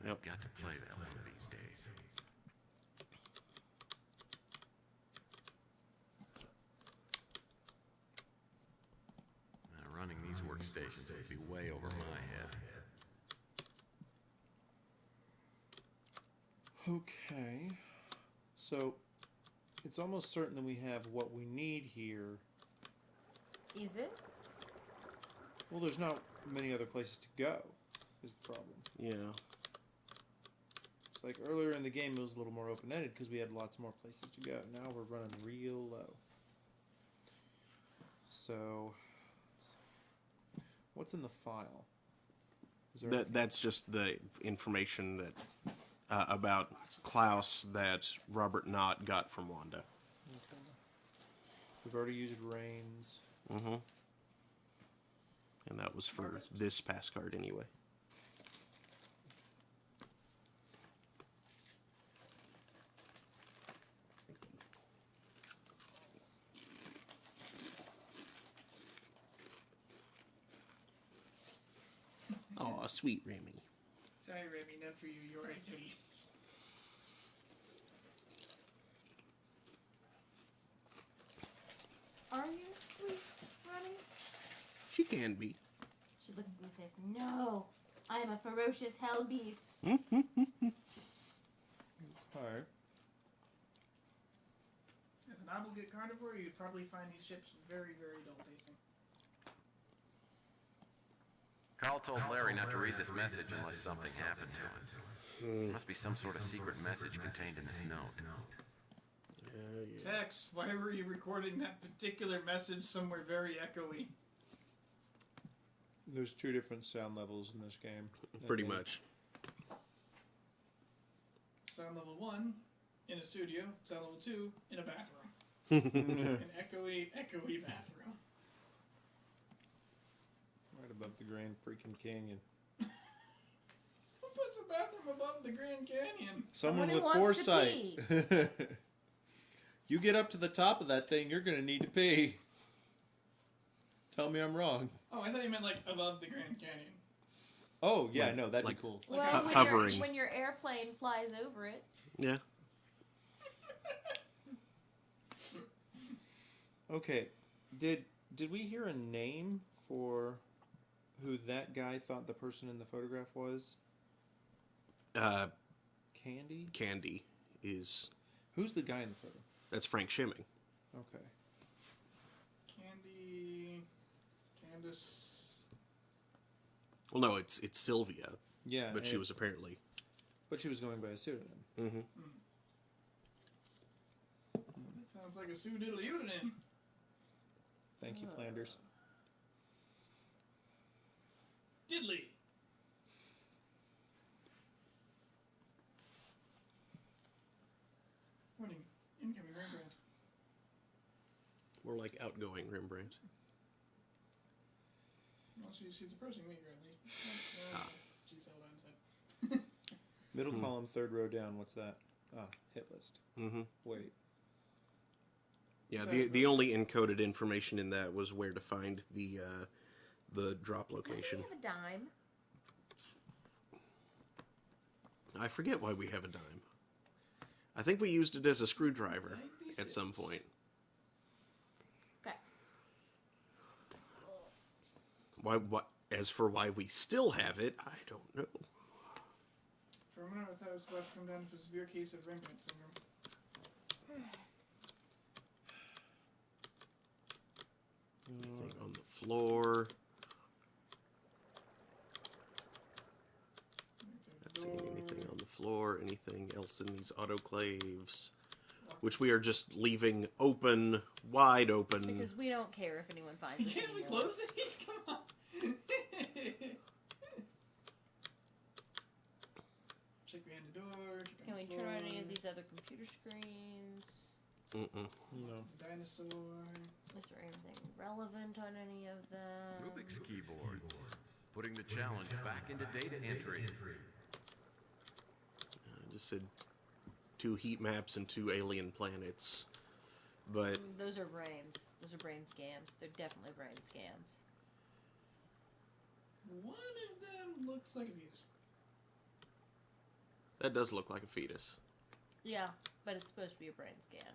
Yep. Got to play that one of these days. these workstations would be way over my head. Okay. So, it's almost certain that we have what we need here. Is it? Well, there's not many other places to go, is the problem. Yeah. It's like earlier in the game it was a little more open-ended because we had lots more places to go. Now we're running real low. So, what's in the file? Is there That's just the information that about Klaus that Robert Knott got from Wanda. Okay. We've already used Reigns. Mm-hmm. And that was for this pass card anyway. Aw, sweet Remy. Sorry, Remy, not for you. You're already kitty. Are you sweet, Remy? She can be. She looks at me and says, "No, I am a ferocious hell beast." Okay. As an obligate carnivore, you'd probably find these ships very, very dull tasting. Carl told Larry not to read this message unless something happened to him. There must be some sort of secret message contained in this note. Tex, why were you recording that particular message somewhere very echoey? There's 2 different sound levels in this game. Pretty much. Sound level 1 in a studio, sound level 2 in a bathroom. An echoey bathroom. Right above the Grand freaking Canyon. Who puts a bathroom above the Grand Canyon? Someone who with wants to foresight. You get up to the top of that thing, you're going to need to pee. Tell me I'm wrong. Oh, I thought you meant like above the Grand Canyon. Oh, yeah, Like- no, that'd like- be cool. Well, hovering. when your airplane flies over it. Yeah. Okay, did we hear a name for who that guy thought the person in the photograph was? Candy? Candy is... Who's the guy in the photo? That's Frank Shimming. Okay. Candace. Well, no, it's Sylvia. Yeah. But she was apparently... But she was going by a pseudonym. Mm-hmm. That sounds like a pseudo-pseudonym. Thank you, Flanders. Diddley. Warning. Incoming Rembrandt. More like outgoing Rembrandt. Well, she's approaching me currently. She's held on set. Middle column, 3rd row down. What's that? Ah, hit list. Mm-hmm. Wait. Yeah, the only encoded information in that was where to find the drop location. We have a dime. I forget why we have a dime. I think we used it as a screwdriver at some point. Okay. As for why we still have it, I don't know. For a minute, I thought I was about to come down with a severe case of Rembrandt syndrome. Anything on the floor? Not seeing anything on the floor. Anything else in these autoclaves? Which we are just leaving open, wide open. Because we don't care if anyone finds us Can't we anymore. close these? Come on. Check behind the door. Can we turn on any of these other computer screens? Mm-mm. No. Dinosaur. Is there anything relevant on any of them? Rubik's keyboards. Putting the challenge back into data entry. I just said 2 heat maps and 2 alien planets. But Those are brains. Those are brain scans. They're definitely brain scans. One of them looks like a fetus. that does look like a fetus. Yeah, but it's supposed to be a brain scan.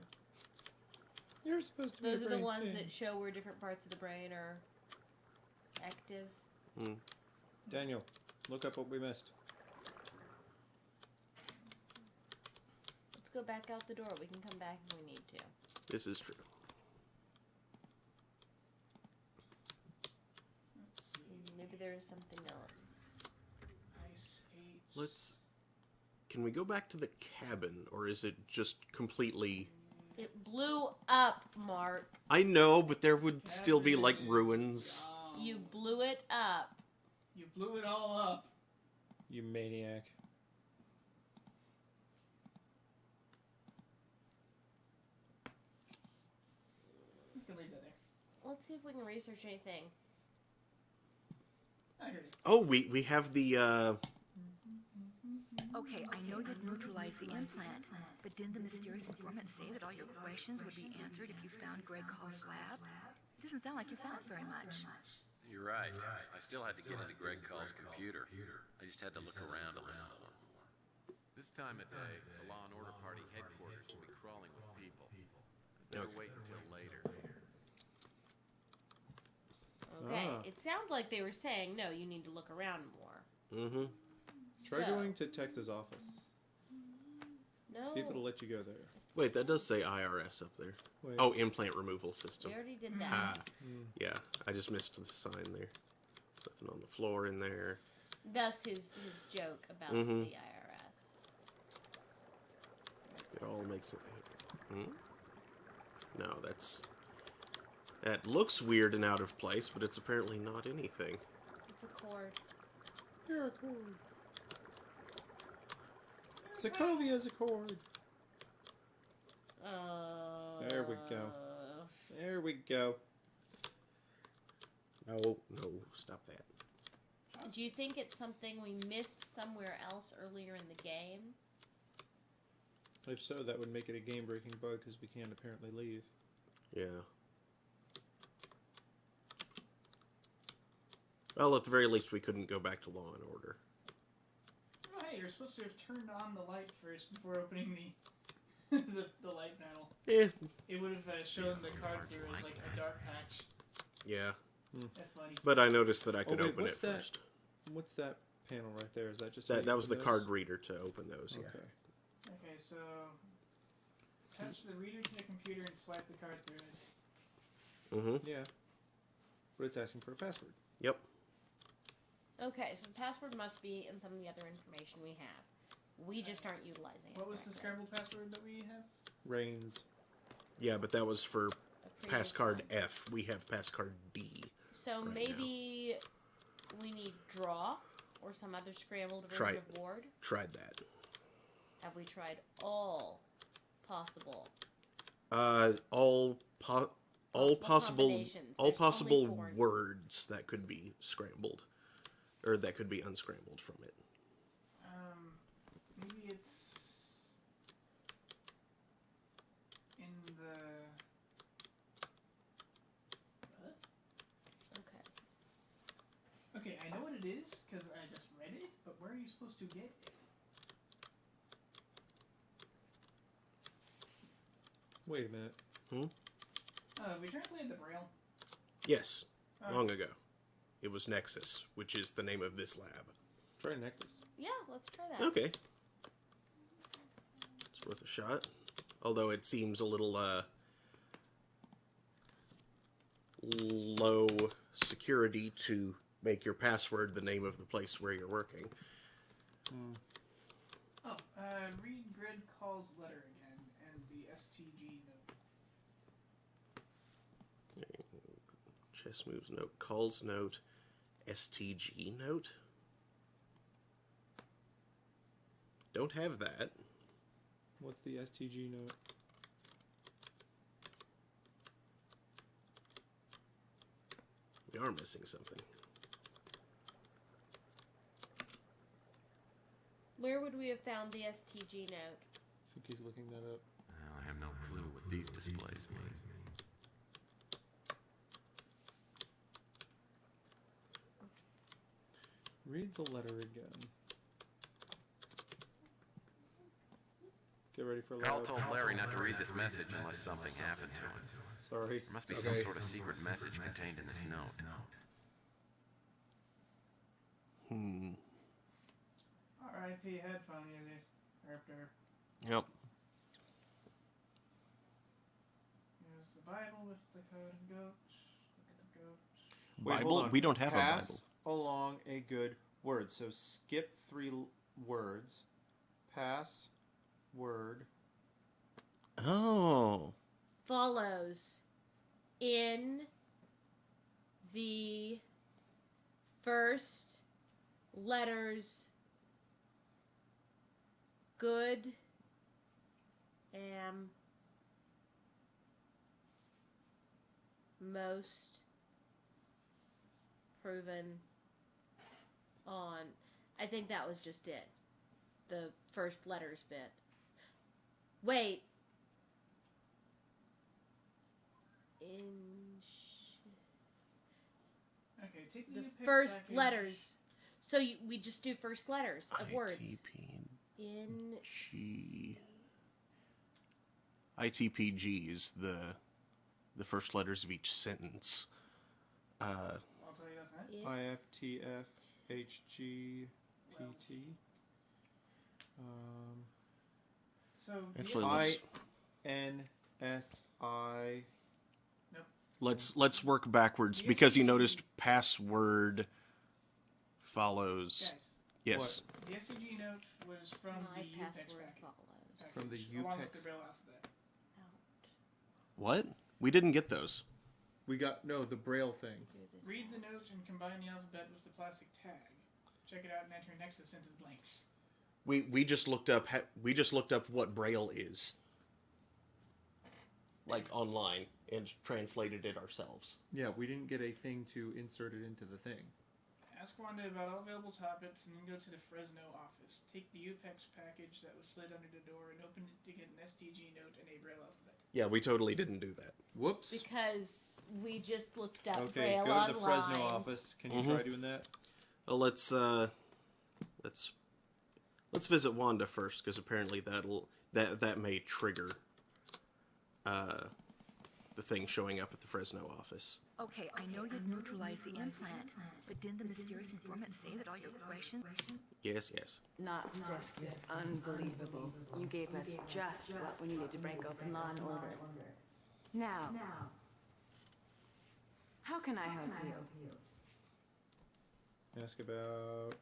You're supposed to be Those a are the brain ones scan. that show where different parts of the brain are active. Daniel, look up what we missed. Let's go back out the door. We can come back if we need to. This is true. Maybe there is something else. Ice Age. Let's... Can we go back to the cabin, or is it just completely... It blew up, Mark. I know, but there would still be, like, ruins. You blew it up. You blew it all up. You maniac. Just gonna leave that there. Let's see if we can research anything. Oh, here it is. Oh, we have the, Okay, I know you'd neutralize the implant, but didn't the mysterious informant say that all your questions would be answered if you found Greg Call's lab? It doesn't sound like you found very much. You're right. I still had to get into Greg Call's computer. I just had to look around a little more. This time of day, the Law and Order Party headquarters will be crawling with people. Better wait until later. Okay, it sounds like they were saying, no, you need to look around more. Mm-hmm. Try going to Tex's office. No. See if it'll let you go there. Wait, that does say IRS up there. Wait. Oh, implant removal system. We already did that. Ah, yeah. I just missed the sign there. There's nothing on the floor in there. Thus his joke about the IRS. It all makes it... No, that looks weird and out of place, but it's apparently not anything. It's a cord. You're a cord. Sokovia's a cord. There we go. There we go. No, stop that. Do you think it's something we missed somewhere else earlier in the game? If so, that would make it a game-breaking bug because we can't apparently leave. Yeah. Well, at the very least, we couldn't go back to Law and Order. Oh, hey, you're supposed to have turned on the light first before opening the the light panel. Yeah. It would have shown the card through as like a dark patch. Yeah. That's funny. But I noticed that I could wait, open it what's that? first. What's that panel right there? Is that just That was the those? card reader to open those, yeah. Okay. Okay, so touch the reader to the computer and swipe the card through it. Mm-hmm. Yeah. But it's asking for a password. Yep. Okay, so the password must be in some of the other information we have. We just aren't utilizing it. What was the correctly. scrambled password that we have? Reigns. Yeah, but that was for previous pass card F. We have pass card D. So right maybe we need draw or some other scrambled version Try- of Ward. Tried that. Have we tried all possible? All possible combinations. all There's possible only 4. words that could be scrambled, or that could be unscrambled from it. Maybe it's in the. What? Okay. Okay, I know what it is because I just read it, but where are you supposed to get it? Wait a minute. Have we translated the Braille? Yes, Oh. long ago. It was Nexus, which is the name of this lab. Try Nexus. Yeah, let's try that. Okay. It's worth a shot. Although it seems a little, low security to make your password the name of the place where you're working. Oh, read Greg Call's letter again and the STG note. Chess moves note, calls note, STG note. Don't have that. What's the STG note? We are missing something. Where would we have found the STG note? I think he's looking that up. Well, I have no clue what these displays mean. Read the letter again. Get ready for Carl loud. told Larry not to read this message unless something happened to him. Sorry. There must be Okay. some sort of secret message contained in this note. R.I.P. headphone users. Herp derp. Yep. Here's the Bible with the code and goat. Look at the goat. Wait, Bible? hold on. We don't have a Pass Bible. along a good word. So skip 3 words. Pass word. Oh. Follows in the first letters good am most proven on. I think that was just it. The first letters bit. Wait. Okay, take The UPEX first package. letters. So we just do first letters of words. In G. ITPG is the first letters of each sentence. I'll tell you that's not. IFTFHGPT. So Actually, INSI. Nope. let's work backwards because you noticed password follows. Guys. Yes. The SCG note was from My the UPEX password package. follows. From the Along with UPEX. the Braille alphabet. What? We didn't get those. We got the Braille thing. Read the note and combine the alphabet with the plastic tag. Check it out and enter Nexus into the blanks. We just looked up what Braille is. Like online and translated it ourselves. Yeah, we didn't get a thing to insert it into the thing. Ask Wanda about all available topics and then go to the Fresno office. Take the UPEX package that was slid under the door and open it to get an STG note and a Braille alphabet. Yeah, we totally didn't do that. Whoops. Because we just looked up Okay, Braille go online. to the Fresno office. Can you try doing that? Well, let's visit Wanda first because apparently that may trigger the thing showing up at the Fresno office. Okay, I know you'd neutralize the implant, but didn't the mysterious informant say that all your questions... Yes. Knott's desk is unbelievable. You gave us just what we needed to break open Law and Order. Now, how can I help you? Ask about...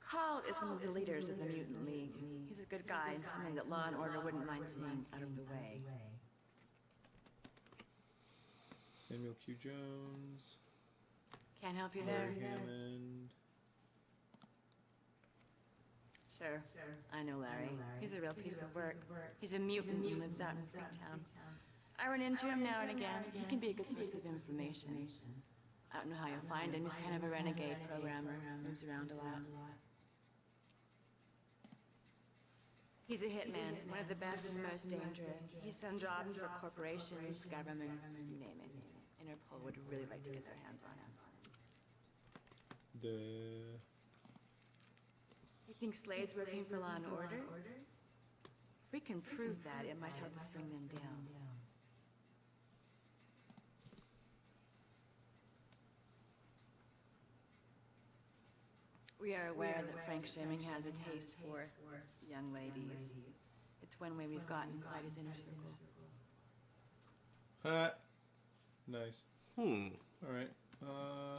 Carl is one of the leaders of the Mutant League. He's a good guy and something that Law and Order wouldn't mind seeing out of the way. Samuel Q. Jones. Can't help you there? Larry Hammond. Sure. I know Larry. He's a real piece of work. He's a mutant and lives out in Freetown. I run into him now and again. He can be a good source of information. I don't know how you'll find him. He's kind of a renegade programmer. Moves around a lot. He's a hitman, one of the best and most dangerous. He's done jobs for corporations, governments, you name it. Interpol would really like to get their hands on him. You think Slade's working for Law and Order? If we can prove that, it might help us bring them down. We are aware that Frank Shaming has a taste for young ladies. It's one way we've gotten inside his inner circle. Nice. Alright.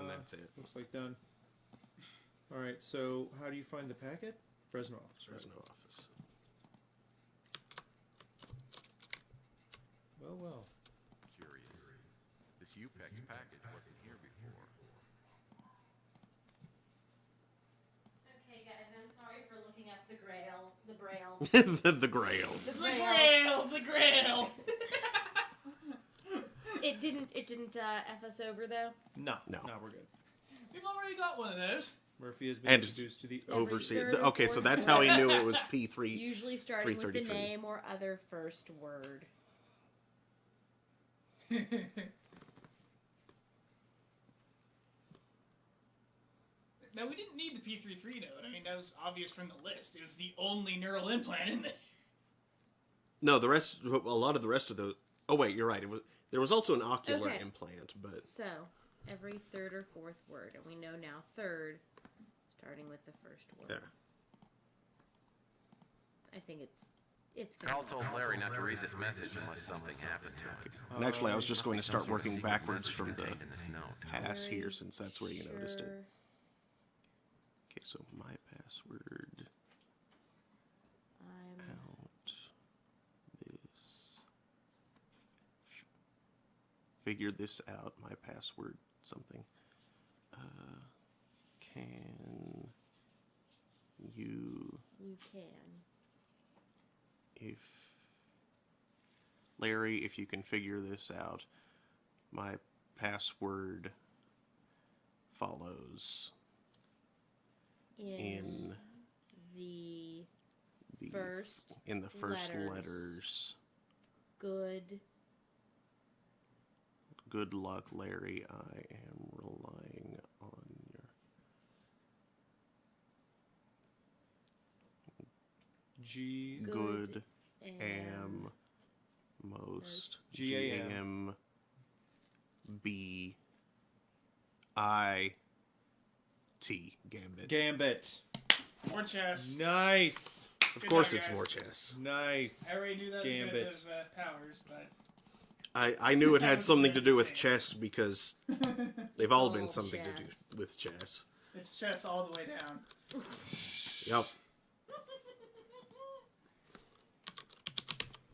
And that's it. Looks like done. Alright, so how do you find the packet? Fresno office. Fresno office. Well. Curious. This UPEX package wasn't here before. Okay, guys, I'm sorry for looking up the Braille. The Grail. The Grail. It didn't F us over though. No, we're good. We've already got one of those. Murphy has been introduced to the overseer. Okay, so that's how he knew it was P3. Usually starting with the 333. name or other first word. Now, we didn't need the P33 note. I mean, that was obvious from the list. It was the only neural implant in there. No, a lot of the rest of those. Oh wait, you're right. There was also an ocular Okay. implant, but So, every third or fourth word, and we know now third, starting with the first word. Yeah. I think it's. Carl told Larry not to read this message unless something happened to him. And actually, I was just going to start working Secret backwards message from the contained in this note. pass here, since that's where you noticed it. Sure. Okay, so my password. Out this. Figure this out. My password something. Can you? You can. If Larry, if you can figure this out, my password follows In the first in the first letters. letters. Good luck, Larry. I am relying on your good am most GAM BIT Gambit. Gambit. More chess. Nice. Of Good course, job, it's guys. more chess. Nice. I already knew that Gambit. because of powers, but I knew it had something to do with chess because they've all been something to do chess. with chess. it's chess all the way down. Yep.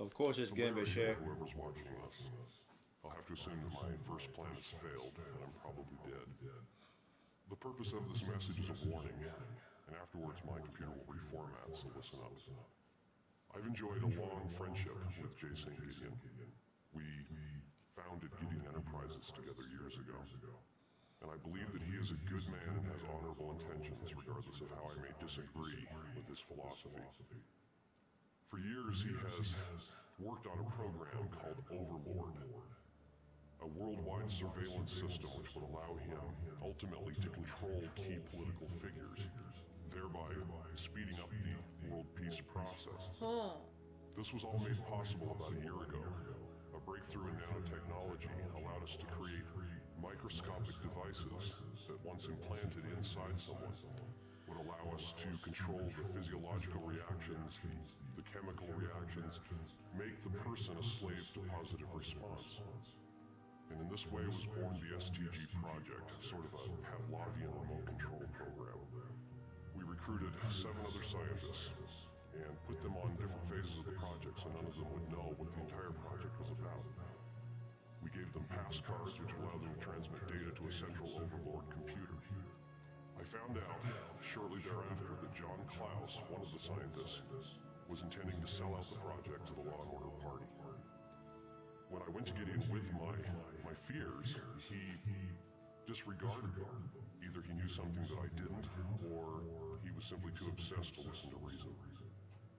Of course, it's Gambit share. Whoever's watching this, I'll have to assume that my first plan has failed, and I'm probably dead. The purpose of this message is a warning, and afterwards my computer will reformat, so listen up. I've enjoyed a long friendship with Jason Gideon. We founded Gideon Enterprises together years ago, and I believe that he is a good man and has honorable intentions, regardless of how I may disagree with his philosophy. For years, he has worked on a program called Overlord, a worldwide surveillance system which would allow him ultimately to control key political figures, thereby speeding up the world peace process. This was all made possible about a year ago. A breakthrough in nanotechnology allowed us to create microscopic devices that, once implanted inside someone, would allow us to control the physiological reactions, the chemical reactions, make the person a slave to positive response. And in this way was born the STG project, sort of a Pavlovian remote control program. We recruited 7 other scientists and put them on different phases of the project so none of them would know what the entire project was about. We gave them pass cards which allowed them to transmit data to a central overlord computer. I found out shortly thereafter that John Klaus, one of the scientists, was intending to sell out the project to the Law and Order Party. When I went to get in with my fears, he disregarded them. Either he knew something that I didn't, or he was simply too obsessed to listen to reason.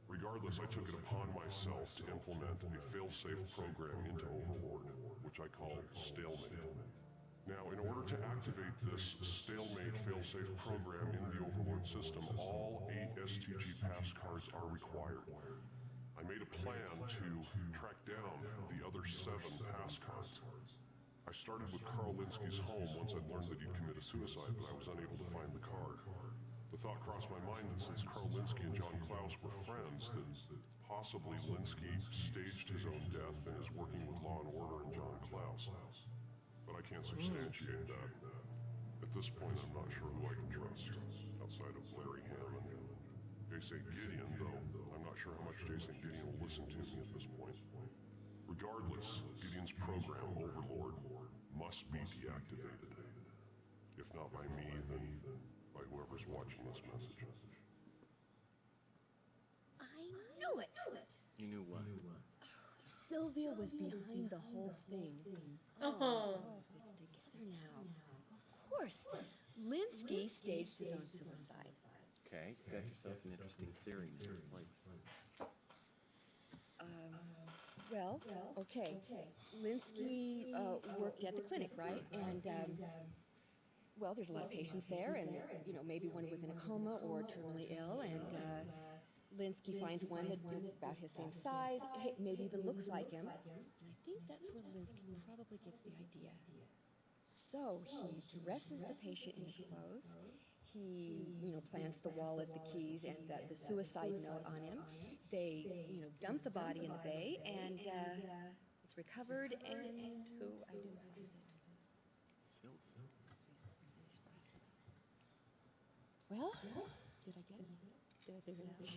Regardless, I took it upon myself to implement a fail-safe program into Overlord, which I call Stalemate. Now, in order to activate this Stalemate fail-safe program in the Overlord system, all 8 STG pass cards are required. I made a plan to track down the other 7 pass cards. I started with Carl Linsky's home once I'd learned that he'd committed suicide, but I was unable to find the card. The thought crossed my mind that since Carl Linsky and John Klaus were friends, that possibly Linsky staged his own death and is working with Law and Order and John Klaus. But I can't substantiate that. At this point, I'm not sure who I can trust, outside of Larry Hammond. Jason Gideon, though, I'm not sure how much Jason Gideon will listen to me at this point. Regardless, Gideon's program, Overlord, must be deactivated. If not by me, then by whoever's watching this message. I knew it! You knew what? Sylvia was behind the whole thing. Oh. It's together now. Of course. Linsky staged his own suicide. Okay, you got yourself an interesting theory. Well, okay. Linsky worked at the clinic, right? And, well, there's a lot of patients there, and, you know, maybe one was in a coma or terminally ill, and Linsky finds one that is about his same size, maybe even looks like him. And I think that's where Linsky probably gets the idea. So he dresses the patient in his clothes. He, plants the wallet, the keys, and the suicide note on him. They, dump the body in the bay, and it's recovered, and who identifies it? Silva. Well, did I get it? Did I figure it out?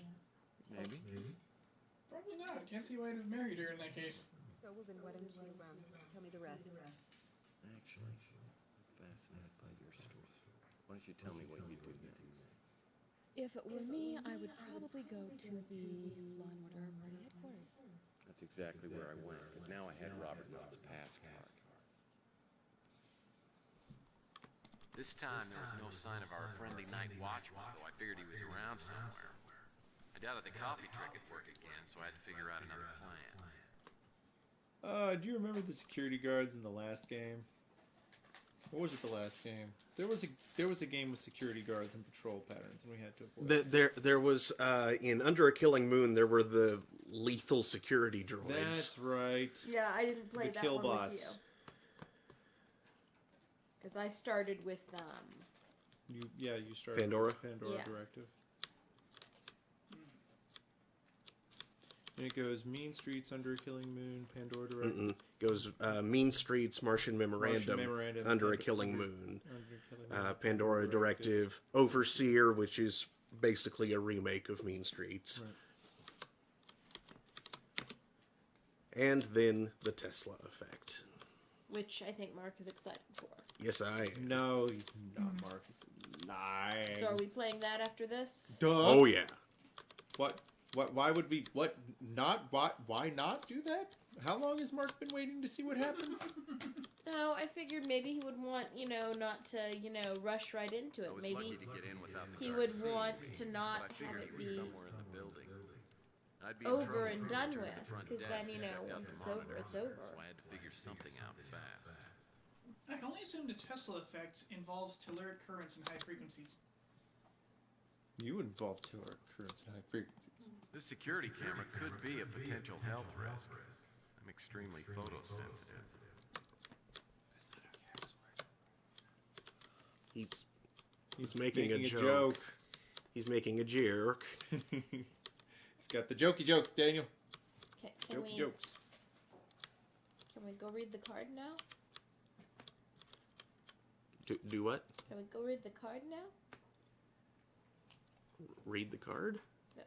Maybe. Probably not. Can't see why I'd have married her in that case. So, well, then why don't you tell me the rest? Actually, I'm fascinated by your story. Why don't you tell me what you do next? If it were me, I would probably go to the Law and Order Party headquarters. That's exactly where I went, because now I had Robert Knott's pass card. This time, there was no sign of our friendly night watchman, though I figured he was around somewhere. I doubted the coffee trick would work again, so I had to figure out another plan. Do you remember the security guards in the last game? What was it the last game? There was a game with security guards and patrol patterns, and we had to avoid There was in Under a Killing Moon. There were the lethal security droids. That's right. Yeah, I didn't play The that kill one bots. with you. Because I started with You started Pandora? with Pandora Yeah. Directive. And it goes Mean Streets, Under a Killing Moon, Pandora Directive. Goes Mean Streets, Martian Memorandum, Memorandum, Under a Killing Moon, Pandora Directive, Overseer, which is basically a remake of Mean Streets. Right. And then the Tesla Effect. which I think Mark is excited for. Yes, I am. No, he's not, Mark. He's lying. So are we playing that after this? Duh. Oh, yeah. What? Why would we? What? Not? Why not do that? How long has Mark been waiting to see what happens? No, I figured maybe he would want, not to, rush right into it. I was Maybe lucky to get in without the he dark would seeing want me, to not but I have figured it he was be somewhere in the building. I'd be in over trouble and if he done returned with, to the front because desk then, and checked out once the it's over, monitor. it's over. So I had to figure something out fast. I can only assume the Tesla effect involves telluric currents and high frequencies. You involved telluric currents and high frequencies. This security camera could be a potential health risk. I'm extremely photosensitive. He's making a joke. He's making a jerk. He's got the jokey jokes, Daniel. Can Jokey jokes. Can we go read the card now? Do what? Can we go read the card now? Read the card?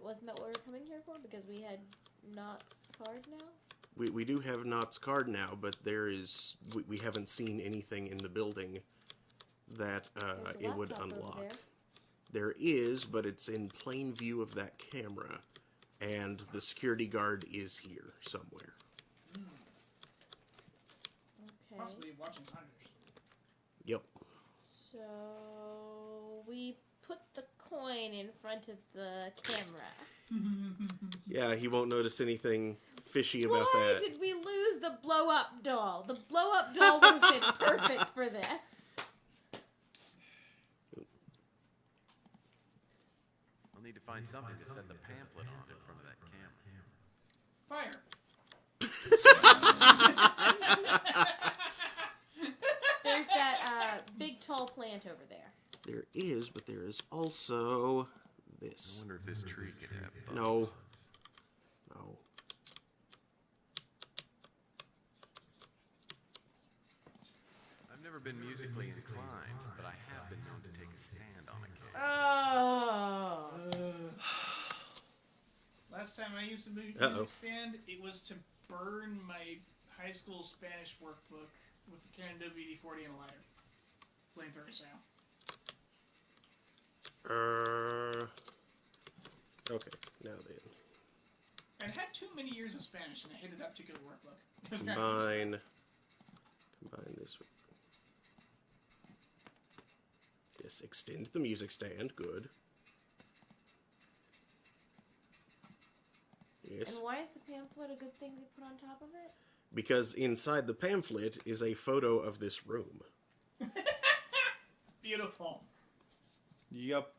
Wasn't that what we were coming here for? Because we had Knott's card now? We do have Knott's card now, but we haven't seen anything in the building that it would laptop over unlock. there. There is, but it's in plain view of that camera, and the security guard is here somewhere. Okay. Possibly watching monitors. Yep. So we put the coin in front of the camera. Yeah, he won't notice anything fishy about Why that. did we lose the blow-up doll? The blow-up doll would have been perfect for this. I'll need to find something to set the pamphlet on in front of that camera. Fire. There's that big tall plant over there. There is, but there is also this. I wonder if this tree could have bugs. No. I've never been musically inclined, but I have been known to take a stand on occasion. Oh. Last time I used a music stand, it was to burn my high school Spanish workbook with the Canon WD-40 and a lighter. Flamethrower style. Okay, now then. I had too many years of Spanish, and I hated that particular workbook. It was kind of Combine this with... Yes, extend the music stand. Good. Yes. And why is the pamphlet a good thing to put on top of it? Because inside the pamphlet is a photo of this room. beautiful. Yup.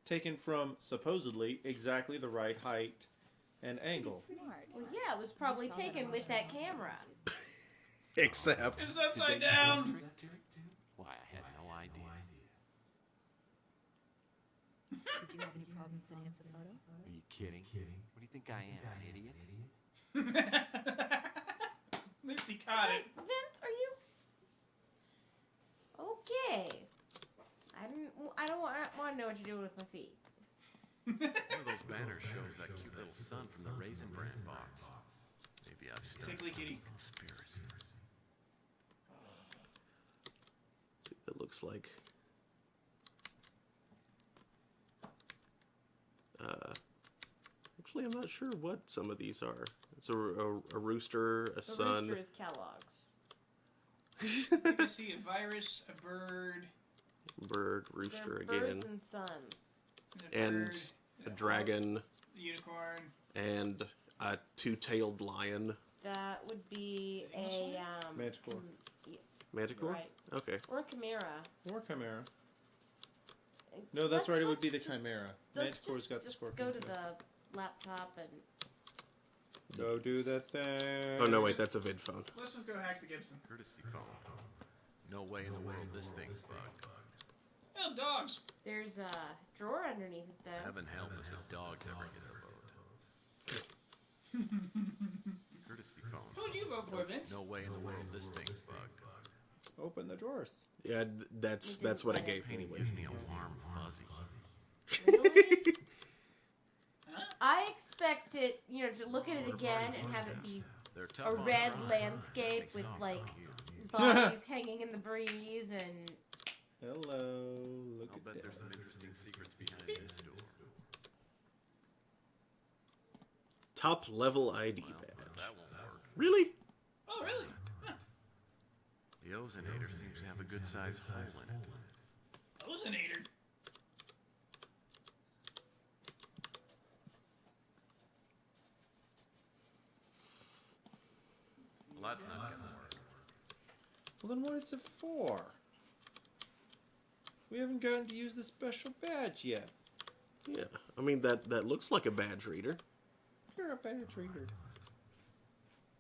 Taken from, supposedly, exactly the right height and angle. Well, yeah, it was probably taken with that camera. Except. It's upside down. Why, I had no idea. Did you have any problems setting up the photo? Are you kidding? What do you think I am, an idiot? At least he caught it. Vince, are you okay? I don't want to know what you're doing with my feet. One of those banners shows that cute little sun from the Raisin Bran box. Maybe I've started Tickly kitty. a conspiracy. It looks like. Actually, I'm not sure what some of these are. It's a rooster, a sun. The rooster is Kellogg's. You can see a virus, a bird. Bird, rooster They're again. birds and suns. And bird, a dragon. a unicorn. And a two-tailed lion. That would be a Manticore. Manticore? Right. Okay. Or a chimera. Or Chimera. No, that's right. It would be the Chimera. Let's Manticore's got the just scorpion. go to the laptop and Go do the thing. Oh, no, wait. That's a vid phone. Let's just go hack the Gibson. Courtesy phone. No way in the world this thing's bugged. Oh, dogs. there's a drawer underneath it though. Heaven help us if dogs ever get a vote. Courtesy phone. Who would you vote for, Vince? No way in the world this thing's bugged. Open the drawers. Yeah, that's what I gave anyway. Gives me a warm fuzzy. I expect it, to look at it again and have it be They're tough a on red the run. landscape They with soft like on you. bodies hanging in the breeze and Hello. Look I'll at bet that. there's some interesting secrets behind this door. Top level ID Well, badge. that won't work. Really? Oh, really? Huh. The ozonator seems to have a good sized hole in it. Ozonator. Well, that's not gonna work. Well, then what is it for? We haven't gotten to use the special badge yet. Yeah. I mean, that looks like a badge reader. You're a badge reader.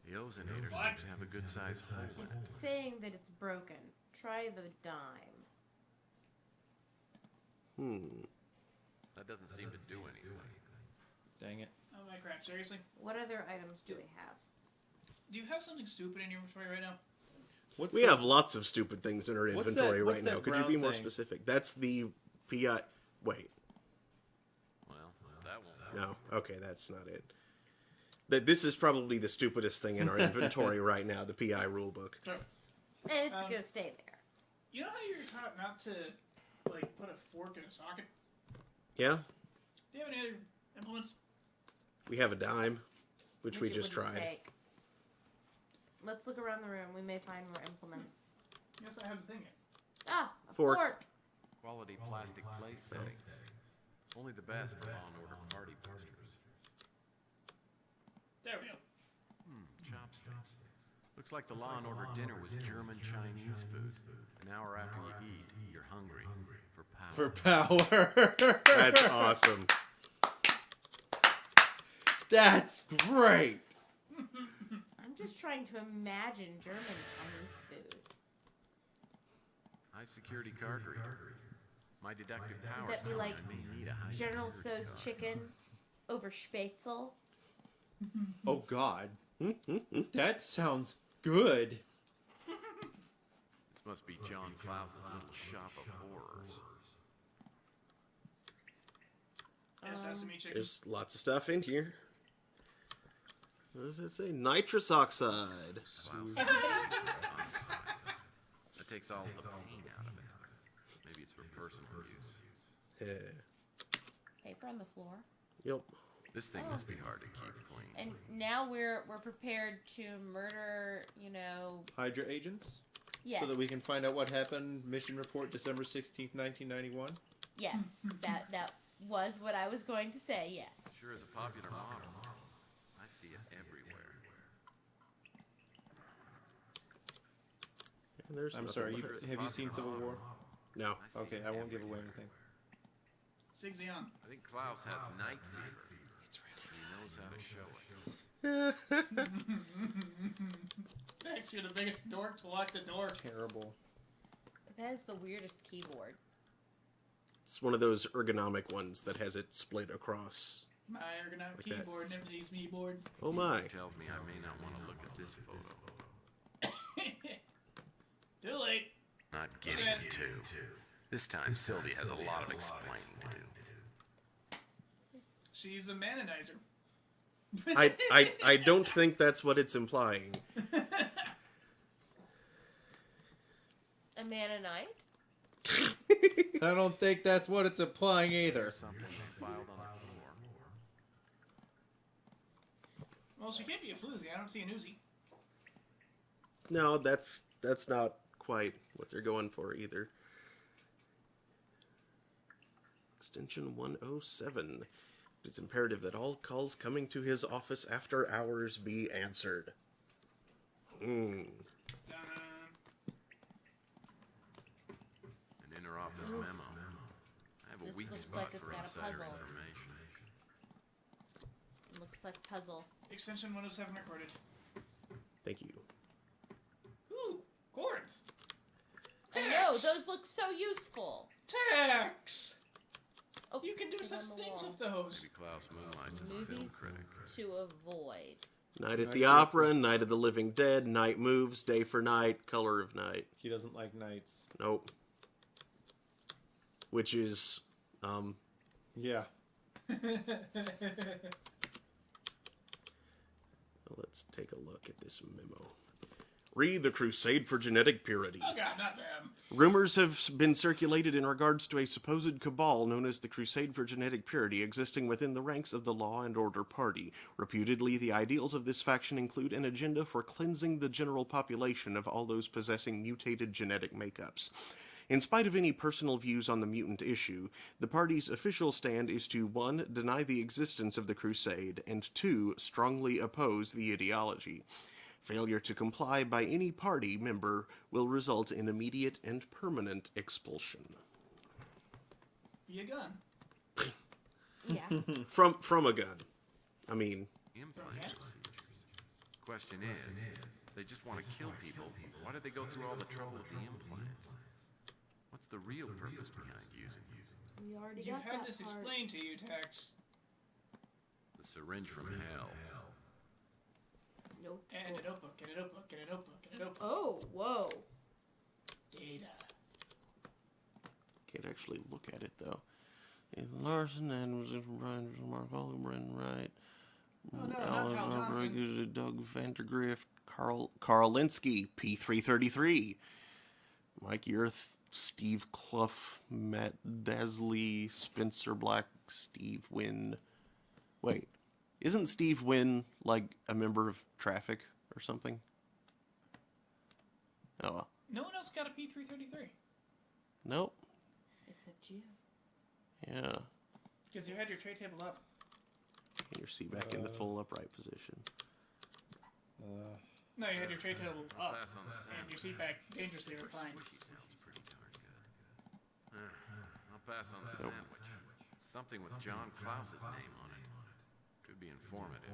The ozonator seems to have a good sized hole in it. it's saying that it's broken. Try the dime. That doesn't seem to do anything. Dang it. Oh my crap! Seriously? What other items do we have? Do you have something stupid in your inventory right now? We have lots of stupid things in our What's inventory that- what's right now. that Could you brown be more thing? specific? That's the PI. Wait. Well, that won't. No. Okay, that's not it. This is probably the stupidest thing in our inventory right now. The PI rulebook. Sure. And it's gonna stay there. You know how you're taught not to, like, put a fork in a socket? Yeah. Do you have any other implements? We have a dime, which we it just wouldn't tried. take. Let's look around the room. We may find more implements. Yes, I have the thing yet. Ah, a Fork. fork. Quality plastic place settings. Only the best for Law and Order party posters. There we go. Chopsticks. Looks like the Law and Order dinner was German Chinese food. An hour after you eat, you're hungry for power. For power. That's awesome. That's great. I'm just trying to imagine German Chinese food. High security card reader. My deductive Would powers that be tell me like I may need a high General security Tso's card. chicken over Spätzle? Oh God. That sounds good. This must be John Klaus's little shop of horrors. Sesame chicken. There's lots of stuff in here. What does that say? Nitrous oxide. That takes all the pain out of it. Maybe it's for personal use. Yeah. Paper on the floor. Yep. This thing must be hard to keep clean. And now we're prepared to murder, Hydra agents. Yes. So that we can find out what happened. Mission report, December 16th, 1991. Yes, that was what I was going to say, yes. Sure is a popular model. I see it everywhere. There's I'm nothing sorry. left. Have you seen Civil War? No. Okay, I won't give away anything. Sigzion. I think Klaus has night fever. It's real. He knows how to show it. Thanks, Tex, you're the biggest dork to lock the door. It's terrible. That is the weirdest keyboard. It's one of those ergonomic ones that has it split across. My ergonomic Like that. keyboard never leaves me bored. Oh my. Tells me I may not want to look at this photo. Too late. Not getting it too. This time Sylvie has a lot of explaining to do. She's a manonizer. I don't think that's what it's implying. A Mannonite? I don't think that's what it's implying either. Something filed on the floor. Well, she can't be a floozy. I don't see an Uzi. No, that's not quite what they're going for either. Extension 107. It's imperative that all calls coming to his office after hours be answered. An inter-office memo. I have a This weak looks spot like it's for got a insider puzzle. information. Looks like puzzle. Extension 107 recorded. Thank you. Ooh, chords. I know, those look so useful. Tex! Oh, You can do they're such on the things wall. with those. Maybe Klaus moonlights as a film Movies critic. to avoid. Night at the Opera, Night of the Living Dead, Night Moves, Day for Night, Color of Night. He doesn't like nights. Nope. Which is, Yeah. let's take a look at this memo. Read the Crusade for Genetic Purity. Oh god, not them. Rumors have been circulated in regards to a supposed cabal known as the Crusade for Genetic Purity existing within the ranks of the Law and Order Party. Reputedly, the ideals of this faction include an agenda for cleansing the general population of all those possessing mutated genetic makeups. In spite of any personal views on the mutant issue, the party's official stand is to 1. Deny the existence of the Crusade, and 2. Strongly oppose the ideology. Failure to comply by any party member will result in immediate and permanent expulsion. Be a gun. Yeah. From a gun. I mean, Implant procedures. Question is, they just want to kill people. Why do they go through all the trouble with the implants? What's the real purpose behind using them? We already You've got had that this part. explained to you, Tex. The syringe from hell. Nope. And a notebook, and a notebook, and a notebook, and a notebook. Oh, whoa. Data. can't actually look at it though. Ethan Larson, and was it from Brian Mark Oliver, Brendan Wright, Alan Rodriguez, Doug Vandergrift, Carl Karlinski, P333, Mike Yerth, Steve Clough, Matt Dasley, Spencer Black, Steve Wynn. Wait, isn't Steve Wynn like a member of Traffic or something? Oh well. No one else got a P333. Nope. Except you. Yeah. Because you had your tray table up. Get your seat back in the full upright position. No, you had your tray table up. pass on the And your seat back dangerously reclined. Sounds pretty darn good. I'll pass on the Nope. sandwich. Something with John Klaus's name on it. Could be informative.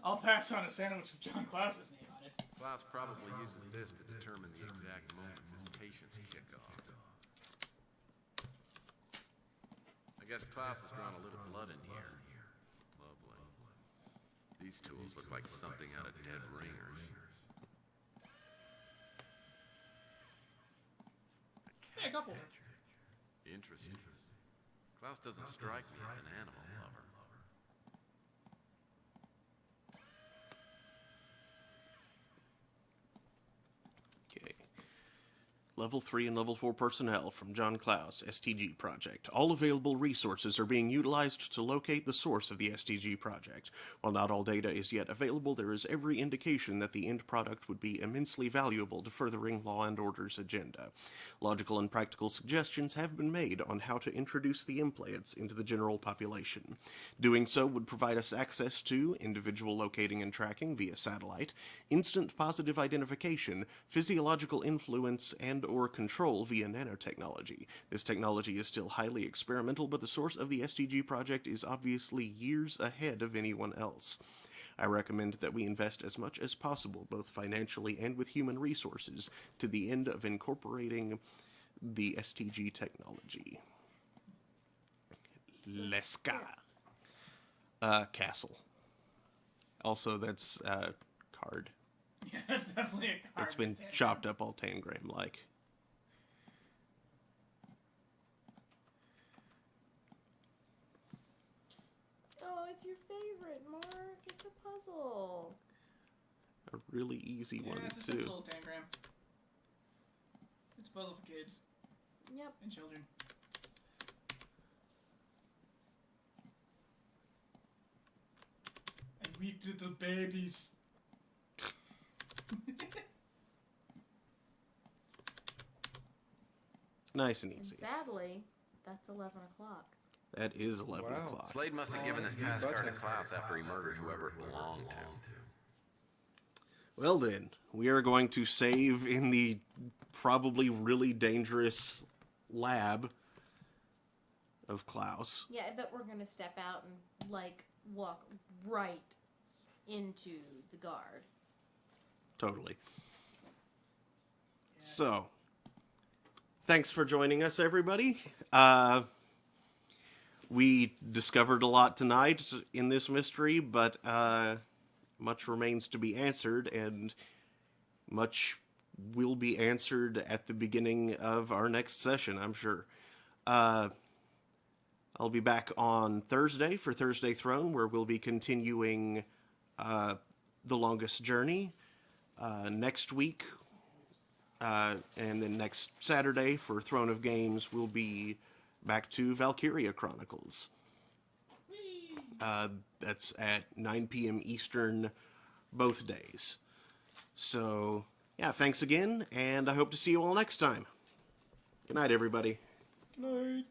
I'll pass on a sandwich with John Klaus's name on it. Klaus probably uses this to determine the exact moments his patients kick off. I guess Klaus has drawn a little blood in here. Lovely. These tools look like something out of Dead Ringers. Yeah, a couple. Interesting. Klaus doesn't strike me as an animal lover. Okay. Level 3 and Level 4 personnel from John Klaus, STG Project. All available resources are being utilized to locate the source of the STG Project. While not all data is yet available, there is every indication that the end product would be immensely valuable to furthering Law and Order's agenda. Logical and practical suggestions have been made on how to introduce the implants into the general population. Doing so would provide us access to individual locating and tracking via satellite, instant positive identification, physiological influence, and or control via nanotechnology. This technology is still highly experimental, but the source of the STG project is obviously years ahead of anyone else. I recommend that we invest as much as possible, both financially and with human resources, to the end of incorporating the STG technology. Leska. Castle. Also, that's card. Yeah, that's definitely a card. It's been chopped up all tangram-like. Oh, it's your favorite, Mark. It's a puzzle. A really easy one, it's a too. simple little tangram. It's a puzzle for kids. Yep. And children. And weak little babies. Nice and And easy. sadly, that's 11 o'clock. That is 11 o'clock. Slade must have given this pass card to Klaus after he murdered whoever it belonged to. Well then, we are going to save in the probably really dangerous lab of Klaus. Yeah, I bet we're gonna step out and, like, walk right into the guard. Totally. So, thanks for joining us, everybody. We discovered a lot tonight in this mystery, but much remains to be answered, and much will be answered at the beginning of our next session, I'm sure. I'll be back on Thursday for Thursday Throne, where we'll be continuing The Longest Journey. Next week, and then next Saturday for Throne of Games, we'll be back to Valkyria Chronicles. That's at 9 p.m. Eastern both days. So, yeah, thanks again, and I hope to see you all next time. Good night, everybody. Good night.